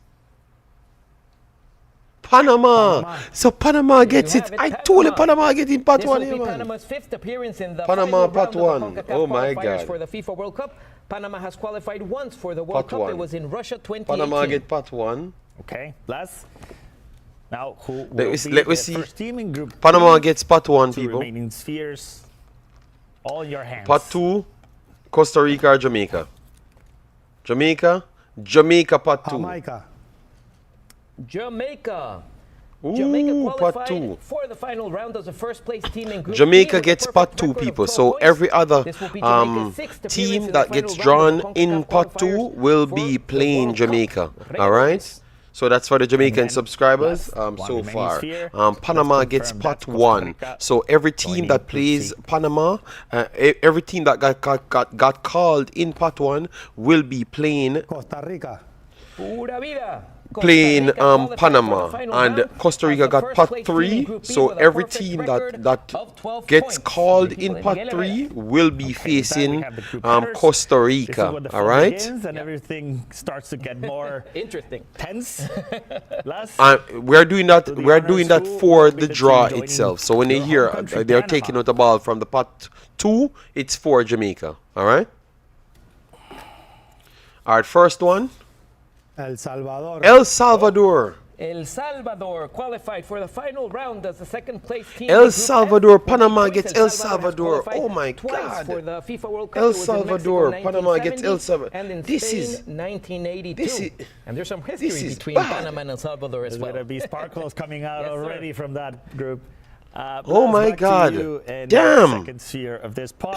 A: Panama. So Panama gets
B: you
A: it.
B: have it,
A: I told you
B: Panama.
A: Panama getting pot
B: This
A: 1
B: will
A: here,
B: be
A: man.
B: Panama's 5th appearance in the
A: Panama
B: final round
A: pot
B: of
A: one.
B: the Concacaf
A: Oh my
B: qualifiers
A: God.
B: for the FIFA World Cup. Panama has qualified once for the World
A: Pot
B: Cup.
A: one.
B: It was in Russia 2018.
A: Panama get pot 1.
D: Okay, Blas. Now, who will
A: Let me
D: be
A: see.
D: the first team in Group
A: Panama
D: B?
A: gets pot 1,
D: 2
A: people.
D: remaining spheres. All in your hands.
A: Pot 2, Costa Rica or Jamaica? Jamaica pot 2.
E: Jamaica.
B: Jamaica.
A: Ooh,
B: Jamaica
A: pot
B: qualified
A: 2.
B: for the final round as the first place team in Group B
A: Jamaica
B: with a
A: gets
B: perfect
A: pot 2,
B: record of
A: people.
B: 12
A: So
B: points.
A: every other
B: This will be Jamaica's sixth appearance
A: team
B: in
A: that
B: the
A: gets
B: final
A: drawn
B: round of the
A: in
B: Concacaf
A: pot 2
B: qualifiers
A: will
B: for
A: be
B: the
A: playing
B: World Cup.
A: Jamaica.
B: Reggae.
A: All right. So that's for the Jamaican
D: then
A: subscribers
D: last one
A: so
D: remaining
A: far.
D: sphere.
A: Panama
D: Let's
A: gets
D: confirm
A: pot
D: that's Costa
A: 1.
D: Rica
A: So every team
D: joining
A: that
D: Group
A: plays
D: C.
A: Panama, every team that got called in pot 1 will be playing
E: Costa Rica.
B: Pura vida. Costa
A: playing
B: Rica qualified for
A: Panama,
B: the final
A: and
B: round
A: Costa
B: as
A: Rica
B: the
A: got
B: first
A: pot
B: place team
A: 3.
B: in Group B
A: So
B: with a
A: every
B: perfect
A: team
B: record
A: that
B: of 12
A: gets
B: points.
A: called
B: People
A: in pot
B: Miguel
A: 3
B: Herrera.
A: will be
D: Okay,
A: facing
D: we have the group headers.
A: Costa
D: This is
A: Rica.
D: when the
A: All
D: fun
A: right.
D: begins and everything starts to get more
B: Interesting.
D: tense. Blas.
A: We're doing that.
D: the
A: We're
D: honors,
A: doing that
D: who
A: for
D: will be
A: the
D: the
A: draw
D: team joining
A: itself. So when they
D: your
A: hear
D: home country,
A: they're
D: Panama?
A: taking out the ball from the pot 2, it's for Jamaica. All right. All right. First one,
E: El Salvador.
A: El Salvador.
B: El Salvador qualified for the final round as the second place team.
A: El
B: in Group F
A: Salvador,
B: with 8
A: Panama
B: points.
A: gets
B: El
A: El
B: Salvador has
A: Salvador. Oh my
B: qualified twice
A: God.
B: for the FIFA World Cup.
A: El
B: It was in
A: Salvador,
B: Mexico,
A: Panama gets El
B: 1970,
A: Salvador.
B: and in
A: This
B: Spain,
A: is-
B: 1982.
A: this is-
B: And there's some
A: this
B: history
A: is
B: between
A: bad.
B: Panama and El Salvador as
D: There's
B: well.
D: going to be sparkles coming out
B: Yes, sir.
D: already from that group.
A: Oh
D: Blas,
A: my
D: back to
A: God.
D: you and
A: Damn.
D: the second sphere of this pot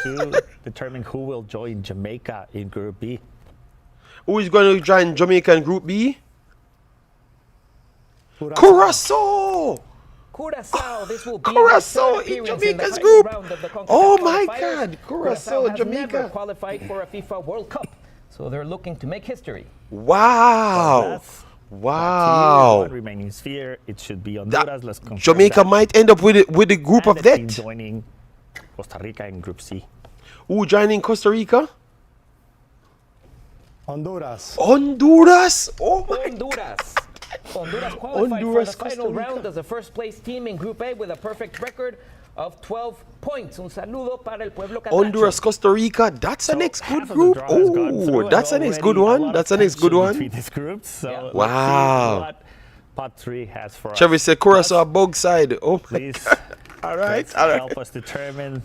D: to determine who will join Jamaica in Group B.
A: Who is going to join Jamaica in Group B?
E: Curacao.
B: Curacao, this will be
A: Curacao
B: the third
A: in
B: appearance
A: Jamaica's
B: the
A: group.
B: final round of the Concacaf
A: Oh my
B: qualifiers.
A: God, Curacao,
B: has
A: Jamaica.
B: never qualified for a FIFA World Cup, so they're looking to make history.
A: Wow.
D: Blas, back to you.
A: Wow.
D: One remaining sphere. It should be Honduras. Let's confirm
A: Jamaica
D: that.
A: might end up with the group
D: And
A: of
D: the team
A: death.
D: joining Costa Rica in Group C.
A: Who joining Costa Rica?
E: Honduras.
A: Honduras. Oh my.
B: Honduras. Honduras qualified
A: Honduras,
B: for the final
A: Costa Rica.
B: round as the first place team in Group A with a perfect record of 12 points. Un saludo para el pueblo catracho.
A: Honduras, Costa Rica. That's the next good
D: Half of the
A: group.
D: draw has gone through
A: Oh,
D: and
A: that's the next good
D: already a
A: one.
D: lot
A: That's
D: of
A: the next good
D: tension
A: one.
D: between these groups. So
B: Yeah.
D: let's
A: Wow.
D: see what pot 3 has for
A: Chevy
D: us.
A: said Curacao bug side. Oh my.
D: Please
A: All right.
D: let's
A: All right.
D: help us determine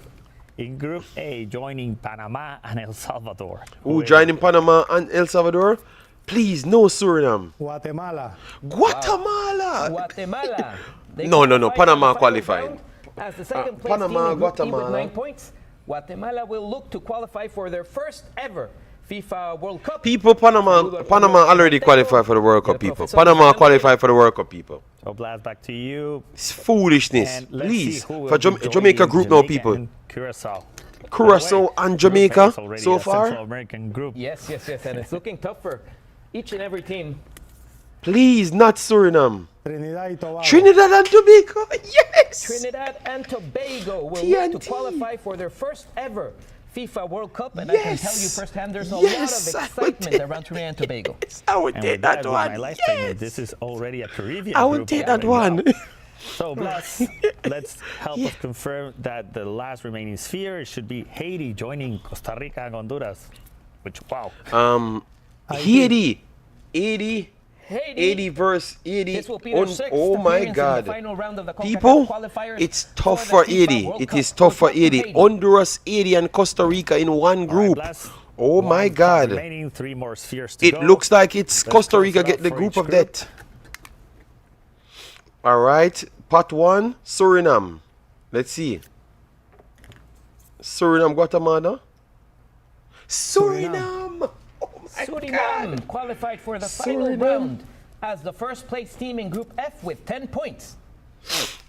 D: in Group A joining Panama and El Salvador.
A: Who
D: is
A: joining Panama and El Salvador? Please, no Suriname.
E: Guatemala.
A: Guatemala.
B: Guatemala. They
A: No, no, no,
B: qualified
A: Panama
B: for the final
A: qualified.
B: round as the second place
A: Panama,
B: team in Group E
A: Guatemala.
B: with 9 points. Guatemala will look to qualify for their first ever FIFA World Cup.
A: People, Panama already qualified for the World Cup, people. Panama qualified for the World Cup, people.
D: So Blas, back to you.
A: It's foolishness.
D: And let's
A: Please.
D: see who will
A: For
D: be joining
A: Jamaica group now,
D: Jamaica
A: people.
D: and Curacao.
A: Curacao
D: By the way,
A: and
D: Group A
A: Jamaica
D: is already
A: so
D: a
A: far.
D: Central American group.
B: Yes, yes, yes. And it's looking tough for each and every team.
A: Please, not Suriname.
E: Trinidad y Tobago.
A: Trinidad and Tobago. Yes.
B: Trinidad and Tobago will look
A: TNT.
B: to qualify for their first ever FIFA World Cup. And I can tell you
A: Yes.
B: firsthand, there's a
A: Yes,
B: lot
A: I
B: of
A: would
B: excitement
A: take
B: around Trinidad and Tobago.
A: Yes, I would
D: And
A: take
D: with
A: that
D: that, my
A: one.
D: life statement,
A: Yes.
D: this is already a Caribbean
A: I would
D: group
A: take
D: right
A: that one.
D: now. So, Blas, let's help us confirm that the last remaining sphere should be Haiti joining Costa Rica and Honduras. Which, wow.
A: Haiti. 80
B: Haiti.
A: verse 80.
B: This will be their sixth
A: Oh my
B: appearance in
A: God.
B: the final round of the Concacaf
A: People,
B: qualifiers
A: it's tough
B: the
A: for
B: FIFA
A: 80.
B: World
A: It
B: Cup.
A: is tough for
B: Good luck to
A: 80.
B: Haiti.
A: Honduras, 80, and Costa Rica in one
D: All right,
A: group.
D: Blas,
A: Oh my
D: one pot
A: God.
D: Remaining 3 more spheres to
A: It
D: go.
A: looks like it's Costa
D: close
A: Rica
D: it
A: get
D: up
A: the
D: for
A: group
D: each
A: of
D: group.
A: death. All right. Pot 1, Suriname. Let's see. Suriname, Guatemala. Suriname. Oh my
B: Suriname
A: God.
B: qualified for the final
A: Suriname.
B: round as the first place team in Group F with 10 points.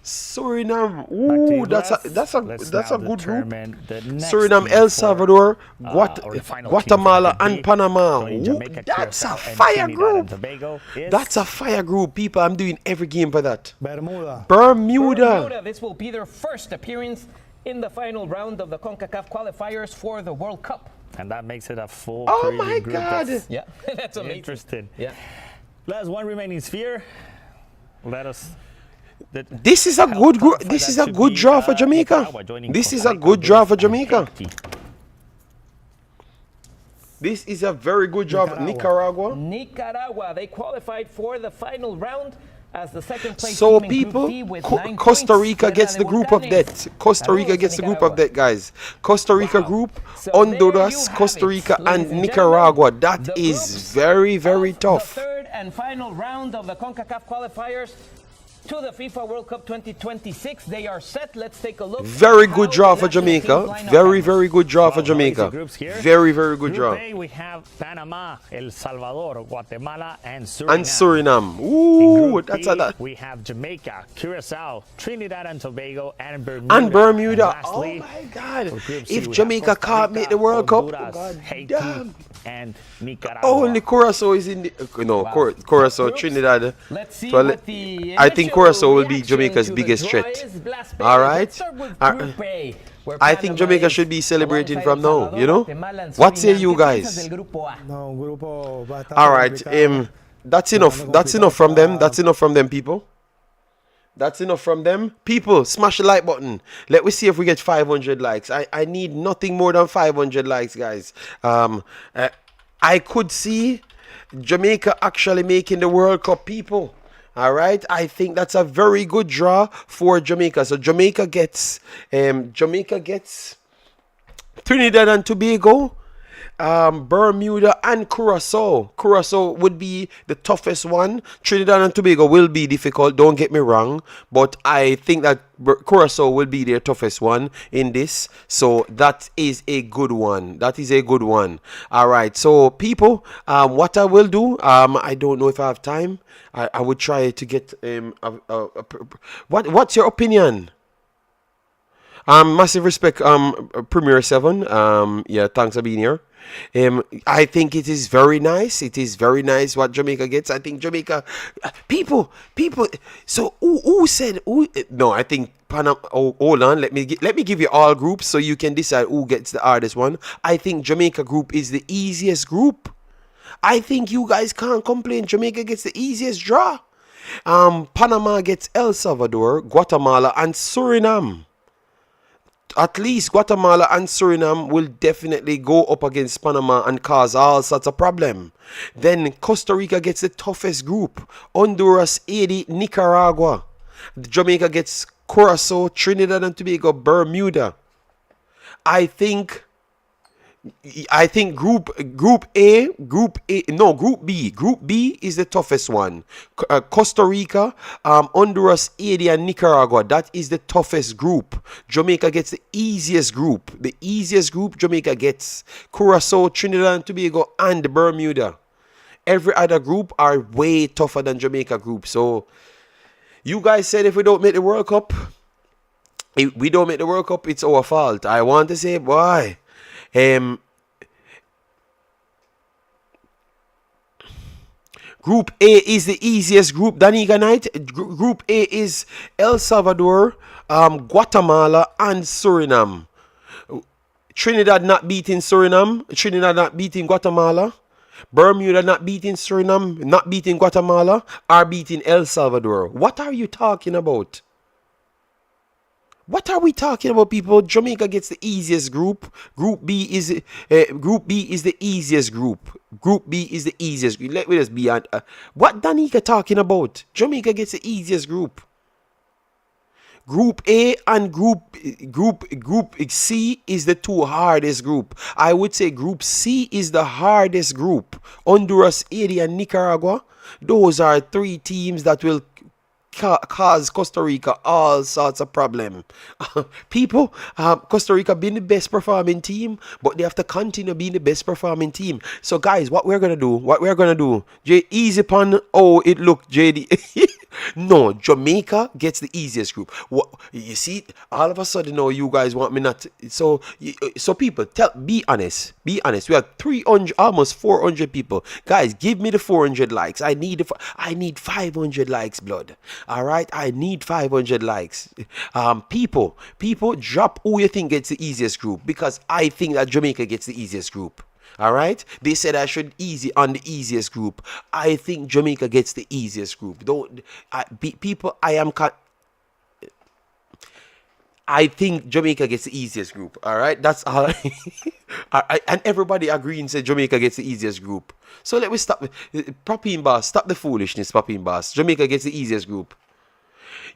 A: Suriname.
D: Back to
A: Ooh,
D: you,
A: that's a
D: Les.
A: that's a
D: Let's
A: that's a
D: now
A: good group.
D: determine the next
A: Suriname,
D: team
A: El
D: for,
A: Salvador,
D: or the final
A: Guatemala,
D: team for
A: and
D: Group B.
A: Panama.
D: Joining
A: Ooh,
D: Jamaica,
A: that's a
D: Curacao, and
A: fire
D: Trinidad and
A: group.
D: Tobago is
A: That's a fire group, people. I'm doing every game for that.
E: Bermuda.
A: Bermuda.
B: This will be their first appearance in the final round of the Concacaf qualifiers for the World Cup.
D: and that makes it a full
A: Oh
D: preview
A: my
D: group.
A: God.
D: That's
B: Yeah, that's amazing.
D: interesting.
B: Yeah.
D: Last one remaining sphere. Let us.
A: This is a good group.
D: clarify
A: This
D: that
A: is a
D: should
A: good
D: be,
A: draw for Jamaica.
D: Nicaragua joining
A: This is
D: Costa
A: a
D: Rica,
A: good draw for
D: Honduras, and
A: Jamaica.
D: Haiti.
A: This is a very good draw for Nicaragua.
B: Nicaragua, they qualified for the final round as the second place
A: So
B: team in Group
A: people,
B: D with 9
A: Costa
B: points.
A: Rica
B: Fuera
A: gets
B: de
A: the group of
B: Volcanes.
A: death. Costa Rica
B: Saludos,
A: gets the group of
B: Nicaragua.
A: death, guys. Costa Rica
B: Wow.
A: group,
B: So there you
A: Honduras,
B: have
A: Costa
B: it,
A: Rica,
B: ladies
A: and
B: and
A: Nicaragua.
B: gentlemen.
A: That
B: The
A: is
B: groups
A: very, very
B: of
A: tough.
B: The third and final round of the CONCACAF qualifiers to the FIFA World Cup 2026. They are set. Let's take a look.
A: Very
B: at
A: good
B: how
A: draw
B: the
A: for
B: national teams
A: Jamaica.
B: line up.
A: Very, very good draw for
D: Well, no easy
A: Jamaica.
D: groups here.
A: Very, very good
D: Group
A: draw.
D: A, we have Panama, El Salvador, Guatemala, and Suriname.
A: And Suriname.
D: In
A: Ooh,
D: Group
A: that's
D: B,
A: a that.
D: we have Jamaica, Curacao, Trinidad and Tobago, and Bermuda.
A: And Bermuda.
D: lastly,
A: Oh my God.
D: for Group C,
A: If
D: we
A: Jamaica
D: have Costa
A: can't
D: Rica,
A: make the World Cup,
D: Honduras,
A: God
D: Haiti,
A: damn.
D: and Nicaragua.
A: Only Curacao is in the Curacao,
B: Groups.
A: Trinidad.
B: Let's see
A: Well,
B: what the
A: I think
B: initial
A: Curacao will be
B: reaction
A: Jamaica's
B: to the
A: biggest
B: draw
A: threat.
B: is. Blas Perez.
A: All right.
B: Let's start with Group A, where
A: I think
B: Panama
A: Jamaica
B: is
A: should be celebrating
B: alongside
A: from now,
B: Salvador,
A: you know?
B: Guatemala, and
A: What say
B: Suriname.
A: you
B: ¿Qué piensas
A: guys?
B: del Grupo A?
E: No, un grupo bastante
A: All right,
E: complicado.
A: that's enough. That's enough from them. That's enough from them, people. That's enough from them. People, smash the like button. Let me see if we get 500 likes. I need nothing more than 500 likes, guys. I could see Jamaica actually making the World Cup, people. All right, I think that's a very good draw for Jamaica. So Jamaica gets Trinidad and Tobago, Bermuda, and Curacao. Curacao would be the toughest one. Trinidad and Tobago will be difficult, don't get me wrong, but I think that Curacao will be their toughest one in this. So that is a good one. That is a good one. All right, so people, what I will do, I don't know if I have time. I would try to get what's your opinion? Massive respect, Premier 7. Yeah, thanks for being here. I think it is very nice. It is very nice what Jamaica gets. I think Jamaica, people. So who said? No, I think Panama. Oh, hold on. Let me give you all groups so you can decide who gets the hardest one. I think Jamaica group is the easiest group. I think you guys can't complain. Jamaica gets the easiest draw. Panama gets El Salvador, Guatemala, and Suriname. At least Guatemala and Suriname will definitely go up against Panama and cause all sorts of problem. Then Costa Rica gets the toughest group. Honduras, Haiti, Nicaragua. Jamaica gets Curacao, Trinidad and Tobago, Bermuda. I think Group B is the toughest one. Costa Rica, Honduras, Haiti, and Nicaragua. That is the toughest group. Jamaica gets the easiest group. The easiest group Jamaica gets. Curacao, Trinidad and Tobago, and Bermuda. Every other group are way tougher than Jamaica group. So you guys said if we don't make the World Cup, it's our fault. I want to say, boy. Group A is the easiest group, Danica Knight. Group A is El Salvador, Guatemala, and Suriname. Trinidad not beating Suriname. Trinidad not beating Guatemala. Bermuda not beating Suriname, not beating Guatemala, are beating El Salvador. What are you talking about? What are we talking about, people? Jamaica gets the easiest group. Group B is the easiest group. Group B is the easiest group. Let me just be on. What Danica talking about? Jamaica gets the easiest group. Group A and Group C is the two hardest group. I would say Group C is the hardest group. Honduras, Haiti, and Nicaragua. Those are three teams that will cause Costa Rica all sorts of problem. People, Costa Rica being the best performing team, but they have to continue being the best performing team. So guys, what we're gonna do, easy pun. Oh, it look JD. No, Jamaica gets the easiest group. What you see? All of a sudden, now you guys want me not. So people, be honest. Be honest. We have 300, almost 400 people. Guys, give me the 400 likes. I need 500 likes, blood. All right, I need 500 likes. People, drop who you think gets the easiest group, because I think that Jamaica gets the easiest group. All right, they said I should easy on the easiest group. I think Jamaica gets the easiest group. People. I think Jamaica gets the easiest group. All right, that's all. And everybody agrees and said Jamaica gets the easiest group. So let me stop. Papin Boss, stop the foolishness, Papin Boss. Jamaica gets the easiest group.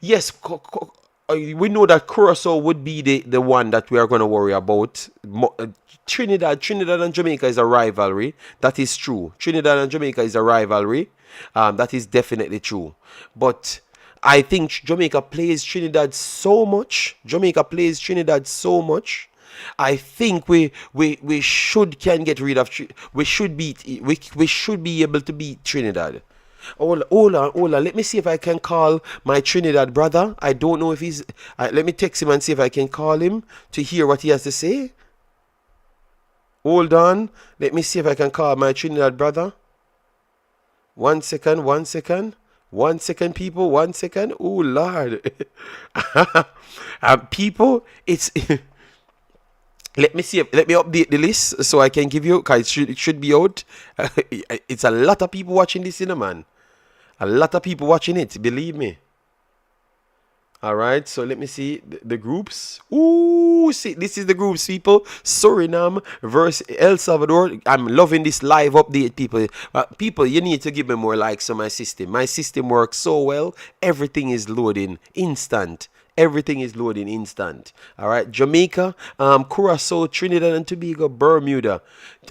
A: Yes, we know that Curacao would be the one that we are going to worry about. Trinidad and Jamaica is a rivalry. That is true. Trinidad and Jamaica is a rivalry. That is definitely true. But I think Jamaica plays Trinidad so much. I think we can get rid of. We should be able to beat Trinidad. Hold on. Let me see if I can call my Trinidad brother. I don't know if he's. Let me text him and see if I can call him to hear what he has to say. Hold on. Let me see if I can call my Trinidad brother. 1 second. 1 second, people. 1 second. Oh, Lord. People, it's... Let me update the list so I can give you, because it should be out. It's a lot of people watching this, man. A lot of people watching it, believe me. All right, so let me see the groups. Ooh, see, this is the groups, people. Suriname versus El Salvador. I'm loving this live update, people. People, you need to give me more likes on my system. My system works so well. Everything is loading instant. All right, Jamaica, Curacao, Trinidad and Tobago, Bermuda.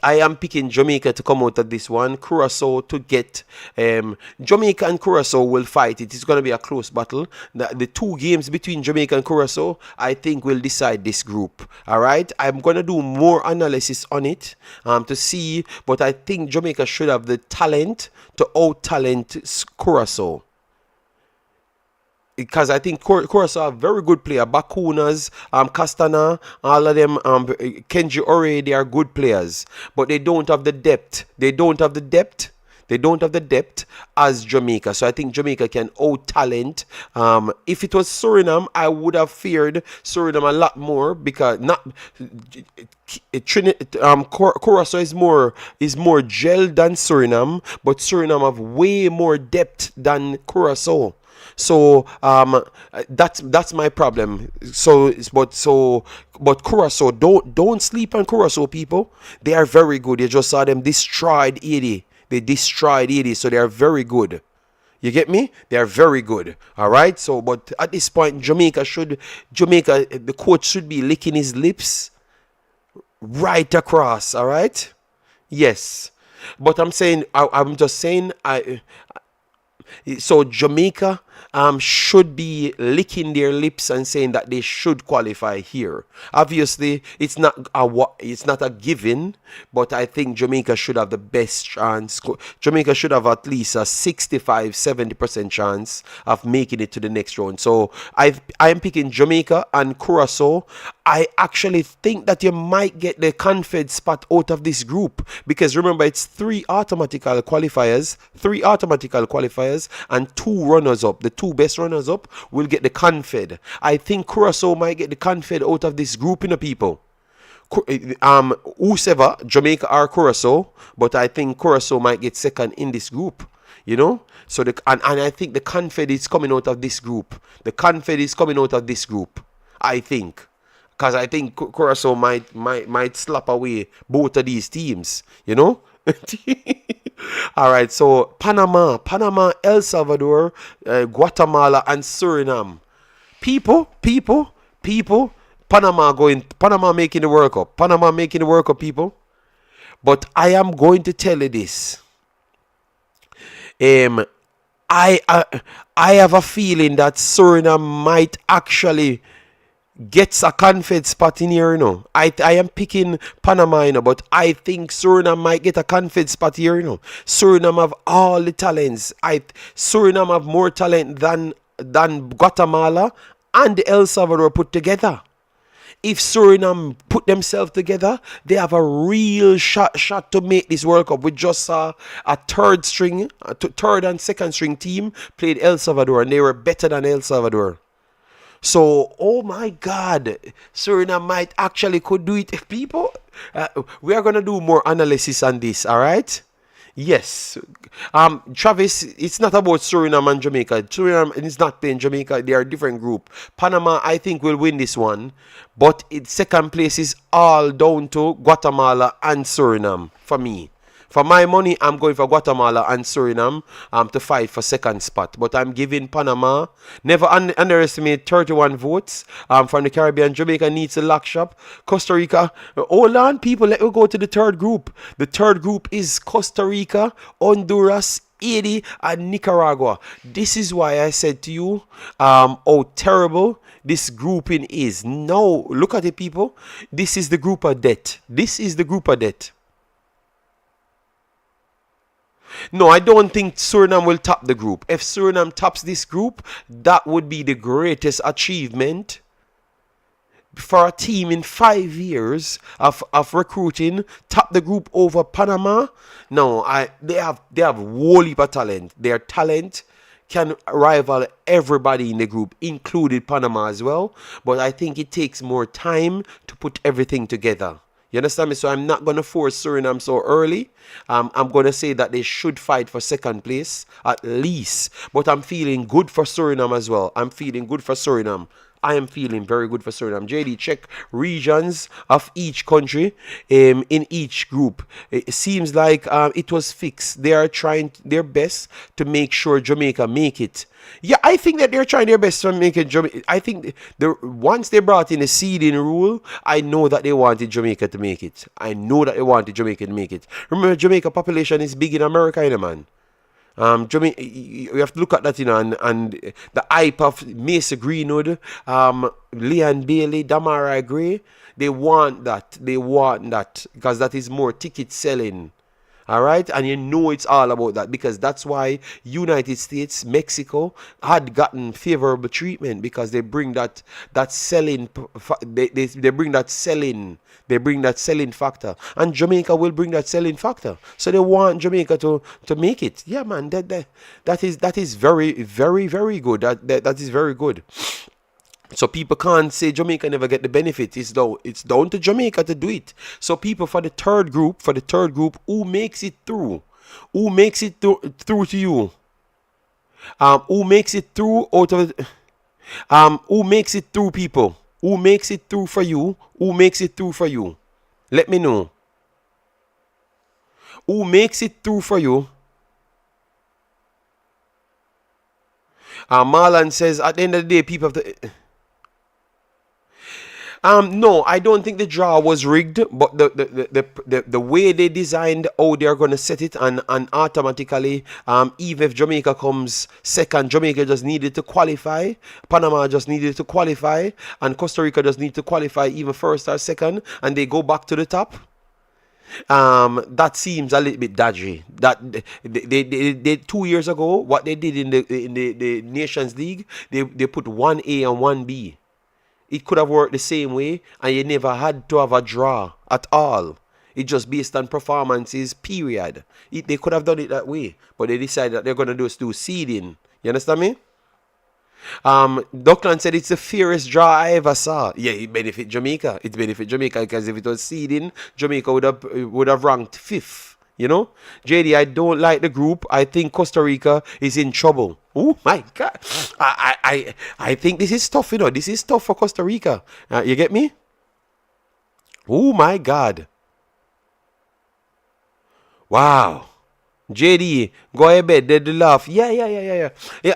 A: I am picking Jamaica to come out of this one. Curacao to get. Jamaica and Curacao will fight. It is going to be a close battle. The two games between Jamaica and Curacao, I think, will decide this group. All right, I'm going to do more analysis on it to see, but I think Jamaica should have the talent to out-talent Curacao. Because I think Curacao are very good player. Bakunas, Castana, all of them, Kenji Ore, they are good players. But they don't have the depth. They don't have the depth as Jamaica. So I think Jamaica can out-talent. If it was Suriname, I would have feared Suriname a lot more, because Curacao is more gel than Suriname, but Suriname have way more depth than Curacao. So that's my problem. But Curacao, don't sleep on Curacao, people. They are very good. You just saw them destroyed 80. They destroyed 80, so they are very good. You get me? They are very good. All right. So, but at this point, the coach should be licking his lips right across. All right. Yes. But I'm just saying. So Jamaica should be licking their lips and saying that they should qualify here. Obviously, it's not a given, but I think Jamaica should have the best chance. Jamaica should have at least a 65-70% chance of making it to the next round. So I'm picking Jamaica and Curacao. I actually think that you might get the Confed spot out of this group, because remember, it's 3 automatical qualifiers, and 2 runners-up. The 2 best runners-up will get the Confed. I think Curacao might get the Confed out of this group, people. Whoever, Jamaica or Curacao, but I think Curacao might get second in this group. So and I think the Confed is coming out of this group. I think. Because I think Curacao might slap away both of these teams, All right, so Panama, El Salvador, Guatemala, and Suriname. People, Panama making the World Cup. People. But I am going to tell you this. I have a feeling that Suriname might actually gets a confed spot in here, you know. I am picking Panama, you know, but I think Suriname might get a confed spot here, you know. Suriname have all the talents. Suriname have more talent than Guatemala and El Salvador put together. If Suriname put themselves together, they have a real shot to make this World Cup. We just saw a third and second string team played El Salvador, and they were better than El Salvador. So, oh my God, Suriname might actually could do it. People, we are going to do more analysis on this, all right? Yes. Travis, it's not about Suriname and Jamaica. Suriname is not playing Jamaica. They are a different group. Panama, I think, will win this one. But second place is all down to Guatemala and Suriname for me. For my money, I'm going for Guatemala and Suriname to fight for second spot. But I'm giving Panama. Never underestimate 31 votes from the Caribbean. Jamaica needs a lock shop. Costa Rica. Hold on, people. Let me go to the third group. The third group is Costa Rica, Honduras, Haiti, and Nicaragua. This is why I said to you how terrible this grouping is. No, look at it, people. This is the group of death. This is the group of death. No, I don't think Suriname will top the group. If Suriname tops this group, that would be the greatest achievement for a team in 5 years of recruiting. Top the group over Panama. No, they have whole heap of talent. Their talent can rival everybody in the group, including Panama as well. But I think it takes more time to put everything together. You understand me? So I'm not going to force Suriname so early. I'm going to say that they should fight for second place at least. But I'm feeling good for Suriname as well. I'm feeling good for Suriname. I am feeling very good for Suriname. JD, check regions of each country in each group. It seems like it was fixed. They are trying their best to make sure Jamaica make it. Yeah, I think that they're trying their best to make it. I think once they brought in the seeding rule, I know that they wanted Jamaica to make it. I know that they wanted Jamaica to make it. Remember, Jamaica population is big in America, you know, man. Jamaica, you have to look at that, you know, and the hype of Macy Greenwood, Leon Bailey, Damara Gray, they want that because that is more ticket selling. All right, and you know it's all about that because that's why United States, Mexico had gotten favorable treatment because they bring that selling, they bring that selling factor, and Jamaica will bring that selling factor. So they want Jamaica to make it. Yeah, man, that is very, very, very good. That is very good. So people can't say Jamaica never get the benefit. It's down to Jamaica to do it. So people for the third group, who makes it through? Who makes it through to you? Who makes it through out of who makes it through, people? Who makes it through for you? Who makes it through for you? Let me know. Who makes it through for you? Marlon says at the end of the day, people have to. No, I don't think the draw was rigged, but the way they designed how they're going to set it, and automatically, even if Jamaica comes second, Jamaica just needed to qualify, Panama just needed to qualify, and Costa Rica just need to qualify even first or second, and they go back to the top. That seems a little bit dodgy. That they 2 years ago, what they did in the Nations League, they put 1A and 1B. It could have worked the same way, and you never had to have a draw at all. It just based on performances, period. They could have done it that way, but they decided that they're going to do seeding. You understand me? Duckland said it's the fairest draw I ever saw. Yeah, it benefit Jamaica. It benefit Jamaica because if it was seeding, Jamaica would have ranked 5th. You know, JD, I don't like the group. I think Costa Rica is in trouble. Oh my God, I think this is tough. You know, this is tough for Costa Rica. You get me? Oh my God. Wow. JD, go ahead, they laugh. Yeah,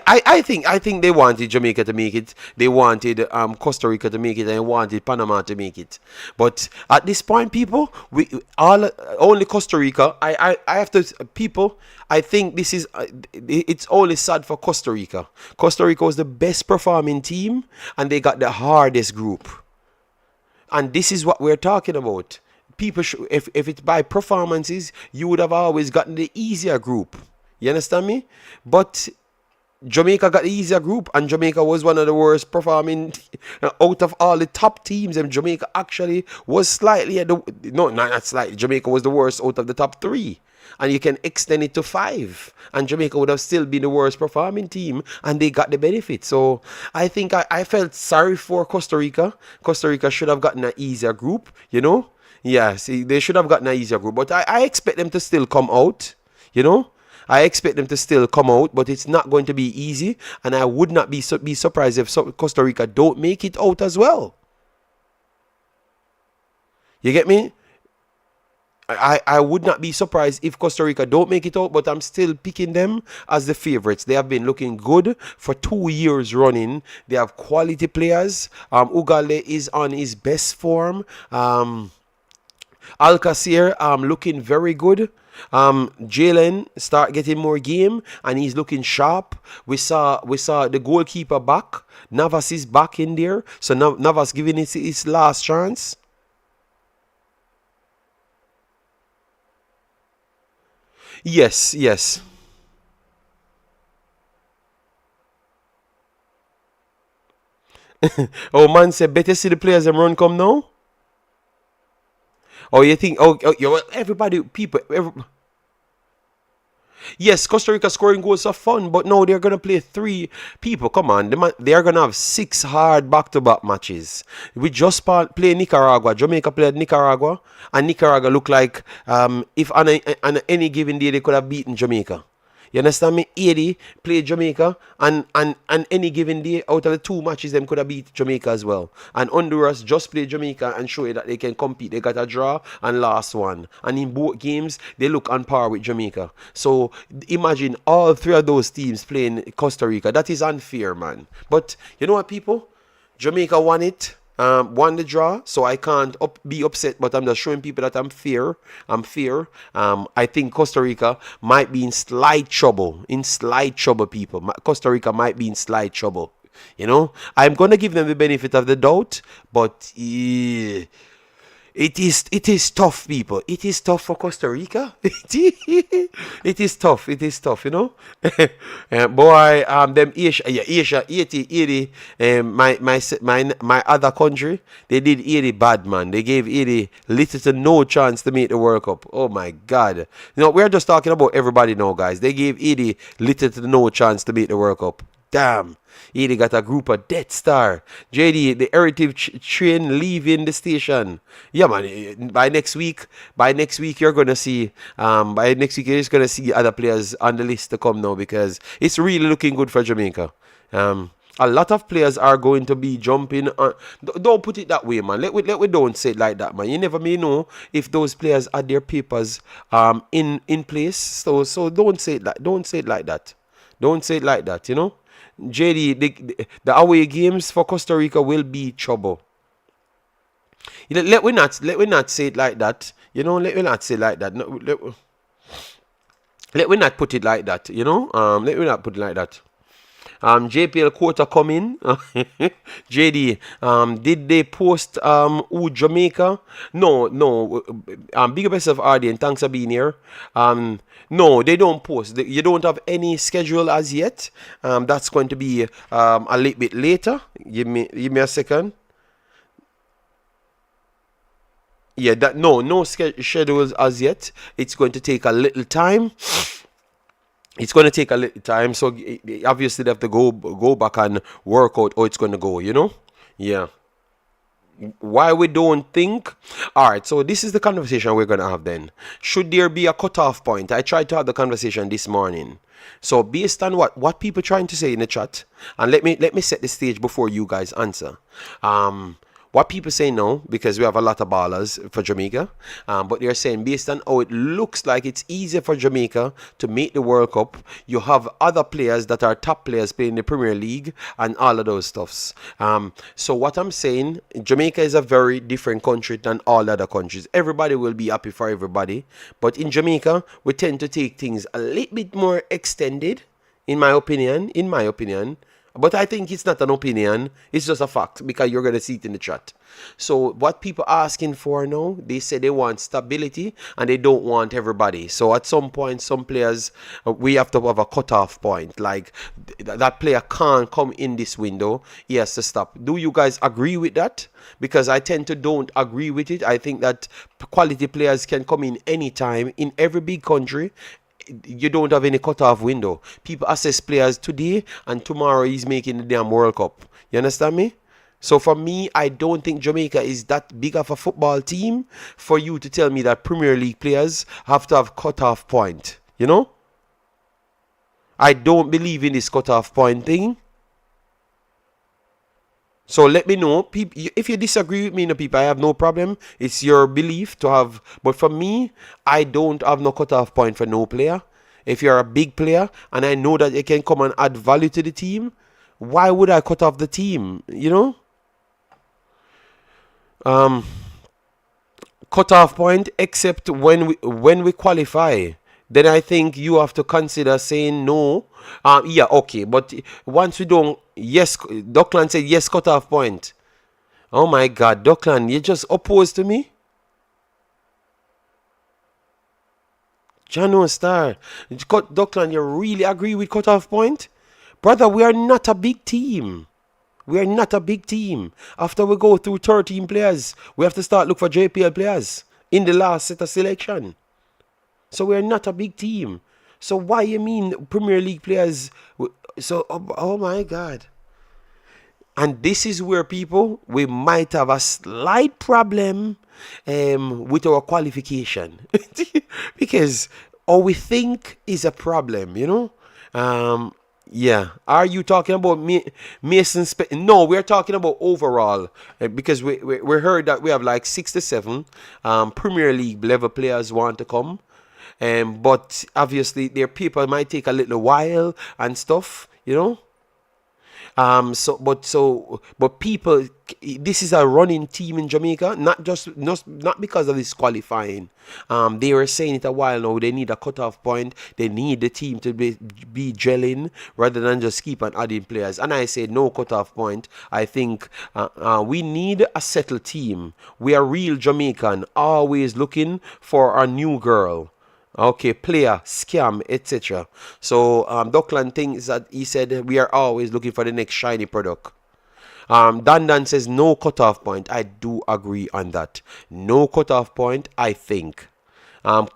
A: I think they wanted Jamaica to make it. They wanted Costa Rica to make it, and they wanted Panama to make it. But at this point, people, we all only Costa Rica. I have to people. I think this is it's only sad for Costa Rica. Costa Rica was the best performing team, and they got the hardest group. And this is what we're talking about. People, if it's by performances, you would have always gotten the easier group. You understand me? But Jamaica got the easier group, and Jamaica was one of the worst performing out of all the top teams. And Jamaica actually was slightly at the no, not slightly. Jamaica was the worst out of the top 3. And you can extend it to 5, and Jamaica would have still been the worst performing team, and they got the benefit. So I think I felt sorry for Costa Rica. Costa Rica should have gotten an easier group, you know. Yeah, see, they should have gotten an easier group, but I expect them to still come out, you know. I expect them to still come out, but it's not going to be easy, and I would not be surprised if Costa Rica don't make it out as well. You get me? I would not be surprised if Costa Rica don't make it out, but I'm still picking them as the favorites. They have been looking good for 2 years running. They have quality players. Ugale is on his best form. Alcacer looking very good. Jalen start getting more game, and he's looking sharp. We saw the goalkeeper back. Navas is back in there, so Navas giving it his last chance. Yes. Oh, man said better see the players them run come now. Oh, you think? Well, everybody, people, yes, Costa Rica scoring goals are fun, but no, they're gonna play 3 people. Come on, they are gonna have 6 hard back-to-back matches. We just play Nicaragua. Jamaica played Nicaragua, and Nicaragua look like if on any given day they could have beaten Jamaica. You understand me? 80 played Jamaica, and any given day out of the 2 matches, them could have beat Jamaica as well. And Honduras just played Jamaica and show you that they can compete. They got a draw and lost one. And in both games, they look on par with Jamaica. So imagine all 3 of those teams playing Costa Rica. That is unfair, man. But you know what, people? Jamaica won it. Won the draw, so I can't be upset, but I'm just showing people that I'm fair. I think Costa Rica might be in slight trouble. People. Costa Rica might be in slight trouble. You know, I'm gonna give them the benefit of the doubt, but it is tough, people. It is tough for Costa Rica. It is tough. You know. Boy, them Asia 80. My other country, they did 80 bad, man. They gave 80 little to no chance to make the World Cup. Oh my God. You know, we're just talking about everybody now, guys. They gave 80 little to no chance to make the World Cup. Damn. He got a group of Death Star. JD, the heritage train leaving the station. Yeah, man. By next week, you're gonna see. By next week, you're just gonna see other players on the list to come now, because it's really looking good for Jamaica. A lot of players are going to be jumping on. Don't put it that way, man. Let we don't say it like that, man. You never may know if those players had their papers in place. So don't say it like that. Don't say it like that. You know. JD, the away games for Costa Rica will be trouble. Let we not say it like that. You know, let we not say it like that. No, let we not put it like that. You know, let we not put it like that. JPL quota coming. JD, did they post who Jamaica? No. Big up yourself, RD, and thanks for being here. No, they don't post. You don't have any schedule as yet. That's going to be a little bit later. Give me a second. Yeah, no schedules as yet. It's going to take a little time. So obviously they have to go back and work out how it's going to go, you know? Yeah. Why we don't think? All right, so this is the conversation we're going to have then. Should there be a cutoff point? I tried to have the conversation this morning. So based on what people trying to say in the chat, and let me set the stage before you guys answer. what people say now, because we have a lot of ballers for Jamaica, but they're saying based on how it looks like it's easier for Jamaica to make the World Cup, you have other players that are top players playing the Premier League and all of those stuffs. So what I'm saying, Jamaica is a very different country than all other countries. Everybody will be happy for everybody, but in Jamaica, we tend to take things a little bit more extended, in my opinion. But I think it's not an opinion, it's just a fact, because you're going to see it in the chat. So what people are asking for now, they say they want stability and they don't want everybody. So at some point, some players, we have to have a cutoff point. Like, that player can't come in this window, he has to stop. Do you guys agree with that? Because I tend to don't agree with it. I think that quality players can come in anytime in every big country. You don't have any cutoff window. People assess players today and tomorrow he's making the damn World Cup. You understand me? So for me, I don't think Jamaica is that big of a football team for you to tell me that Premier League players have to have cutoff point. You know? I don't believe in this cutoff point thing. So let me know, if you disagree with me, people, I have no problem. It's your belief to have, but for me, I don't have no cutoff point for no player. If you're a big player and I know that you can come and add value to the team, why would I cut off the team? You know, cutoff point, except when we qualify. Then I think you have to consider saying no. Yeah, okay, but once we don't, yes, Dockland said yes, cutoff point. Oh my God, Dockland, you just opposed to me? Jano Star, Dockland, you really agree with cutoff point? Brother, we are not a big team. We are not a big team. After we go through 13 players, we have to start look for JPL players in the last set of selection. So we're not a big team. So why you mean Premier League players? So, oh my God. And this is where people, we might have a slight problem with our qualification. Because all we think is a problem, you know? Yeah. Are you talking about Mason? No, we're talking about overall. Because we heard that we have like 6 to 7 Premier League level players want to come. But obviously their people might take a little while and stuff, you know. But people, this is a running team in Jamaica, not because of this qualifying. They were saying it a while now. They need a cutoff point. They need the team to be gelling rather than just keep on adding players. And I say no cutoff point. I think we need a settled team. We are real Jamaican, always looking for a new girl. Okay, player, scam, etc. So Dockland thinks that he said we are always looking for the next shiny product. Dan says no cutoff point. I do agree on that. No cutoff point, I think. Oh.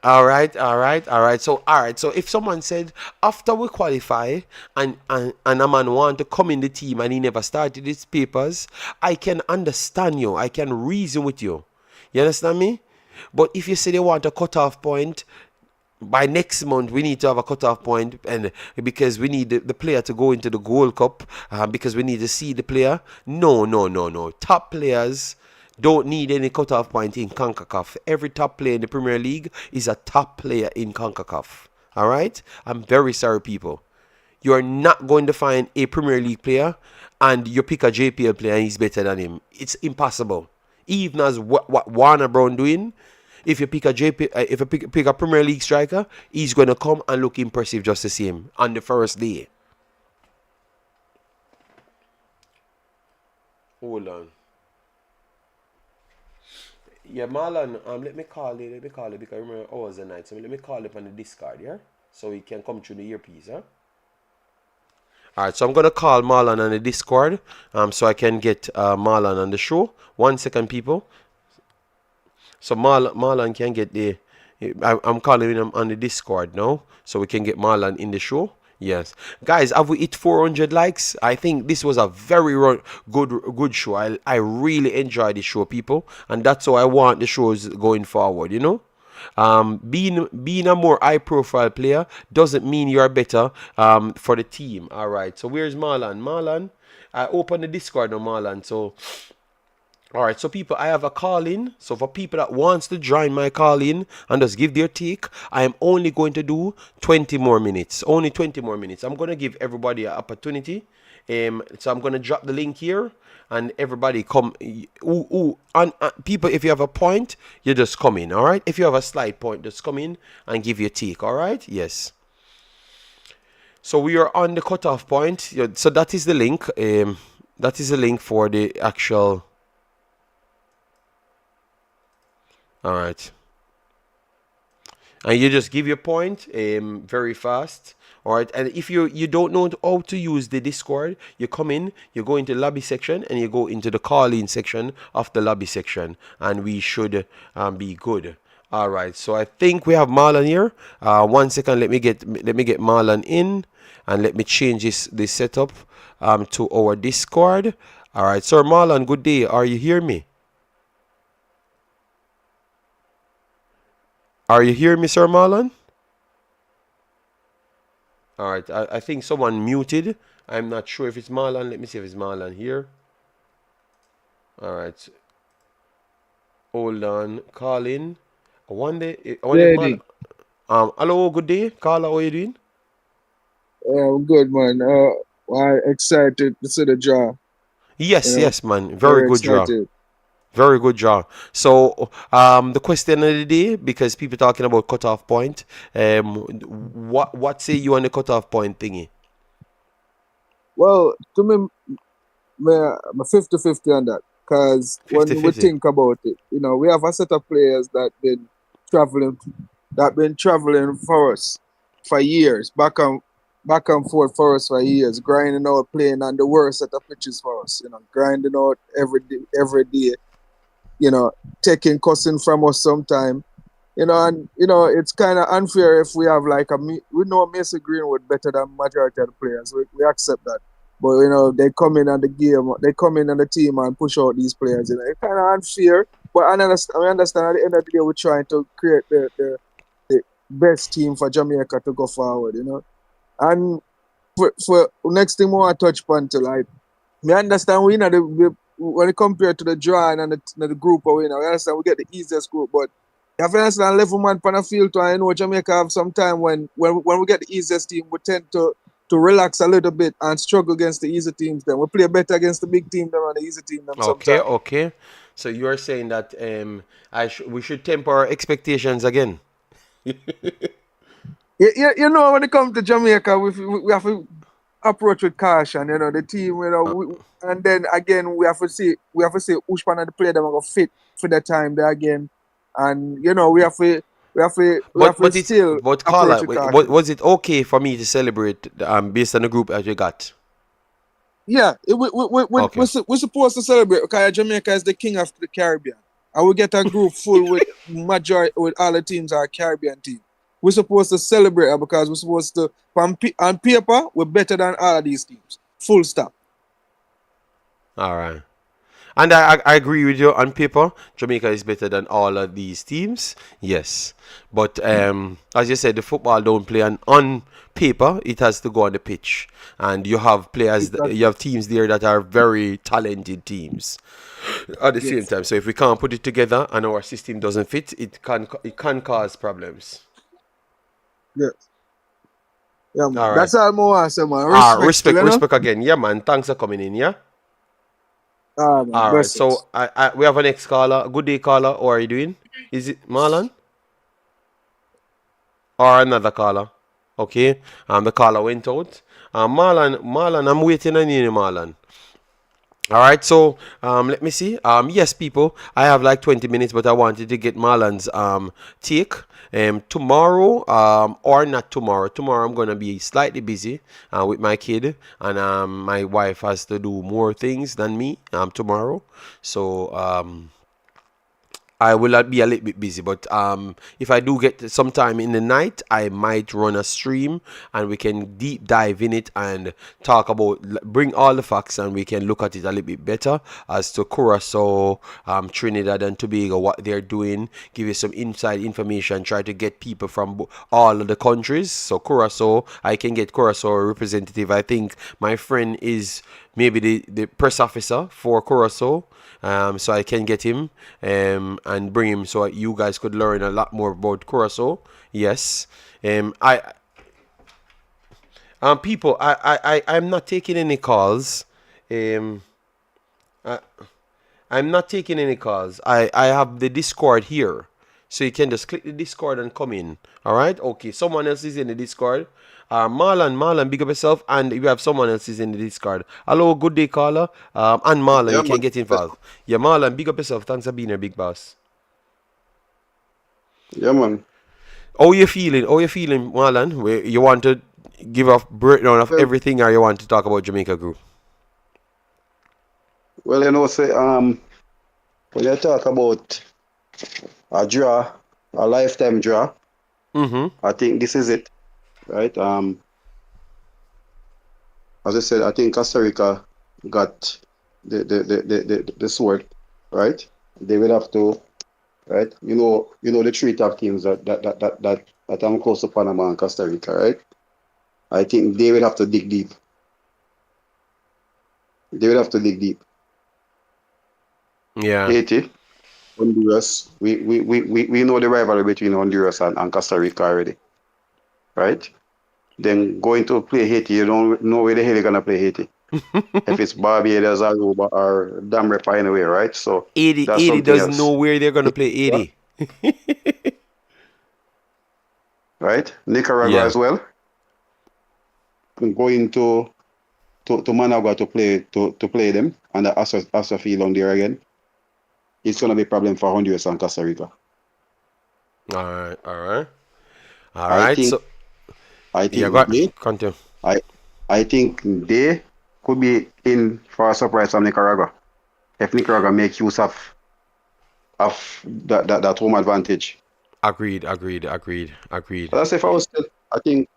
A: All right. So if someone said after we qualify and a man want to come in the team and he never started his papers, I can understand you. I can reason with you. You understand me? But if you say they want a cutoff point, by next month we need to have a cutoff point, and because we need the player to go into the Gold Cup, because we need to see the player. No. Top players don't need any cutoff point in Concacaf. Every top player in the Premier League is a top player in Concacaf. All right? I'm very sorry, people. You are not going to find a Premier League player and you pick a JPL player and he's better than him. It's impossible. Even as what Warner Brown doing, if you pick a Premier League striker, he's going to come and look impressive just the same on the first day. Hold on. Yeah, Marlon, let me call it because I remember hours and nights. So let me call it on the Discord, yeah? So he can come through the earpiece, huh? Alright, so I'm gonna call Marlon on the Discord, so I can get Marlon on the show. 1 second, people. So Marlon can get I'm calling him on the Discord now, so we can get Marlon in the show. Yes, guys, have we hit 400 likes? I think this was a very good show. I really enjoyed the show, people, and that's how I want the shows going forward, you know. Being a more high profile player doesn't mean you're better for the team. All right. So where's Marlon? Marlon, I open the Discord now, Marlon. So all right, so people, I have a call in. So for people that wants to join my call in and just give their take, I am only going to do 20 more minutes. Only 20 more minutes. I'm going to give everybody an opportunity. So I'm going to drop the link here and everybody come. People, if you have a point, you just come in, all right? If you have a slight point, just come in and give your take, all right? Yes. So we are on the cutoff point. So that is the link. That is the link for the actual... All right. And you just give your point very fast. All right. And if you don't know how to use the Discord, you come in, you go into the lobby section, and you go into the call-in section of the lobby section, and we should be good. All right. So I think we have Marlon here. 1 second. Let me get Marlon in, and let me change this setup to our Discord. All right. Sir Marlon, good day. Are you hear me? Are you here, Mr. Marlon? All right, I think someone muted. I'm not sure if it's Marlon. Let me see if it's Marlon here. All right. Hold on. Call in. One day.
F: Ready.
A: Hello, good day. Carla, how are you doing?
F: I'm good, man. I'm excited to see the draw.
A: Yes,
F: You know,
A: yes, man. Very good draw.
F: excited.
A: Very good draw. So, the question of the day, because people talking about cutoff point, what say you on the cutoff point thingy?
F: Well, to me, I'm 50-50 on that. Because when we
A: 50-50.
F: think about it, you know, we have a set of players traveling for us for years, back and forth for us for years, grinding out, playing on the worst set of pitches for us, you know, grinding out every day, you know, taking cussing from us sometime, you know, and you know it's kind of unfair if we have like we know Mason Greenwood better than majority of the players. We accept that, but you know they come in on the game, they come in on the team and push out these players. You know, it's kind of unfair, but I understand. At the end of the day, we're trying to create the best team for Jamaica to go forward. You know, and for next thing more I touch upon to like, we understand we know when it compared to the drawing and the group, we understand we get the easiest group, but you have to understand level man on the field too. I know Jamaica have some time when we get the easiest team, we tend to relax a little bit and struggle against the easy teams. Then we play better against the big team than on the easy team them
A: Okay,
F: sometimes.
A: okay. So you are saying that we should temper our expectations again.
F: You know, when it comes to Jamaica, we have to approach with caution. You know, the team. You know, and then again we have to see which one of the players that are gonna fit for the time there again, and you know we have to still
A: But
F: approach
A: Carla,
F: with caution.
A: was it okay for me to celebrate based on the group that you got?
F: Yeah,
A: Okay.
F: we're supposed to celebrate because Jamaica is the king of the Caribbean, and we get a group full with all the teams are Caribbean team. We're supposed to celebrate it because we're supposed to on paper we're better than all of these teams. Full stop.
A: All right. And I agree with you on paper. Jamaica is better than all of these teams. Yes. But as you said, the football don't play on paper. It has to go on the pitch. And you have players,
F: Exactly.
A: you have teams there that are very talented teams at the same
F: Yes.
A: time. So if we can't put it together and our system doesn't fit, it can cause problems.
F: Yes. Yeah, man.
A: All right.
F: That's all I want to say, man. Respect still,
A: Respect,
F: you know?
A: respect again. Yeah, man. Thanks for coming in, yeah?
F: Man.
A: All right.
F: Blessings.
A: So we have a next caller. Good day, caller. How are you doing? Is it Marlon? Or another caller? Okay. The caller went out. Marlon, I'm waiting on you, Marlon. All right, so let me see. Yes, people, I have like 20 minutes, but I wanted to get Marlon's take. Tomorrow, or not tomorrow. Tomorrow I'm gonna be slightly busy with my kid, and my wife has to do more things than me tomorrow. So I will be a little bit busy, but if I do get some time in the night, I might run a stream and we can deep dive in it and talk about, bring all the facts and we can look at it a little bit better as to Curacao, Trinidad and Tobago, what they're doing, give you some inside information, try to get people from all of the countries. So Curacao, I can get Curacao representative. I think my friend is maybe the press officer for Curacao. So I can get him and bring him so you guys could learn a lot more about Curacao. Yes. People, I'm not taking any calls. I, I'm not taking any calls. I have the Discord here. So you can just click the Discord and come in. Alright? Okay. Someone else is in the Discord. Marlon, big up yourself. And you have someone else is in the Discord. Hello, good day, caller. And Marlon,
G: Yeah,
A: you can
G: man.
A: get involved. Yeah, Marlon, big up yourself. Thanks for being here, big boss.
G: Yeah, man.
A: How you feeling? How you feeling, Marlon? You want to give a breakdown of
G: Well,
A: everything or you want to talk about Jamaica group?
G: well, say when you talk about a draw, a lifetime draw,
A: Mm-hmm.
G: I think this is it, right? As I said, I think Costa Rica got the sword, right? They will have to, right? The three top teams that I'm close to Panama and Costa Rica, right? I think they will have to dig deep. They will have to dig deep.
A: Yeah.
G: Haiti, Honduras, we know the rivalry between Honduras and Costa Rica already, right? Then going to play Haiti, you don't know where the hell you're gonna play Haiti. If it's Barbados, Aruba, or Damrepa anyway, right? So
A: 80,
G: that's
A: 80
G: something
A: doesn't
G: else,
A: know where they're going to play 80.
G: right? Nicaragua
A: Yeah.
G: as well. Going to Managua to play them and the Asa field on there again. It's gonna be a problem for Honduras and Costa Rica.
A: All right. All right. All
G: I
A: right.
G: think
A: So,
G: I
A: yeah,
G: think they
A: continue.
G: I I think they could be in for a surprise from Nicaragua if Nicaragua make use of that home advantage.
A: Agreed.
G: But that's if I was still, we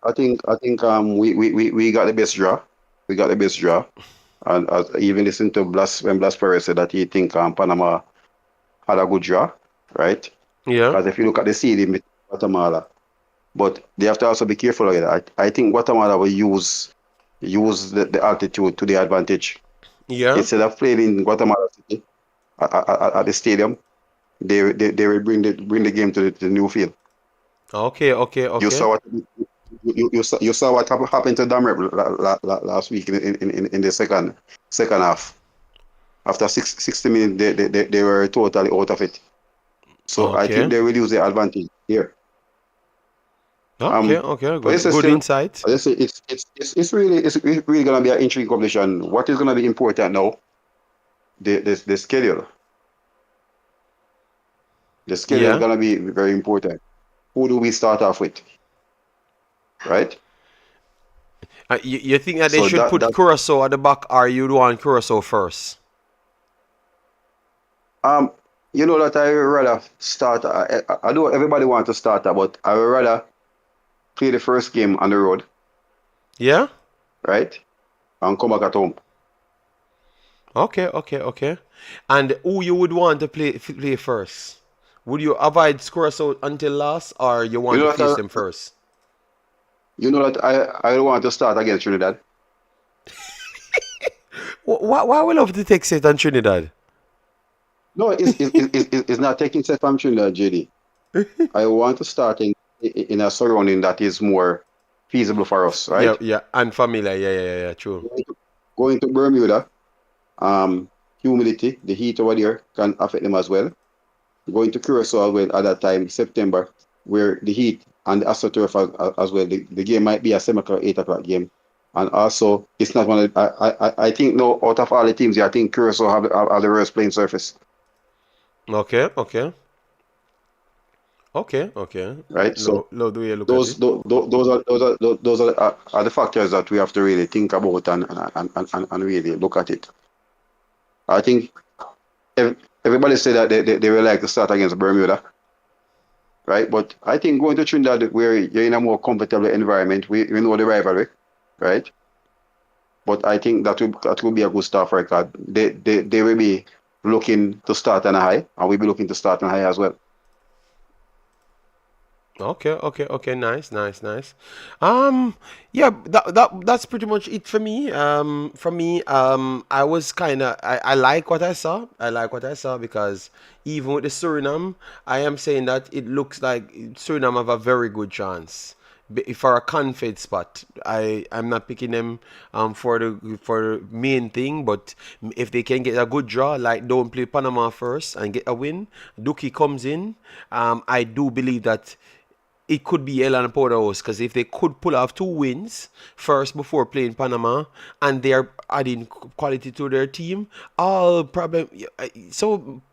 G: got the best draw. We got the best draw. And even listen to when Blas Perez said that he think Panama had a good draw, right?
A: Yeah.
G: Because if you look at the seeding with Guatemala, but they have to also be careful of it. I think Guatemala will use the altitude to their advantage.
A: Yeah.
G: Instead of playing in Guatemala City at the stadium, they will bring the game to the new field.
A: Okay.
G: You saw what you saw what happened to Damrep last week in the second half. After 60 minutes, they were totally out of it. So I think
A: Okay.
G: they will use the advantage here.
A: Okay.
G: But it's
A: Good
G: still,
A: insight.
G: I just say it's really gonna be an intriguing competition. What is gonna be important now? The schedule. The schedule is
A: Yeah.
G: gonna be very important. Who do we start off with? Right?
A: You think that they
G: So
A: should put
G: that
A: Curacao at the back or you'd want Curacao first?
G: um that I rather start. I know everybody wants to start, but I would rather play the first game on the road,
A: Yeah?
G: right, and come back at home.
A: Okay. And who you would want to play first? Would you avoid Curacao until last or you
G: You
A: want to
G: know
A: face
G: that
A: them first?
G: I want to start against Trinidad.
A: Why we love to take set on Trinidad?
G: No, it's not taking set from Trinidad, JD. I want to start in a surrounding that is more feasible for us, right?
A: Yeah, and familiar. Yeah, true.
G: Going to Bermuda, humidity, the heat over there can affect them as well. Going to Curacao well at that time, September, where the heat and the AstroTurf as well. The game might be a 7 o'clock, 8 o'clock game. And also, it's not one of I think no out of all the teams, I think Curacao have the worst playing surface.
A: Okay.
G: Right? So
A: Lo do you look at
G: those
A: it?
G: those are the factors that we have to really think about and really look at it. I think everybody say that they will like to start against Bermuda, right? But I think going to Trinidad, where you're in a more comfortable environment, we know the rivalry, right? But I think that will be a good start for record. They will be looking to start on a high, and we'll be looking to start on a high as well.
A: Okay. Nice. Yeah, that's pretty much it for me. For me, I was kind of I like what I saw. I like what I saw because even with the Suriname, I am saying that it looks like Suriname have a very good chance for a confed spot. I'm not picking them for the main thing, but if they can get a good draw, like don't play Panama first and get a win, Duki comes in. I do believe that it could be El and Porterhouse because if they could pull off 2 wins first before playing Panama and they're adding quality to their team, all problem. So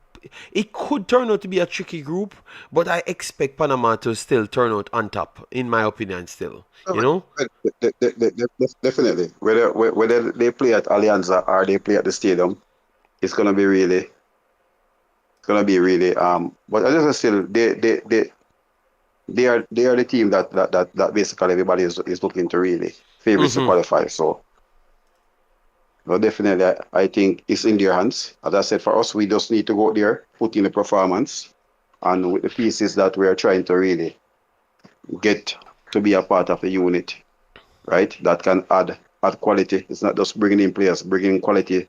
A: it could turn out to be a tricky group, but I expect Panama to still turn out on top, in my opinion. Still, you know.
G: Definitely. Whether they play at Alianza or they play at the stadium, it's gonna be really. But as I still they are the team that basically everybody is looking to really favorites to qualify. So definitely I think it's in their hands. As I said, for us, we just need to go there, put in the performance, and with the pieces that we are trying to really get to be a part of the unit, right? That can add quality. It's not just bringing in players, bringing in quality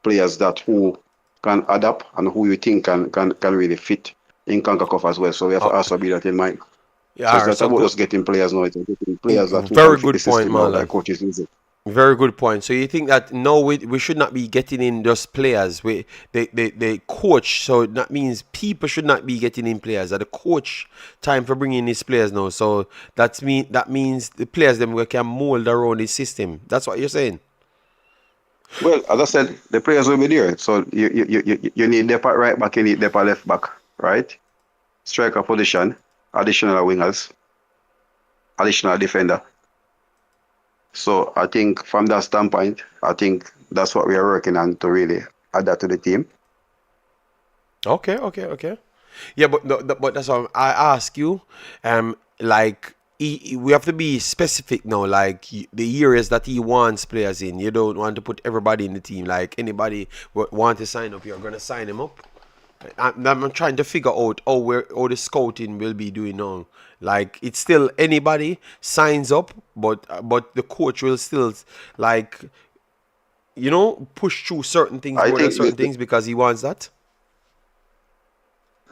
G: players that who can adapt and who you think can really fit in Concacaf as well. So we have to also bear that in mind. So
A: Yeah,
G: it's not
A: so
G: about
A: good.
G: just getting players now, it's about getting players that who can
A: Very
G: fit the
A: good point,
G: system now that
A: Marlon.
G: coaches use it.
A: Very good point. So you think that no, we should not be getting in just players. They coach. So that means people should not be getting in players. That the coach time for bringing in his players now. So that means the players them we can mold around the system. That's what you're saying.
G: Well, as I said, the players will be there. So you need depth at right back, you need depth at left back, right? Striker position, additional wingers, additional defender. So I think from that standpoint, I think that's what we are working on to really add that to the team.
A: Okay. Yeah, but but that's why I ask you. Like we have to be specific now. Like the areas that he wants players in. You don't want to put everybody in the team. Like anybody want to sign up, you're gonna sign him up. I'm trying to figure out how the scouting will be doing now. Like it's still anybody signs up, but the coach will still like push through certain things
G: I
A: more than
G: think
A: certain things because he wants that.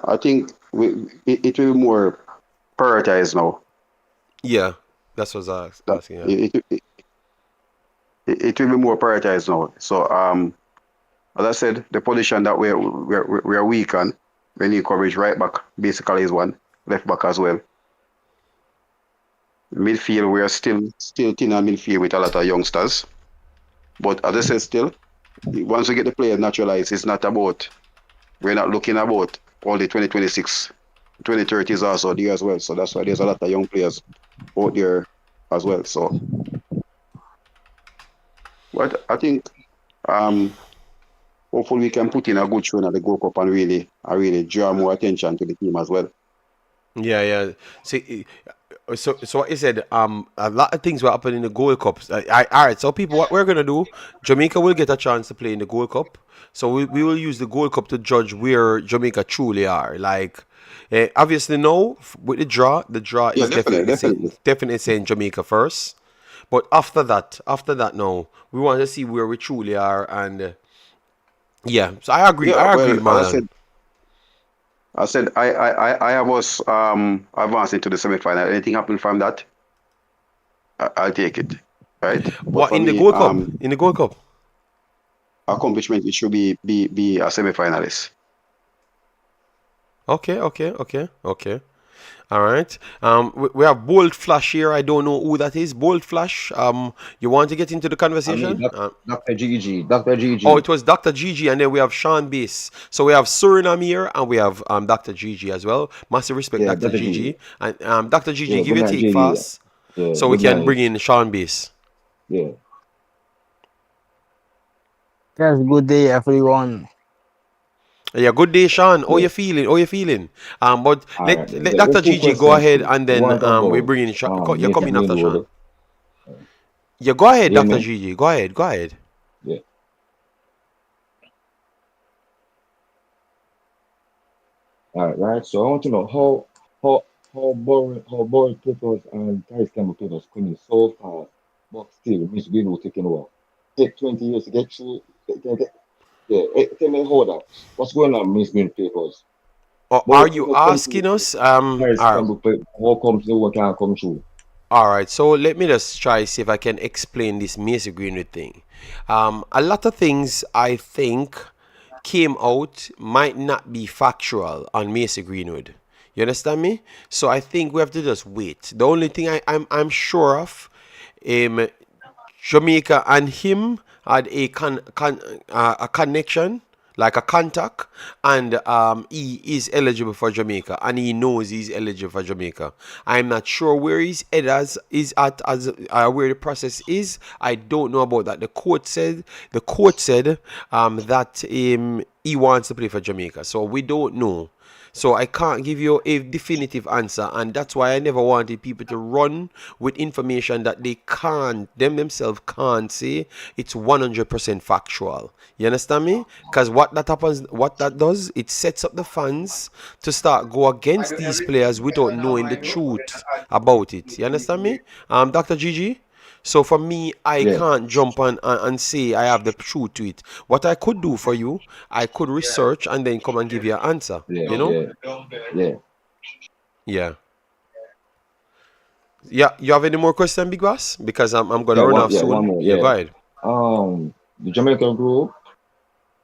G: I think it will be more prioritized now.
A: Yeah, that's what I was
G: That
A: asking. Yeah.
G: it will be more prioritized now. So as I said, the position that we're weak on, we need coverage. Right back basically is one, left back as well. Midfield, we are still thin on midfield with a lot of youngsters. But as I said, still, once we get the player naturalized, it's not about, we're not looking about all the 2026, 2030s also there as well. So that's why there's a lot of young players out there as well. So, but I think hopefully we can put in a good show at the Gold Cup and really draw more attention to the team as well.
A: Yeah. See, so what you said, a lot of things will happen in the Gold Cup. All right. So people, what we're gonna do, Jamaica will get a chance to play in the Gold Cup. So we will use the Gold Cup to judge where Jamaica truly are. Like, obviously, no, with the draw
G: Yeah,
A: is
G: definitely.
A: definitely saying Jamaica first. But after that, no, we want to see where we truly are, and yeah. So I agree.
G: Yeah,
A: I agree,
G: well, as
A: Marlon.
G: I said, I have us advancing to the semi-final. Anything happen from that, I'll take it, right? But
A: What
G: for
A: in the
G: me,
A: Gold Cup? In the Gold Cup.
G: accomplishment it should be a semi-finalist.
A: Okay. All right. We have Bold Flash here. I don't know who that is. Bold Flash. You want to get into the
H: I mean,
A: conversation?
H: Dr. GG, Dr.
A: Oh,
H: GG.
A: it was Dr. Gigi, and then we have Sean Bass. So we have Suriname here, and we have Dr. Gigi as well. Massive respect,
H: Yeah,
A: Dr.
H: Dr. GG.
A: Gigi. And Dr. Gigi,
H: Yeah,
A: give
H: good
A: your
H: night,
A: take
H: JD.
A: fast,
H: Yeah,
A: so we
H: good
A: can bring
H: night.
A: in Sean Bass.
H: Yeah.
I: Yes, good day, everyone.
A: Yeah, good day, Sean. How
H: Yeah.
A: you feeling? How you feeling? But
H: All right.
A: let
H: There's
A: Dr.
H: two
A: Gigi go
H: questions.
A: ahead, and then
H: One
A: we
H: about
A: bring in Sean. You're
H: Mason
A: coming after Sean.
H: Greenwood.
A: Yeah, go ahead,
H: Hear
A: Dr.
H: me?
A: Gigi. Go ahead. Go ahead.
H: Yeah. All right, right. So I want to know how boring Clippers and Thais Campbell Clippers coming so fast, but still Miss Greenwood taking over. Take 20 years to get through. Yeah, tell me how that. What's going on, Miss Green Clippers?
A: Or are
H: Boring
A: you
H: Clippers come through.
A: asking us?
H: Thais Campbell how comes no one can come through?
A: All right, so let me just try see if I can explain this Macy Greenwood thing. A lot of things I think came out might not be factual on Macy Greenwood. You understand me? So I think we have to just wait. The only thing I'm sure of, um, Jamaica and him had a connection, like a contact, and he is eligible for Jamaica, and he knows he's eligible for Jamaica. I'm not sure where his head is at as where the process is. I don't know about that. The court said that he wants to play for Jamaica, so we don't know. So I can't give you a definitive answer, and that's why I never wanted people to run with information that they can't, themselves can't say it's 100% factual. You understand me? Because what that happens, what that does, it sets up the fans to start go against these players without knowing the truth about it. You understand me? Dr. Gigi? So for me, I
H: Yeah,
A: can't jump on and say I have the truth to it. What I could do for you, I could research and then come and give you an answer.
H: yeah,
A: You know?
H: yeah, yeah.
A: Yeah. Yeah. You have any more questions, Big Boss? Because I'm gonna
H: Yeah,
A: run
H: one
A: off
H: yeah,
A: soon.
H: one more,
A: Yeah, go
H: yeah.
A: ahead.
H: The Jamaican group,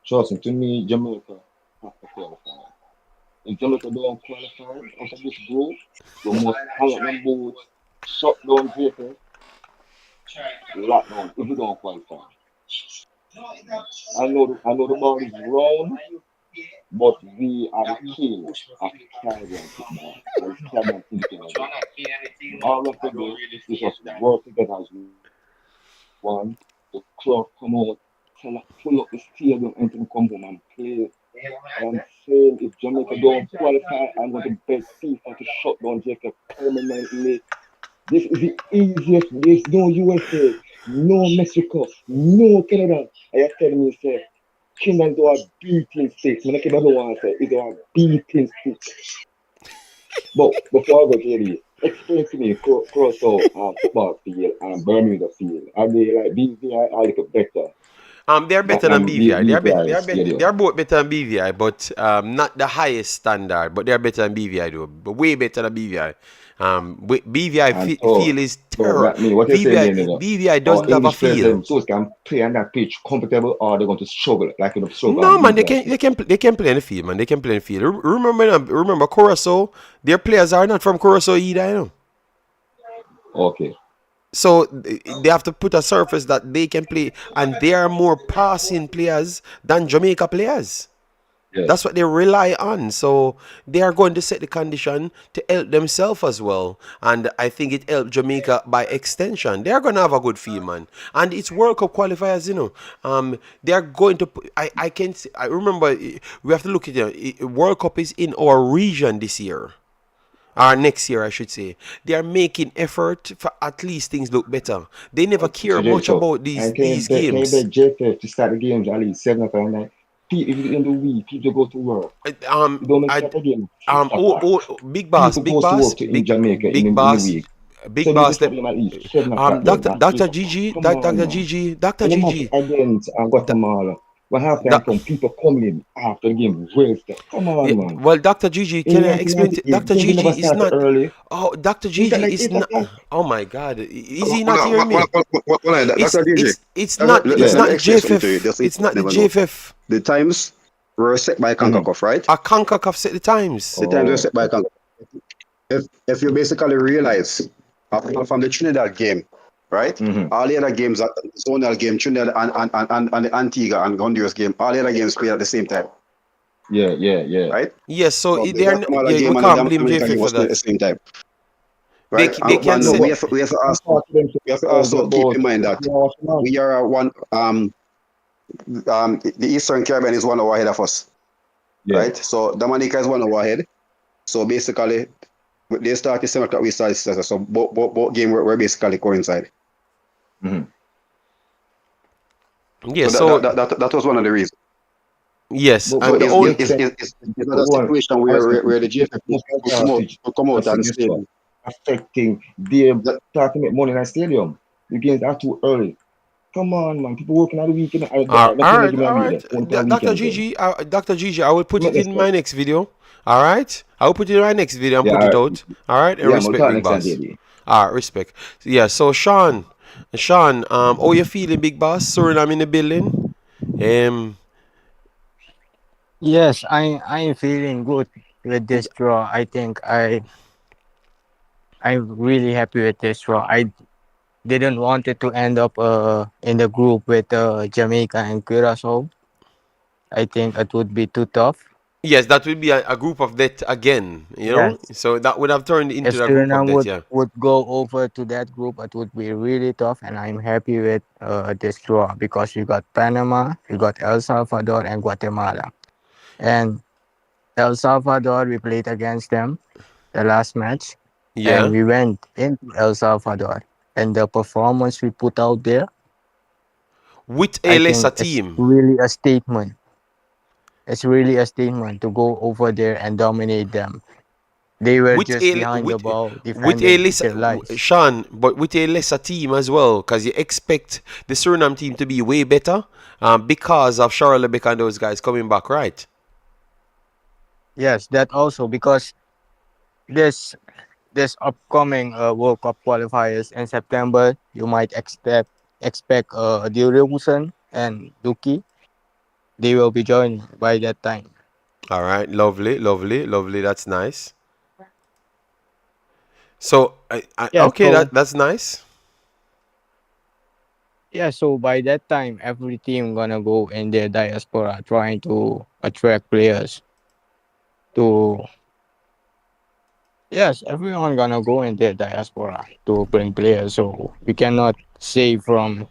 H: trust me, to me, Jamaica have to qualify. If Jamaica don't qualify out of this group, we must hang up them boots, shut down Jamaica, lock down if we don't qualify. I know the ball is round, but we are the king of Caribbean football and Caribbean independent game. All we have to do is just work together as one. The crowd come out, pull up the stadium and then come home and play. I'm saying if Jamaica don't qualify, I'm going to beg FIFA to shut down Jamaica permanently. This is the easiest. There's no USA, no Mexico, no Canada. I are telling me, say, Kingdom do a beating sticks. I don't want to say it do a beating sticks. But before I go, JD, explain to me Curacao football field and Bermuda field. Are they like BVI are a little better
A: They're better than
H: than
A: BVI.
H: BVI's
A: They're
H: stadium?
A: both better than BVI, but not the highest standard. But they're better than BVI though. But way better than BVI. BVI
H: And
A: feel is
H: so
A: terror.
H: that mean what you're saying
A: BVI
H: then, you know,
A: BVI
H: our
A: doesn't have a
H: English players
A: feel.
H: them so can play on that pitch comfortable or they're going to struggle like you know struggle
A: No
H: on
A: man, they
H: BVI
A: can
H: pitch.
A: they can they can play in the field, man. They can play in the field. Remember Curacao. Their players are not from Curacao either, you know.
H: Okay.
A: So they have to put a surface that they can play, and they are more passing players than Jamaica players.
H: Yeah.
A: That's what they rely on. So they are going to set the condition to help themselves as well. And I think it helped Jamaica by extension. They are going to have a good field, man. And it's World Cup qualifiers, you know. They are going to. I can. I remember we have to look at it. World Cup is in our region this year. Or next year, I should say. They are making effort for at least things look better. They never
H: Okay.
A: care much
H: So
A: about these
H: and can you
A: these
H: bet
A: games.
H: JFF to start the games at least 7 o'clock at night? If it's in the week, people go to work. You don't make
A: I
H: start the game 6 o'clock.
A: big boss,
H: People
A: big
H: goes to
A: boss,
H: work in Jamaica
A: big
H: in the
A: boss,
H: week. So
A: big
H: you need to
A: boss.
H: start them at least 7 o'clock then, not
A: Dr.
H: 8 o'clock.
A: Gigi,
H: Come on,
A: Dr.
H: man.
A: Gigi, Dr.
H: When the match
A: Gigi.
H: against Guatemala, when halftime
A: Doc,
H: come, people come in after the game, wasted. Come
A: yeah,
H: on, man.
A: well, Dr. Gigi,
H: In
A: can I explain to
H: 1998,
A: Dr.
H: games never
A: Gigi is
H: started
A: not.
H: early.
A: Oh, Dr.
H: They start
A: Gigi
H: like
A: is
H: 8
A: not.
H: o'clock.
A: Oh my God, is he
G: Hold
A: not
G: on,
A: hearing me?
G: Dr. DJ.
A: It's
G: Let me,
A: not
G: let me,
A: it's
H: Yeah.
G: let me
A: not the
G: explain something to you.
A: JFF.
G: Just in
A: It's
G: case you
A: not the
G: never know.
A: JFF.
G: The times were set by
H: Mm-hmm.
G: Concacaf, right?
A: A Concacaf set the times.
G: The times were
H: Oh,
G: set by Concacaf. If you basically realize, from the Trinidad game, right?
H: mm-hmm.
G: All the other games, zonal game, Trinidad and the Antigua and Honduras game, all the other games played at the same time,
H: Yeah.
G: right?
A: Yes, so
G: So the
A: they are.
G: Guatemala
A: Yeah, we
G: game and the
A: can't blame
G: Jamaica game
A: JFF for
G: was played at the
A: that.
G: same time,
A: They
G: right?
A: they can
H: No,
G: And
A: set.
H: but I talk to them
G: we have to
H: earlier
G: also keep
H: about
G: in mind
H: if
G: that
H: you watch the match.
G: we are one the Eastern Caribbean is 1 hour ahead of us.
H: Yeah.
G: right? So Dominica is 1 hour ahead. So basically, they started 7 o'clock. We started 6 o'clock. So both game were basically coincide.
H: Mm-hmm.
A: Yeah,
G: So
A: so
G: that was one of the reasons.
A: yes,
H: But
A: and
H: but
A: the
G: It's,
H: you
A: only
G: it's,
H: can
G: it's, it's it's not
H: but
G: a
H: one
G: situation
H: I was
G: where the GFF
H: this
G: will
H: kind of
G: come out
H: I said
G: and
H: this
G: say
H: one affecting their
G: that,
H: start to make money in a stadium. The games are too early. Come on, man. People working on the weekend. Not
A: all
H: playing the
A: right,
H: game
A: all
H: on
A: right,
H: weekend. Only play on
A: Dr.
H: weekends then.
A: Gigi, Dr. Gigi, I will put
H: Make
A: it
H: this
A: in my
H: sense.
A: next video. All right, I will put it in my next video and
H: Yeah,
A: put it out. All right, and
H: yeah, we'll
A: respect,
H: talk
A: big
H: next time,
A: boss.
H: baby.
A: All right, respect. Yeah, so Sean, how you feeling, big boss? Suriname in the building. Um,
I: Yes, I'm feeling good with this draw. I think I'm really happy with this draw. I didn't want it to end up in the group with Jamaica and Curacao. I think it would be too tough.
A: yes, that would be a group of death again. You know,
I: Yes.
A: so that would have turned
I: If
A: into a group of
I: Suriname
A: death.
I: would,
A: Yeah.
I: would go over to that group, it would be really tough. And I'm happy with this draw because we got Panama, we got El Salvador, and Guatemala. And El Salvador, we played against them the last match, and
A: Yeah.
I: we went into El Salvador. And the performance we put out there,
A: With a
I: I
A: lesser
I: think it's
A: team.
I: really a statement. It's really a statement to go over there and dominate them. They were
A: with
I: just
A: a
I: behind the
A: with
I: ball,
A: with a
I: defending
A: lesser
I: their lives.
A: Sean, but with a lesser team as well, because you expect the Suriname team to be way better, because of Charlotte Beck and those guys coming back, right?
I: Yes, that also because this this upcoming World Cup qualifiers in September, you might expect Dilrosun and Duki. They will be joining by that time.
A: All right, lovely, lovely, lovely. That's nice. So,
I: Yeah,
A: okay, that's nice.
I: so by that time, every team gonna go in their diaspora trying to attract players to. Yes, everyone gonna go in their diaspora to bring players. So we cannot say from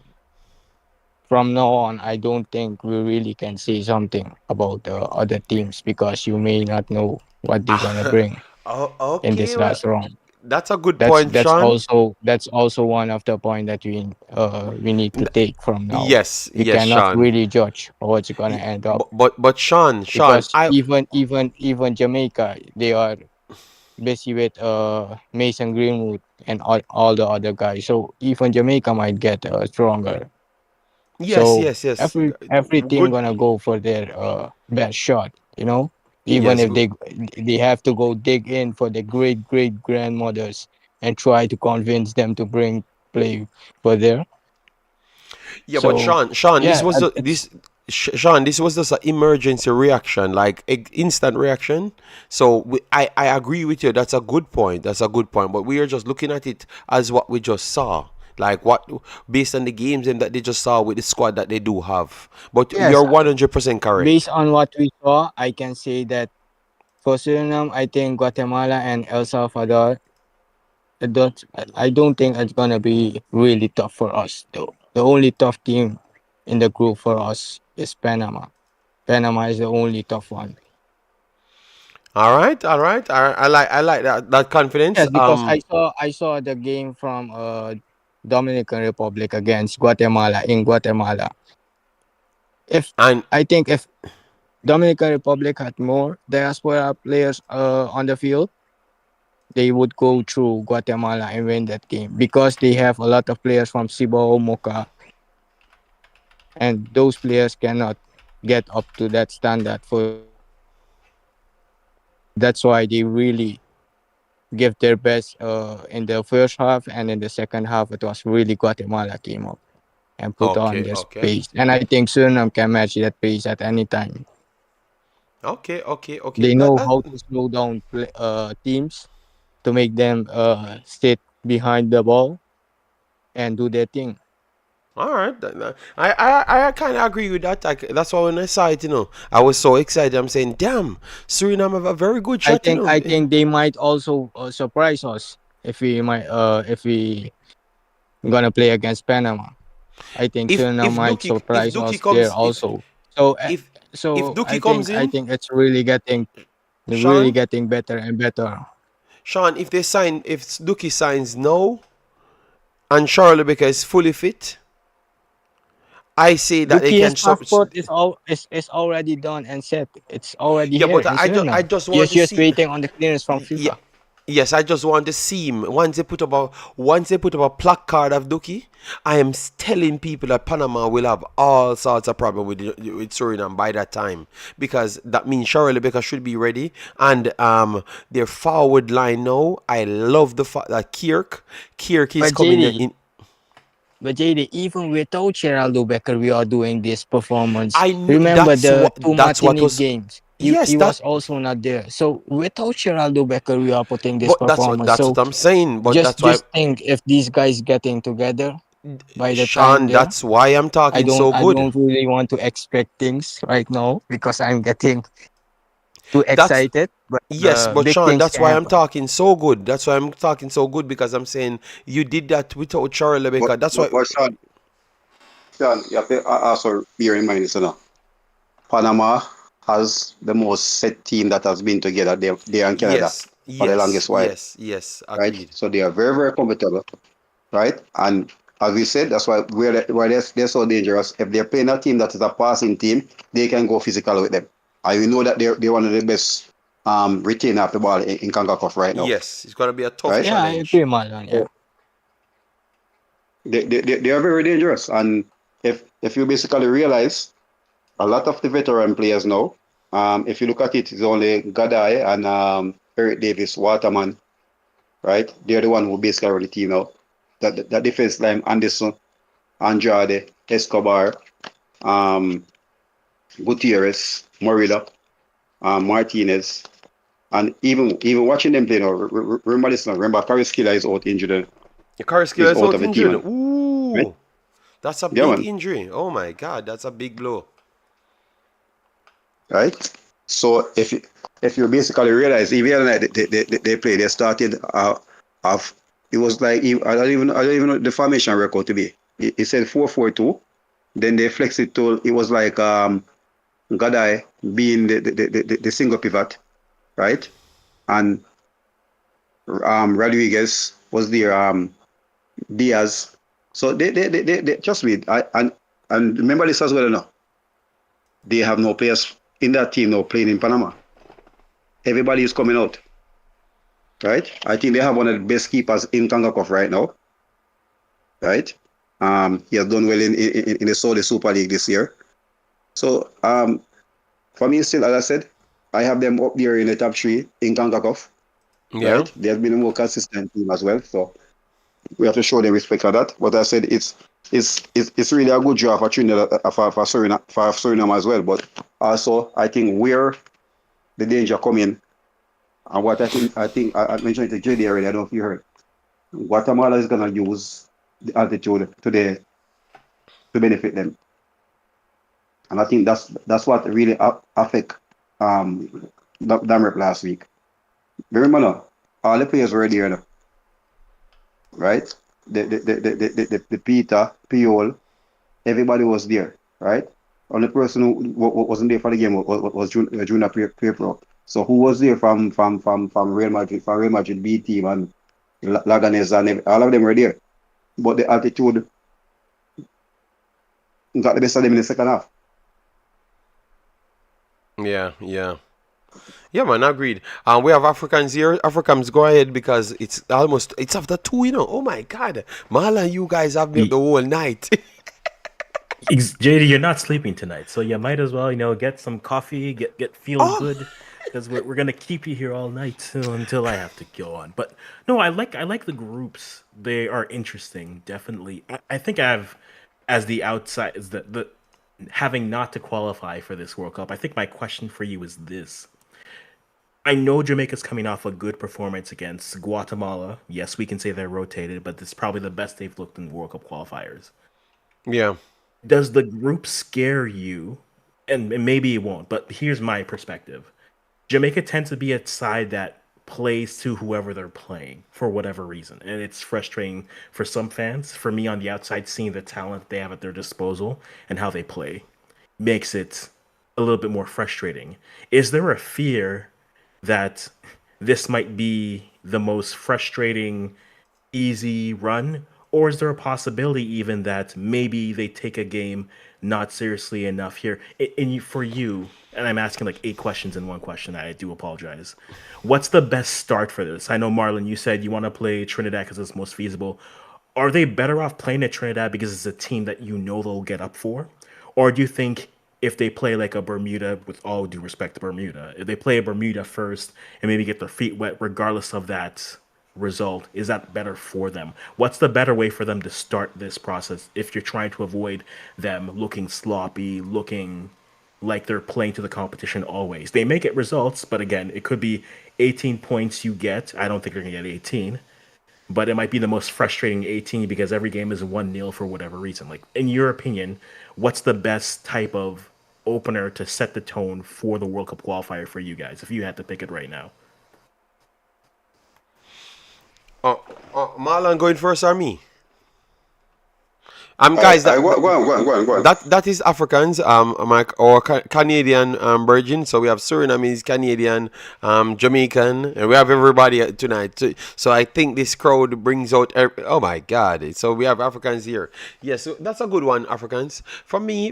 I: now on. I don't think we really can say something about the other teams because you may not know what they're gonna bring
A: Oh,
I: in this
A: okay. Well,
I: last round.
A: that's a good
I: That's
A: point,
I: that's
A: Sean.
I: also that's also one of the point that we need to
A: N-
I: take from now.
A: Yes,
I: We
A: yes,
I: cannot
A: Sean.
I: really judge what's gonna end up
A: But Sean,
I: because
A: I
I: even Jamaica they are busy with Mason Greenwood and all the other guys. So even Jamaica might get stronger.
A: yes,
I: So
A: yes, yes.
I: every team
A: Good.
I: gonna go for their best shot. Even
A: Yes,
I: if they have to go dig in for the great grandmothers and try to convince them to bring play for there.
A: yeah, but
I: So
A: Sean,
I: yeah, it's
A: Sean, this was just an emergency reaction, like instant reaction. So I agree with you. That's a good point. That's a good point. But we are just looking at it as what we just saw, like what based on the games and that they just saw with the squad that they do have. But
I: yes.
A: you're 100% correct.
I: Based on what we saw, I can say that for Suriname, I think Guatemala and El Salvador. I don't think it's gonna be really tough for us though. The only tough team in the group for us is Panama. Panama is the only tough one.
A: All right, all right. I like that confidence.
I: Yes, because I saw the game from Dominican Republic against Guatemala in Guatemala. If
A: And
I: I think if Dominican Republic had more diaspora players on the field, they would go through Guatemala and win that game because they have a lot of players from Cibao, Mocha, and those players cannot get up to that standard for Suriname. That's why they really give their best in the first half, and in the second half it was really Guatemala came up and put on
A: okay,
I: this
A: okay,
I: pace. And I think Suriname can match that pace at any time.
A: okay, okay, okay.
I: They
A: That
I: know
A: that
I: how to slow down teams to make them sit behind the ball and do their thing.
A: All right, I kind of agree with that. That's why when I saw it, I was so excited. I'm saying, damn, Suriname have a very good
I: I
A: shot,
I: think I think they might also surprise us if we gonna play against Panama. I think Suriname
A: If
I: might
A: Duki if
I: surprise
A: Duki
I: us there
A: comes
I: also. So
A: if if
I: So
A: Dookie comes
I: I
A: in,
I: think it's really
A: Sean,
I: getting better and better.
A: Sean, if Dookie signs now and Charlie Baker is fully fit, I say that they
I: Duki's
A: can sub.
I: passport is already done and set. It's already
A: Yeah,
I: here
A: but
I: in
A: I
I: Suriname.
A: just
I: He
A: want
I: is
A: to
I: just
A: see.
I: waiting on the clearance from
A: Yeah,
I: FIFA.
A: yes, I just want to see him. Once they put up a placard of Dookie, I am telling people that Panama will have all sorts of problem with Suriname by that time, because that means Shirley Baker should be ready, and their forward line now. I love the fact that Kirk is
I: But
A: coming
I: JD,
A: in.
I: even without Geraldo Becker, we are doing this performance.
A: I kn-
I: Remember
A: that's
I: the
A: what
I: two
A: that's what
I: Martinique
A: was.
I: games?
A: Yes,
I: He
A: that.
I: was also not there. So without Geraldo Becker, we are putting this
A: But
I: performance.
A: that's
I: So
A: what I'm saying. But that's why,
I: just think if these guys getting together by the time
A: Sean.
I: there.
A: That's why I'm talking so
I: I
A: good.
I: don't really want to expect things right now because I'm getting too
A: That's
I: excited. But
A: Yes, but
I: big
A: Sean,
I: things
A: that's
I: can
A: why I'm
I: happen.
A: talking so good. That's why I'm talking so good, because I'm saying you did that without Charlie Baker. That's why.
G: But Sean, you have to also bear in mind, this, Panama has the most set team that has been together. They and Canada
A: Yes,
G: for the
A: yes,
G: longest while,
A: yes, yes.
G: right?
A: Agreed.
G: So they are very, very comfortable, right? And as we said, that's why they're so dangerous. If they're playing a team that is a passing team, they can go physical with them. And we know that they're one of the best retainer of the ball in Concacaf right now,
A: Yes, it's gonna be a tough
G: right?
I: Yeah, I agree,
A: challenge.
I: Marlon. Yeah.
G: So they are very dangerous. And if you basically realize a lot of the veteran players now, if you look at it, it's only Gadai and Eric Davis, Waterman, right? They're the one who basically run the team now. That defense line, Anderson, Andrade, Escobar, um, Gutierrez, Morilla, Martinez, and even watching them play now, remember this now, remember Kariskila is out injured,
A: Kariskila
G: is
A: is
G: out
A: out
G: of the team,
A: injured.
G: man, right?
A: Ooh, that's a
G: Yeah,
A: big
G: man,
A: injury. Oh my God, that's a big blow.
G: right? So if you basically realize, even the other night they played, they started off. It was like I don't even know the formation record to be. It said 4-4-2. Then they flexed it to, it was like Gadai being the single pivot, right? And Rodriguez was there, Diaz. So they trust me. And remember this as well now. They have no players in that team now playing in Panama. Everybody is coming out, right? I think they have one of the best keepers in Concacaf right now, right? He has done well in the Saudi Super League this year. So for me, still, as I said, I have them up there in the top three in Concacaf,
A: Yeah.
G: right? They have been a more consistent team as well. So we have to show them respect for that. But I said it's really a good job for Trinidad, for Suriname as well. But also I think where the danger come in, and what I think I mentioned it to JD already. I don't know if you heard. Guatemala is gonna use the altitude to benefit them, and I think that's what really affect Damrep last week. Remember now, all the players were there now, right? The Peter, Piol, everybody was there, right? Only person who wasn't there for the game was Junior Pro. So who was there from Real Madrid B team and Laganes and all of them were there. But the altitude got the best of them in the second half.
A: Yeah, yeah. Yeah, man, agreed. We have Africans here. Africans, go ahead, because it's after 2, you know. Oh my God. Mala, you guys have me up the whole night.
J: JD, you're not sleeping tonight, so you might as well, get some coffee, get feel
A: Oh,
J: good, because we're gonna keep you here all night until I have to go on. But no, I like the groups. They are interesting, definitely. I think as the outside, is the having not to qualify for this World Cup. I think my question for you is this: I know Jamaica's coming off a good performance against Guatemala. Yes, we can say they're rotated, but it's probably the best they've looked in World Cup qualifiers.
A: yeah.
J: Does the group scare you? And maybe it won't, but here's my perspective. Jamaica tends to be a side that plays to whoever they're playing for whatever reason. And it's frustrating for some fans. For me on the outside, seeing the talent they have at their disposal and how they play makes it a little bit more frustrating. Is there a fear that this might be the most frustrating easy run? Or is there a possibility even that maybe they take a game not seriously enough here? For you, and I'm asking like 8 questions in one question, I do apologize. What's the best start for this? I know, Marlon, you said you want to play Trinidad because it's most feasible. Are they better off playing at Trinidad because it's a team that you know they'll get up for? Or do you think if they play like a Bermuda, with all due respect to Bermuda, if they play a Bermuda first and maybe get their feet wet regardless of that result, is that better for them? What's the better way for them to start this process if you're trying to avoid them looking sloppy, looking like they're playing to the competition always? They may get results, but again, it could be 18 points you get. I don't think they're going to get 18, but it might be the most frustrating 18 because every game is 1-0 for whatever reason. Like, in your opinion, what's the best type of opener to set the tone for the World Cup qualifier for you guys, if you had to pick it right now?
A: Marlon going first or me? Guys,
G: Go on.
A: that is Africans, or Canadian virgin. So we have Surinamese, Canadian, Jamaican, and we have everybody tonight. So I think this crowd brings out. Oh my God! So we have Africans here. Yes, so that's a good one, Africans. For me,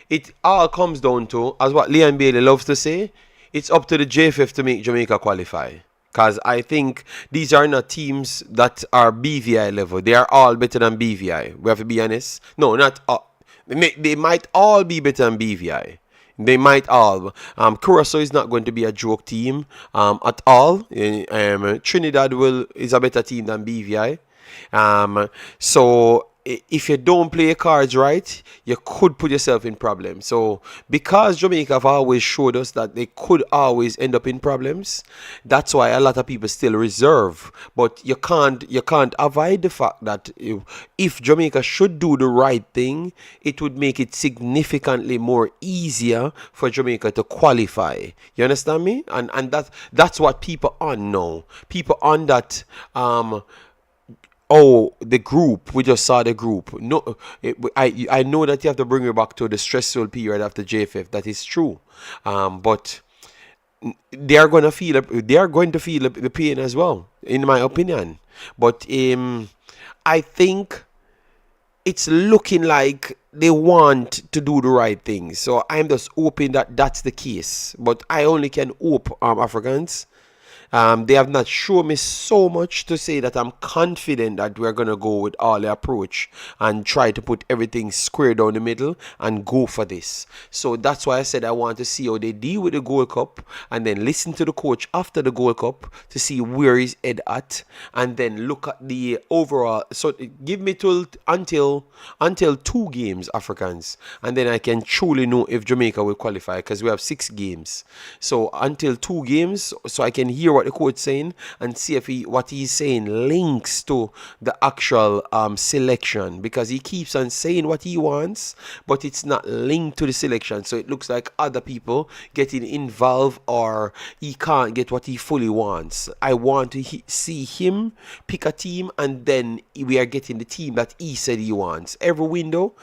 A: it all comes down to, as what Leon Bailey loves to say, it's up to the JFF to make Jamaica qualify. Because I think these are not teams that are BVI level. They are all better than BVI. We have to be honest. No, not all. They might all be better than BVI. They might all. Curacao is not going to be a joke team at all. Trinidad is a better team than BVI. So if you don't play your cards right, you could put yourself in problems. So because Jamaica have always showed us that they could always end up in problems, that's why a lot of people still reserve. But you can't avoid the fact that if Jamaica should do the right thing, it would make it significantly more easier for Jamaica to qualify. You understand me? And that's what people on know. People on that the group. We just saw the group. No, I know that you have to bring me back to the stressful period after JFF. That is true, but they are going to feel the pain as well, in my opinion. But I think it's looking like they want to do the right thing. So I'm just hoping that that's the case. But I only can hope, Africans. They have not shown me so much to say that I'm confident that we're going to go with all the approach and try to put everything square down the middle and go for this. So that's why I said I want to see how they deal with the Gold Cup and then listen to the coach after the Gold Cup to see where he's head at and then look at the overall. So give me until 2 games, Africans, and then I can truly know if Jamaica will qualify because we have 6 games. So until 2 games, so I can hear what the coach saying and see if what he's saying links to the actual selection, because he keeps on saying what he wants but it's not linked to the selection, so it looks like other people getting involved or he can't get what he fully wants. I want to see him pick a team and then we are getting the team that he said he wants. Every window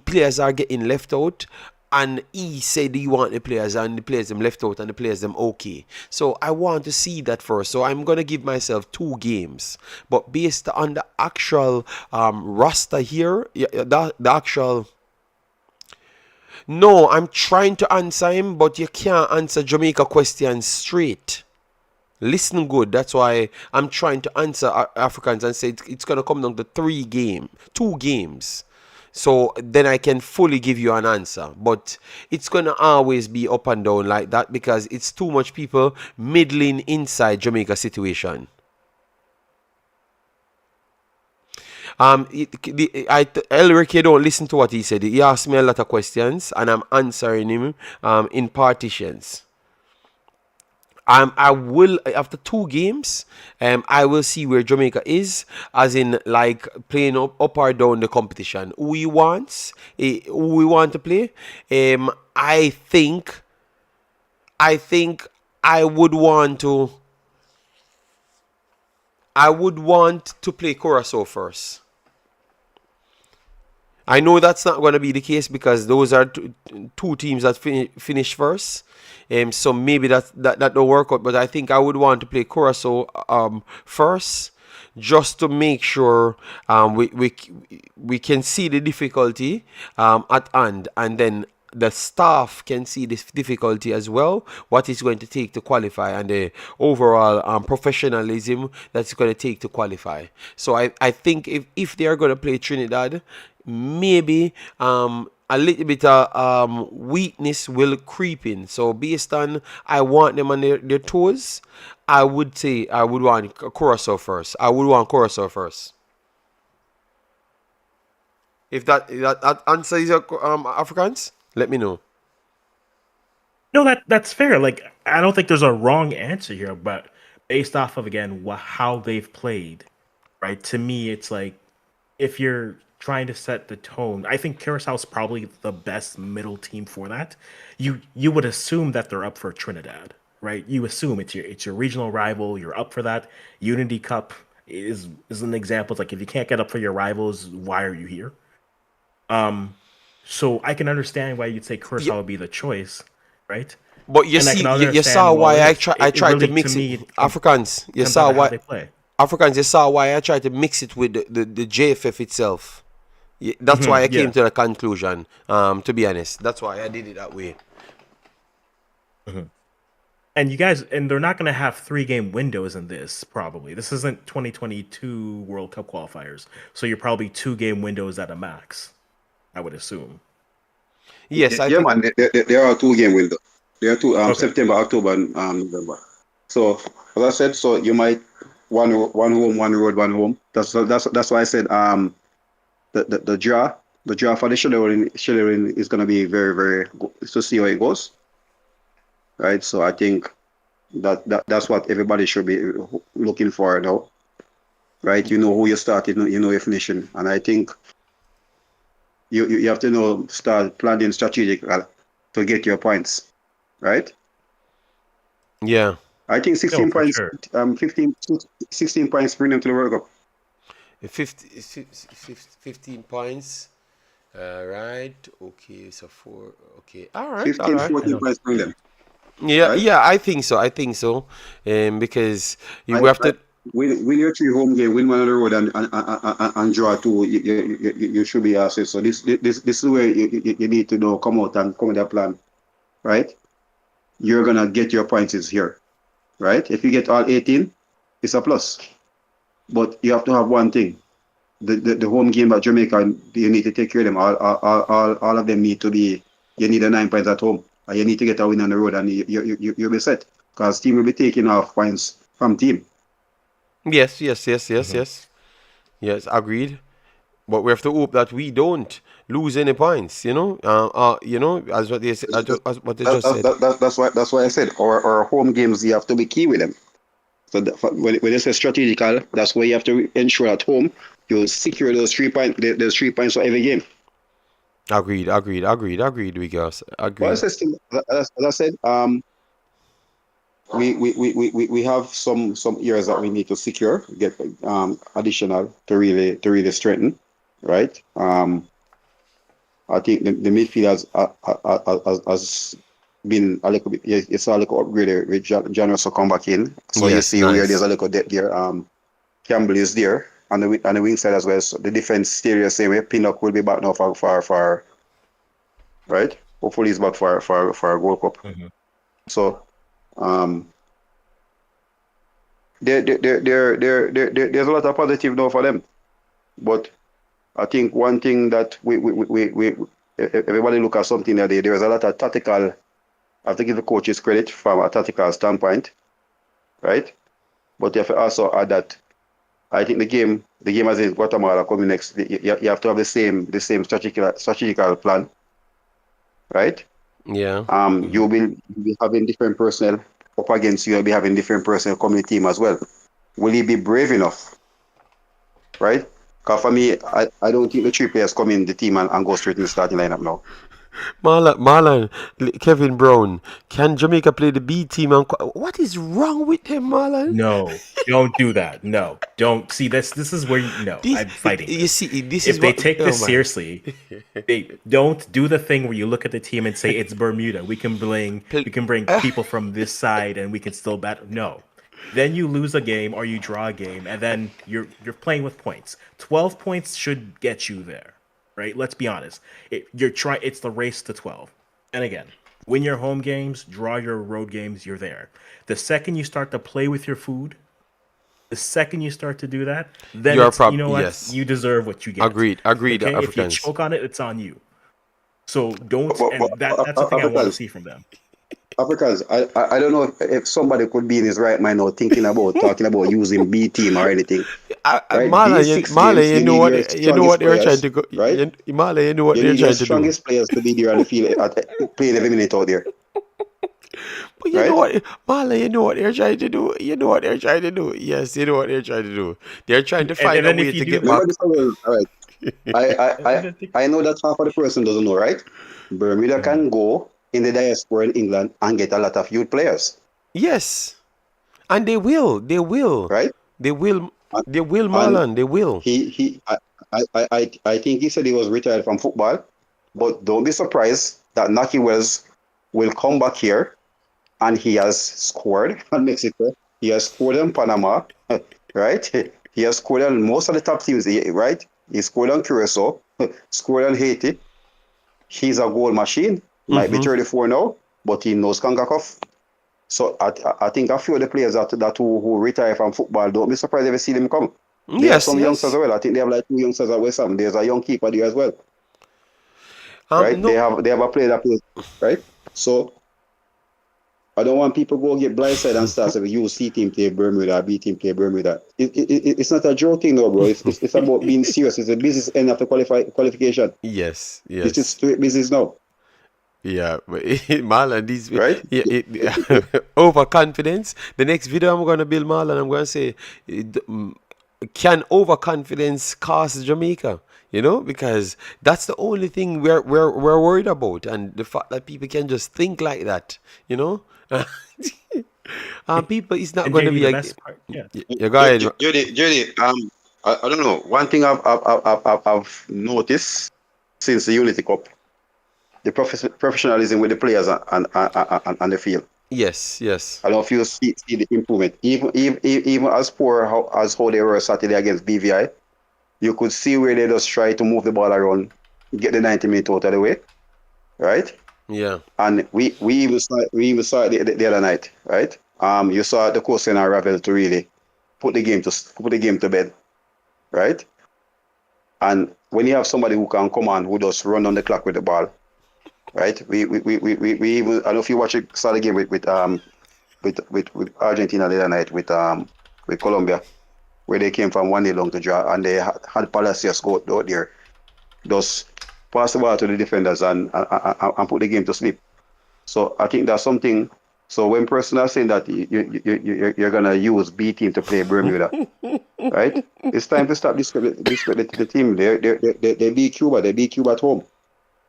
A: players are getting left out, and he said he want the players and the players them left out and the players them okay. So I want to see that first. So I'm going to give myself 2 games. But based on the actual roster here, the actual... No, I'm trying to answer him, but you can't answer Jamaica questions straight. Listen good. That's why I'm trying to answer Africans and say it's going to come down to 2 games. So then I can fully give you an answer. But it's going to always be up and down like that because it's too much people middling inside Jamaica situation. Elric, don't listen to what he said. He asked me a lot of questions and I'm answering him in partitions. I will, after 2 games, I will see where Jamaica is, as in like playing up or down the competition. Who we want to play. I think I would want to play Curacao first. I know that's not going to be the case because those are two teams that finish first. So maybe that don't work out. But I think I would want to play Curacao first, just to make sure we can see the difficulty at hand, and then the staff can see this difficulty as well, what it's going to take to qualify, and the overall professionalism that's going to take to qualify. So I think if they are going to play Trinidad, maybe a little bit of weakness will creep in. So based on I want them on their toes, I would say I would want Curacao first. I would want Curacao first. If that answers your Africans, let me know.
J: No, that's fair. Like, I don't think there's a wrong answer here, but based off of, again, how they've played, right? To me, it's like, if you're trying to set the tone, I think Curaçao's probably the best middle team for that. You would assume that they're up for Trinidad, right? You assume it's your regional rival. You're up for that. Unity Cup is an example. It's like, if you can't get up for your rivals, why are you here? So I can understand why you'd say Curacao would be the choice, right?
A: But you see, you saw why I tried to mix it. Africans, you saw why Africans, you saw why I tried to mix it with the JFF itself. That's why I came to the conclusion. To be honest, that's why I did it that way.
J: And you guys, and they're not going to have 3-game windows in this, probably. This isn't 2022 World Cup qualifiers. So you're probably 2-game windows at a max, I would assume.
A: Yes,
G: man. There are 2-game windows. There are two, September, October, and November. So, as I said, so you might one home, one road, one home. That's why I said the draw for the scheduling is going to be very, very good to see how it goes. Right, so I think that's what everybody should be looking for now. Right, you know who you started, you know your finishing, and I think you have to start planning strategic to get your points. Right?
A: Yeah.
G: I think 16 points,
J: sure.
G: 16 points bring them to the World Cup.
A: 15 points. Right. Okay. So 4. Okay. All right.
G: 15, 14 points bring them.
A: Yeah.
G: Right?
A: Yeah. I think so. Because you have to
G: win your 3 home game, win one on the road, and draw 2. You should be asked. So this is where you need to come out with a plan. Right? You're gonna get your points is here. Right? If you get all 18, it's a plus. But you have to have one thing. The home game at Jamaica, you need to take care of them. All of them need to be. You need a 9 points at home, and you need to get a win on the road, and you'll be set. Because team will be taking off points from team.
A: Yes. Agreed. But we have to hope that we don't lose any points. As what they said.
G: That's why I said our home games, you have to be key with them. So when they say strategical, that's why you have to ensure at home you secure those 3 points. There's 3 points for every game.
A: Agreed. We guys. Agreed.
G: Well, as I said, we have some areas that we need to secure, get additional to really strengthen, right? I think the midfield has been a little bit. It's a little upgraded with John Russell come back in, so you see where there's a little depth there. Campbell is there on the wing side as well. So the defense stay the same way. Pinnock will be back now for right. Hopefully he's back for a World Cup. So there's a lot of positive now for them, but I think one thing that we everybody look at something that there's a lot of tactical. I have to give the coaches credit from a tactical standpoint, right? But you have to also add that I think the game as in Guatemala coming next, you have to have the same strategical plan, right?
A: Yeah.
G: You'll be having different personnel up against you. You'll be having different personnel coming in the team as well. Will he be brave enough, right? Because for me, I don't think the 3 players come in the team and go straight in the starting lineup now.
A: Marlon, Kevin Brown, can Jamaica play the B team? What is wrong with him, Marlon?
J: No, don't do that. No, don't. See, this is where
A: This,
J: I'm fighting
A: you
J: this.
A: see, this
J: If
A: is
J: they
A: what.
J: take
A: Oh
J: this
A: man.
J: seriously, they don't do the thing where you look at the team and say it's Bermuda. We can bring people from this side and we can still battle. No. Then you lose a game or you draw a game and then you're playing with points. 12 points should get you there, right? Let's be honest. It's the race to 12. And again, win your home games, draw your road games, you're there. The second you start to play with your food, the second you start to do that, then you know what?
A: Yes.
J: You deserve what you get.
A: Agreed,
J: Okay? If you
A: Africans.
J: choke on it, it's on you. So don't, and
G: But
J: that's the thing I want to
G: Africans,
J: see from them.
G: Africans, I don't know if somebody could be in his right mind now thinking about talking about using B team or anything. Right? These 6 games,
A: You
G: you
A: know
G: need
A: what?
G: your
A: You know
G: strongest
A: what they're trying
G: players,
A: to go.
G: right?
A: Marlon, you know what
G: You
A: they're
G: need your
A: trying to do.
G: strongest players to be there on the field playing every minute out there.
A: But you know what, Marlon, you know what they're trying to do. You know what they're trying to do. Yes, you know what they're trying to do. They're trying to find
J: And
A: a
J: then
A: way
J: if you
A: to
J: do
A: get
J: that,
A: back.
G: Remember this one, all right. I know that half of the person doesn't know, right? Bermuda can go in the diaspora in England and get a lot of youth players,
A: Yes, and they will. They will.
G: right?
A: They will.
G: And,
A: They will,
G: and
A: Marlon. They will.
G: I think he said he was retired from football, but don't be surprised that Naki Wells will come back here and he has scored on Mexico. He has scored on Panama, right? He has scored on most of the top teams, right? He scored on Curacao, scored on Haiti. He's a goal machine. Might be 34 now, but he knows Concacaf. So I think a few of the players that who retire from football, don't be surprised if you see them come. They have
A: Yes,
G: some youngsters
A: yes.
G: as well. I think they have like 2 youngsters at West Ham. There's a young keeper there as well, right? They
A: No.
G: have a player that plays, right? So I don't want people go get blindsided and start saying you C team play Bermuda, B team play Bermuda. It's not a joking though, bro. It's about being serious. It's a business end after qualification.
A: Yes,
G: This is
A: yes.
G: straight business now,
A: Yeah, but Marlon, these
G: right?
A: overconfidence. The next video I'm gonna build, Marlon, I'm gonna say, can overconfidence cost Jamaica? You know, because that's the only thing we're worried about, and the fact that people can just think like that. You know, people, it's not
J: And
A: gonna
J: JD,
A: be
J: the
A: a.
J: best part, yeah.
A: You go ahead.
G: Judy, I don't know. One thing I've noticed since the Unity Cup, the professionalism with the players and the field.
A: Yes, yes,
G: I don't know if you see the improvement. Even as poor as how they were Saturday against BVI, you could see where they just try to move the ball around, get the 90 minutes out of the way, right?
A: yeah,
G: And we even saw it the other night, right? You saw the coach and Ravel to really put the game to bed, right? And when you have somebody who can come on, who just run on the clock with the ball, right? We even, I don't know if you saw the game with Argentina the other night with Colombia, where they came from 1-0 long to draw, and they had Palacios go out there, just pass the ball to the defenders and put the game to sleep. So I think that's something. So when person are saying that you're gonna use B team to play Bermuda, right? It's time to stop discredit the team. They beat Cuba. They beat Cuba at home,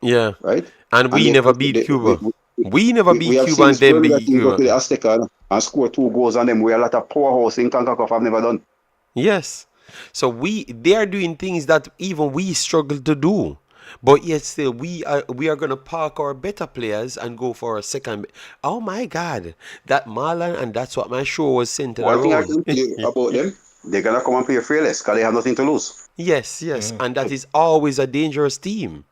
A: yeah.
G: right?
A: And
G: And
A: we never beat Cuba. We never
G: we
A: beat
G: have
A: Cuba
G: seen
A: and
G: this
A: then
G: Bermuda
A: beat
G: team go to the
A: Cuba.
G: Azteca and score 2 goals on them. We're a lot of powerhouse in Concacaf have never done.
A: Yes. So they are doing things that even we struggle to do. But yet still we are gonna park our better players and go for a second. Oh my God, that Marlon, and that's what my show was centered
G: One thing I
A: around.
G: can tell you about them, they're gonna come and play fearless because they have nothing to lose.
A: Yes, yes, and that is always a dangerous team.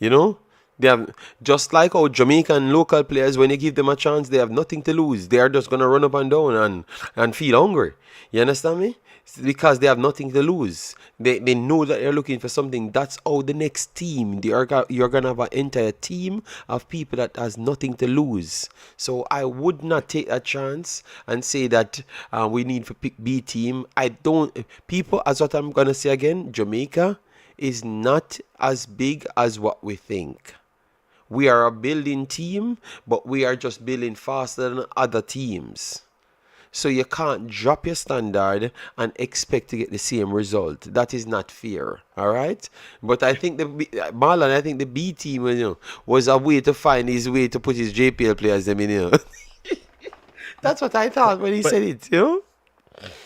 A: You know, they have just like our Jamaican local players. When you give them a chance, they have nothing to lose. They are just gonna run up and down and feel hungry. You understand me? It's because they have nothing to lose. They know that they're looking for something. That's how the next team. You're gonna have an entire team of people that has nothing to lose. So I would not take a chance and say that we need to pick B team. I don't. People, as what I'm gonna say again, Jamaica is not as big as what we think. We are a building team, but we are just building faster than other teams. So you can't drop your standard and expect to get the same result. That is not fair. All right. But I think Marlon, I think the B team, was a way to find his way to put his JPL players them in. That's what I thought when he
J: But
A: said it.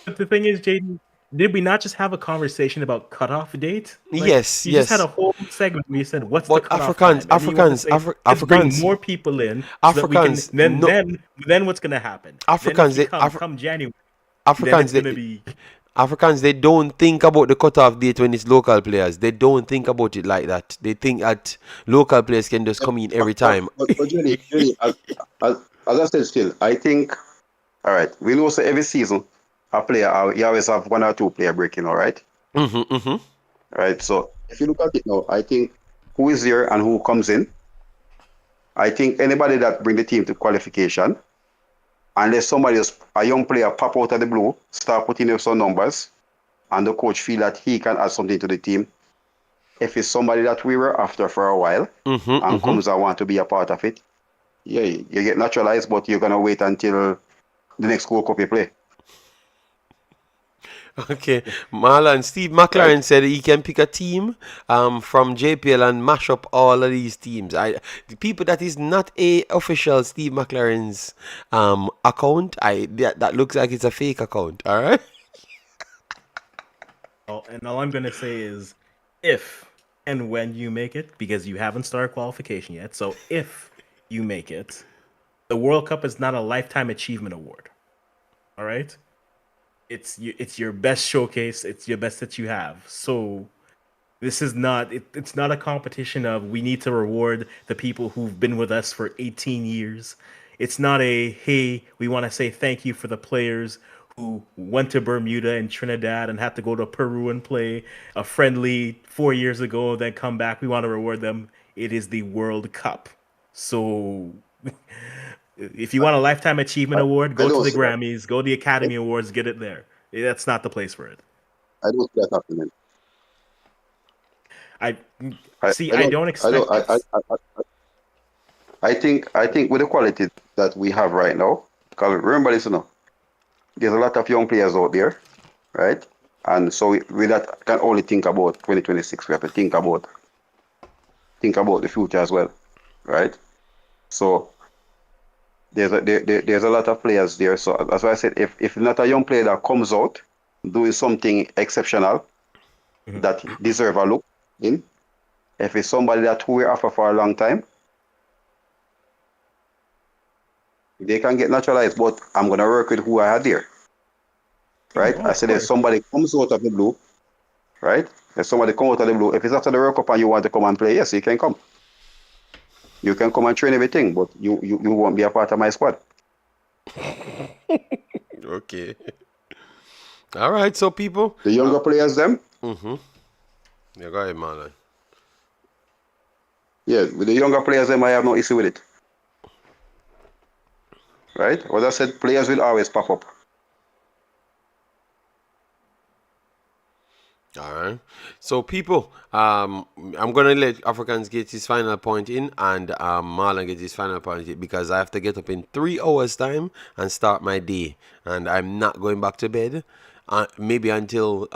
J: But the thing is, Jaden, did we not just have a conversation about cutoff date? Like,
A: Yes,
J: you just had
A: yes.
J: a whole segment where you said, "What's the
A: But
J: cutoff time?" And then you want to say, "Let's bring
A: Africans,
J: more people in so that we can." Then,
A: no,
J: then what's gonna happen?
A: Africans,
J: Then if you come January, then
A: Africans,
J: it's gonna be.
A: Africans, they don't think about the cutoff date when it's local players. They don't think about it like that. They think that local players can just come in every time.
G: But Jenny, as I said, still, I think, all right, we know so every season, a player, you always have one or two player breaking, all right? Right, so if you look at it now, I think who is there and who comes in, I think anybody that bring the team to qualification, unless somebody else, a young player pop out of the blue, start putting in some numbers, and the coach feel that he can add something to the team. If it's somebody that we were after for a while and comes and want to be a part of it, yeah, you get naturalized, but you're gonna wait until the next World Cup you play.
A: Okay, Marlon, Steve McLaren said he can pick a team from JPL and mash up all of these teams. The people that is not a official Steve McLaren's account, that looks like it's a fake account. All right.
J: And all I'm gonna say is, if and when you make it, because you haven't started qualification yet. So if you make it, the World Cup is not a lifetime achievement award. All right. It's your best showcase. It's your best that you have. So this is not it's not a competition of we need to reward the people who've been with us for 18 years. It's not a hey, we want to say thank you for the players who went to Bermuda and Trinidad and had to go to Peru and play a friendly 4 years ago, then come back. We want to reward them. It is the World Cup. So if you want a lifetime achievement award, go to the Grammys, go to the Academy Awards, get it there. That's not the place for it.
G: I don't see that happening.
J: I don't expect this.
G: I think with the quality that we have right now, because remember this, there's a lot of young players out there, right? And so we that can only think about 2026. We have to think about the future as well, right? So there's a lot of players there. So that's why I said if not a young player that comes out doing something exceptional that deserve a look in, if it's somebody that we're after for a long time, they can get naturalized. But I'm gonna work with who I had there, right? I said if somebody comes out of the blue, right? If somebody comes out of the blue, if it's after the World Cup and you want to come and play, yes, you can come. You can come and train everything, but you won't be a part of my squad.
A: Okay. All right, so people.
G: The younger players, them.
A: Yeah, go ahead, Marlon.
G: Yeah, with the younger players, them, I have no issue with it. Right? As I said, players will always pop up.
A: All right. So, people, I'm going to let Africans get his final point in and Marlon get his final point in because I have to get up in 3 hours' time and start my day. And I'm not going back to bed. Maybe until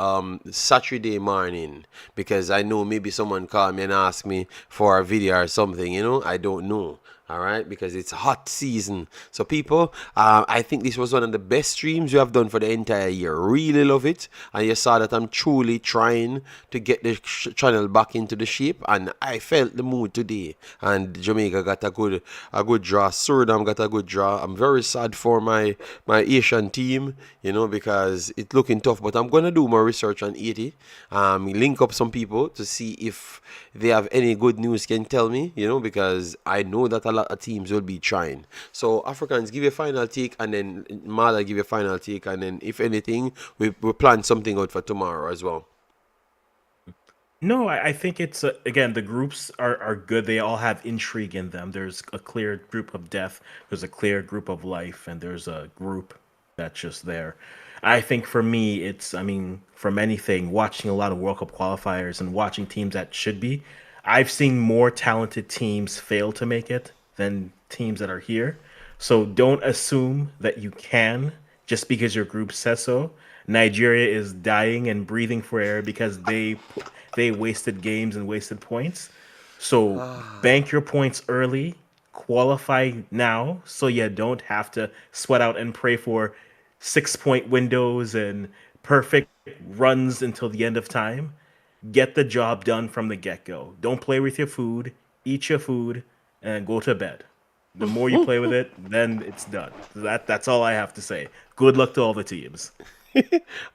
A: Saturday morning because I know maybe someone call me and ask me for a video or something, I don't know. All right, because it's hot season. So people, I think this was one of the best streams you have done for the entire year. Really love it. And you saw that I'm truly trying to get the channel back into the shape. And I felt the mood today. And Jamaica got a good draw. Suriname got a good draw. I'm very sad for my Asian team, because it's looking tough. But I'm going to do more research on Haiti. Link up some people to see if they have any good news can tell me, because I know that a lot of teams will be trying. So Africans, give you a final take, and then Mala give you a final take, and then if anything, we plan something out for tomorrow as well.
J: No, I think it's again the groups are good. They all have intrigue in them. There's a clear group of death. There's a clear group of life, and there's a group that's just there. I think for me, from anything, watching a lot of World Cup qualifiers and watching teams that should be, I've seen more talented teams fail to make it than teams that are here. So don't assume that you can just because your group says so. Nigeria is dying and breathing for air because they wasted games and wasted points. So bank your points early, qualify now, so you don't have to sweat out and pray for 6 point windows and perfect runs until the end of time. Get the job done from the get go. Don't play with your food, eat your food, and go to bed. The more you play with it, then it's done. That's all I have to say. Good luck to all the teams.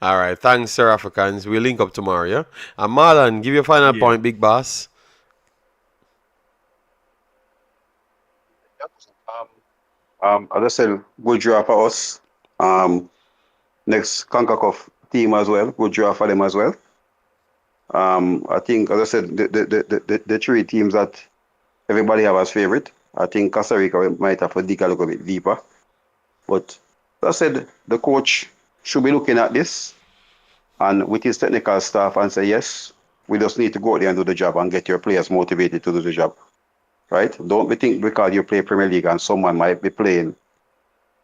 A: All right, thanks, Sir Africans. We'll link up tomorrow, yeah? And Marlon, give your final
J: Yeah.
A: point, big boss.
G: As I said, good draw for us. Next Concacaf team as well, good draw for them as well. I think, as I said, the three teams that everybody have as favorite. I think Costa Rica might have to dig a little bit deeper. But as I said, the coach should be looking at this and with his technical staff and say, yes, we just need to go out there and do the job and get your players motivated to do the job. Right? Don't be think because you play Premier League and someone might be playing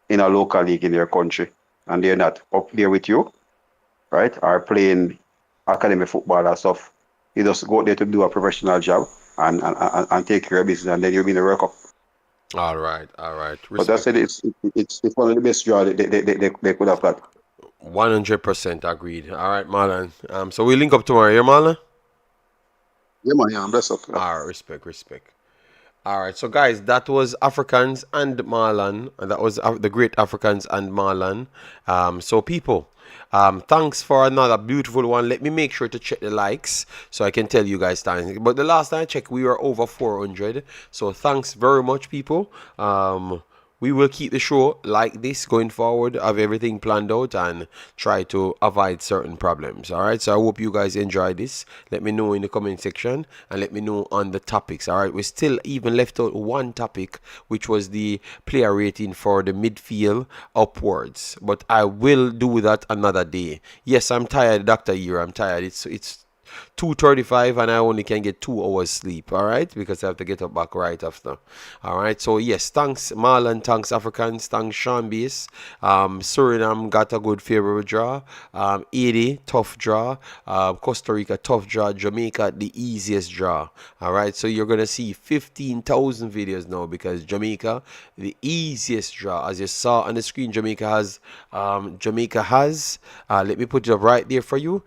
G: in a local league in your country and they're not up there with you, right? Or playing academy football and stuff. You just go out there to do a professional job and take care of business and then you'll be in the World Cup.
A: All right, all right.
G: But that's it, it's one of the best draw they could have got.
A: 100% agreed. All right, Marlon. So we link up tomorrow, yeah, Marlon?
G: Yeah, man, yeah, I'm blessed up.
A: All right, respect. All right, so guys, that was Africans and Marlon, and that was the great Africans and Marlon. So people, thanks for another beautiful one. Let me make sure to check the likes so I can tell you guys thanks. But the last time I checked, we were over 400. So thanks very much, people. We will keep the show like this going forward, have everything planned out and try to avoid certain problems. All right, so I hope you guys enjoy this. Let me know in the comment section and let me know on the topics. All right, we still even left out one topic, which was the player rating for the midfield upwards, but I will do that another day. Yes, I'm tired, Dr. Year. I'm tired. It's 2:35 and I only can get 2 hours sleep, all right, because I have to get up back right after. All right, so yes, thanks Marlon, thanks Africans, thanks Sean Base. Suriname got a good favorable draw. Haiti tough draw. Costa Rica tough draw. Jamaica the easiest draw. All right, so you're gonna see 15,000 videos now because Jamaica the easiest draw. As you saw on the screen, Jamaica has let me put it up right there for you.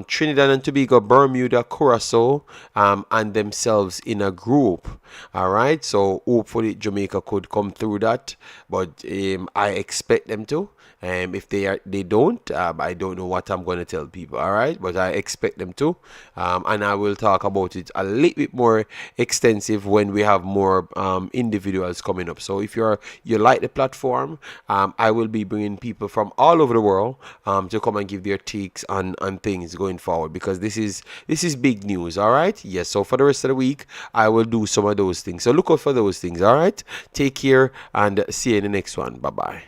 A: Trinidad and Tobago, Bermuda, Curacao, and themselves in a group. All right, so hopefully Jamaica could come through that, but I expect them to. If they don't, I don't know what I'm going to tell people. All right, but I expect them to, and I will talk about it a little bit more extensive when we have more individuals coming up. So if you like the platform, I will be bringing people from all over the world to come and give their takes on things going forward, because this is big news. All right, yes. So for the rest of the week, I will do some of those things. So look out for those things. All right, take care and see you in the next one. Bye bye.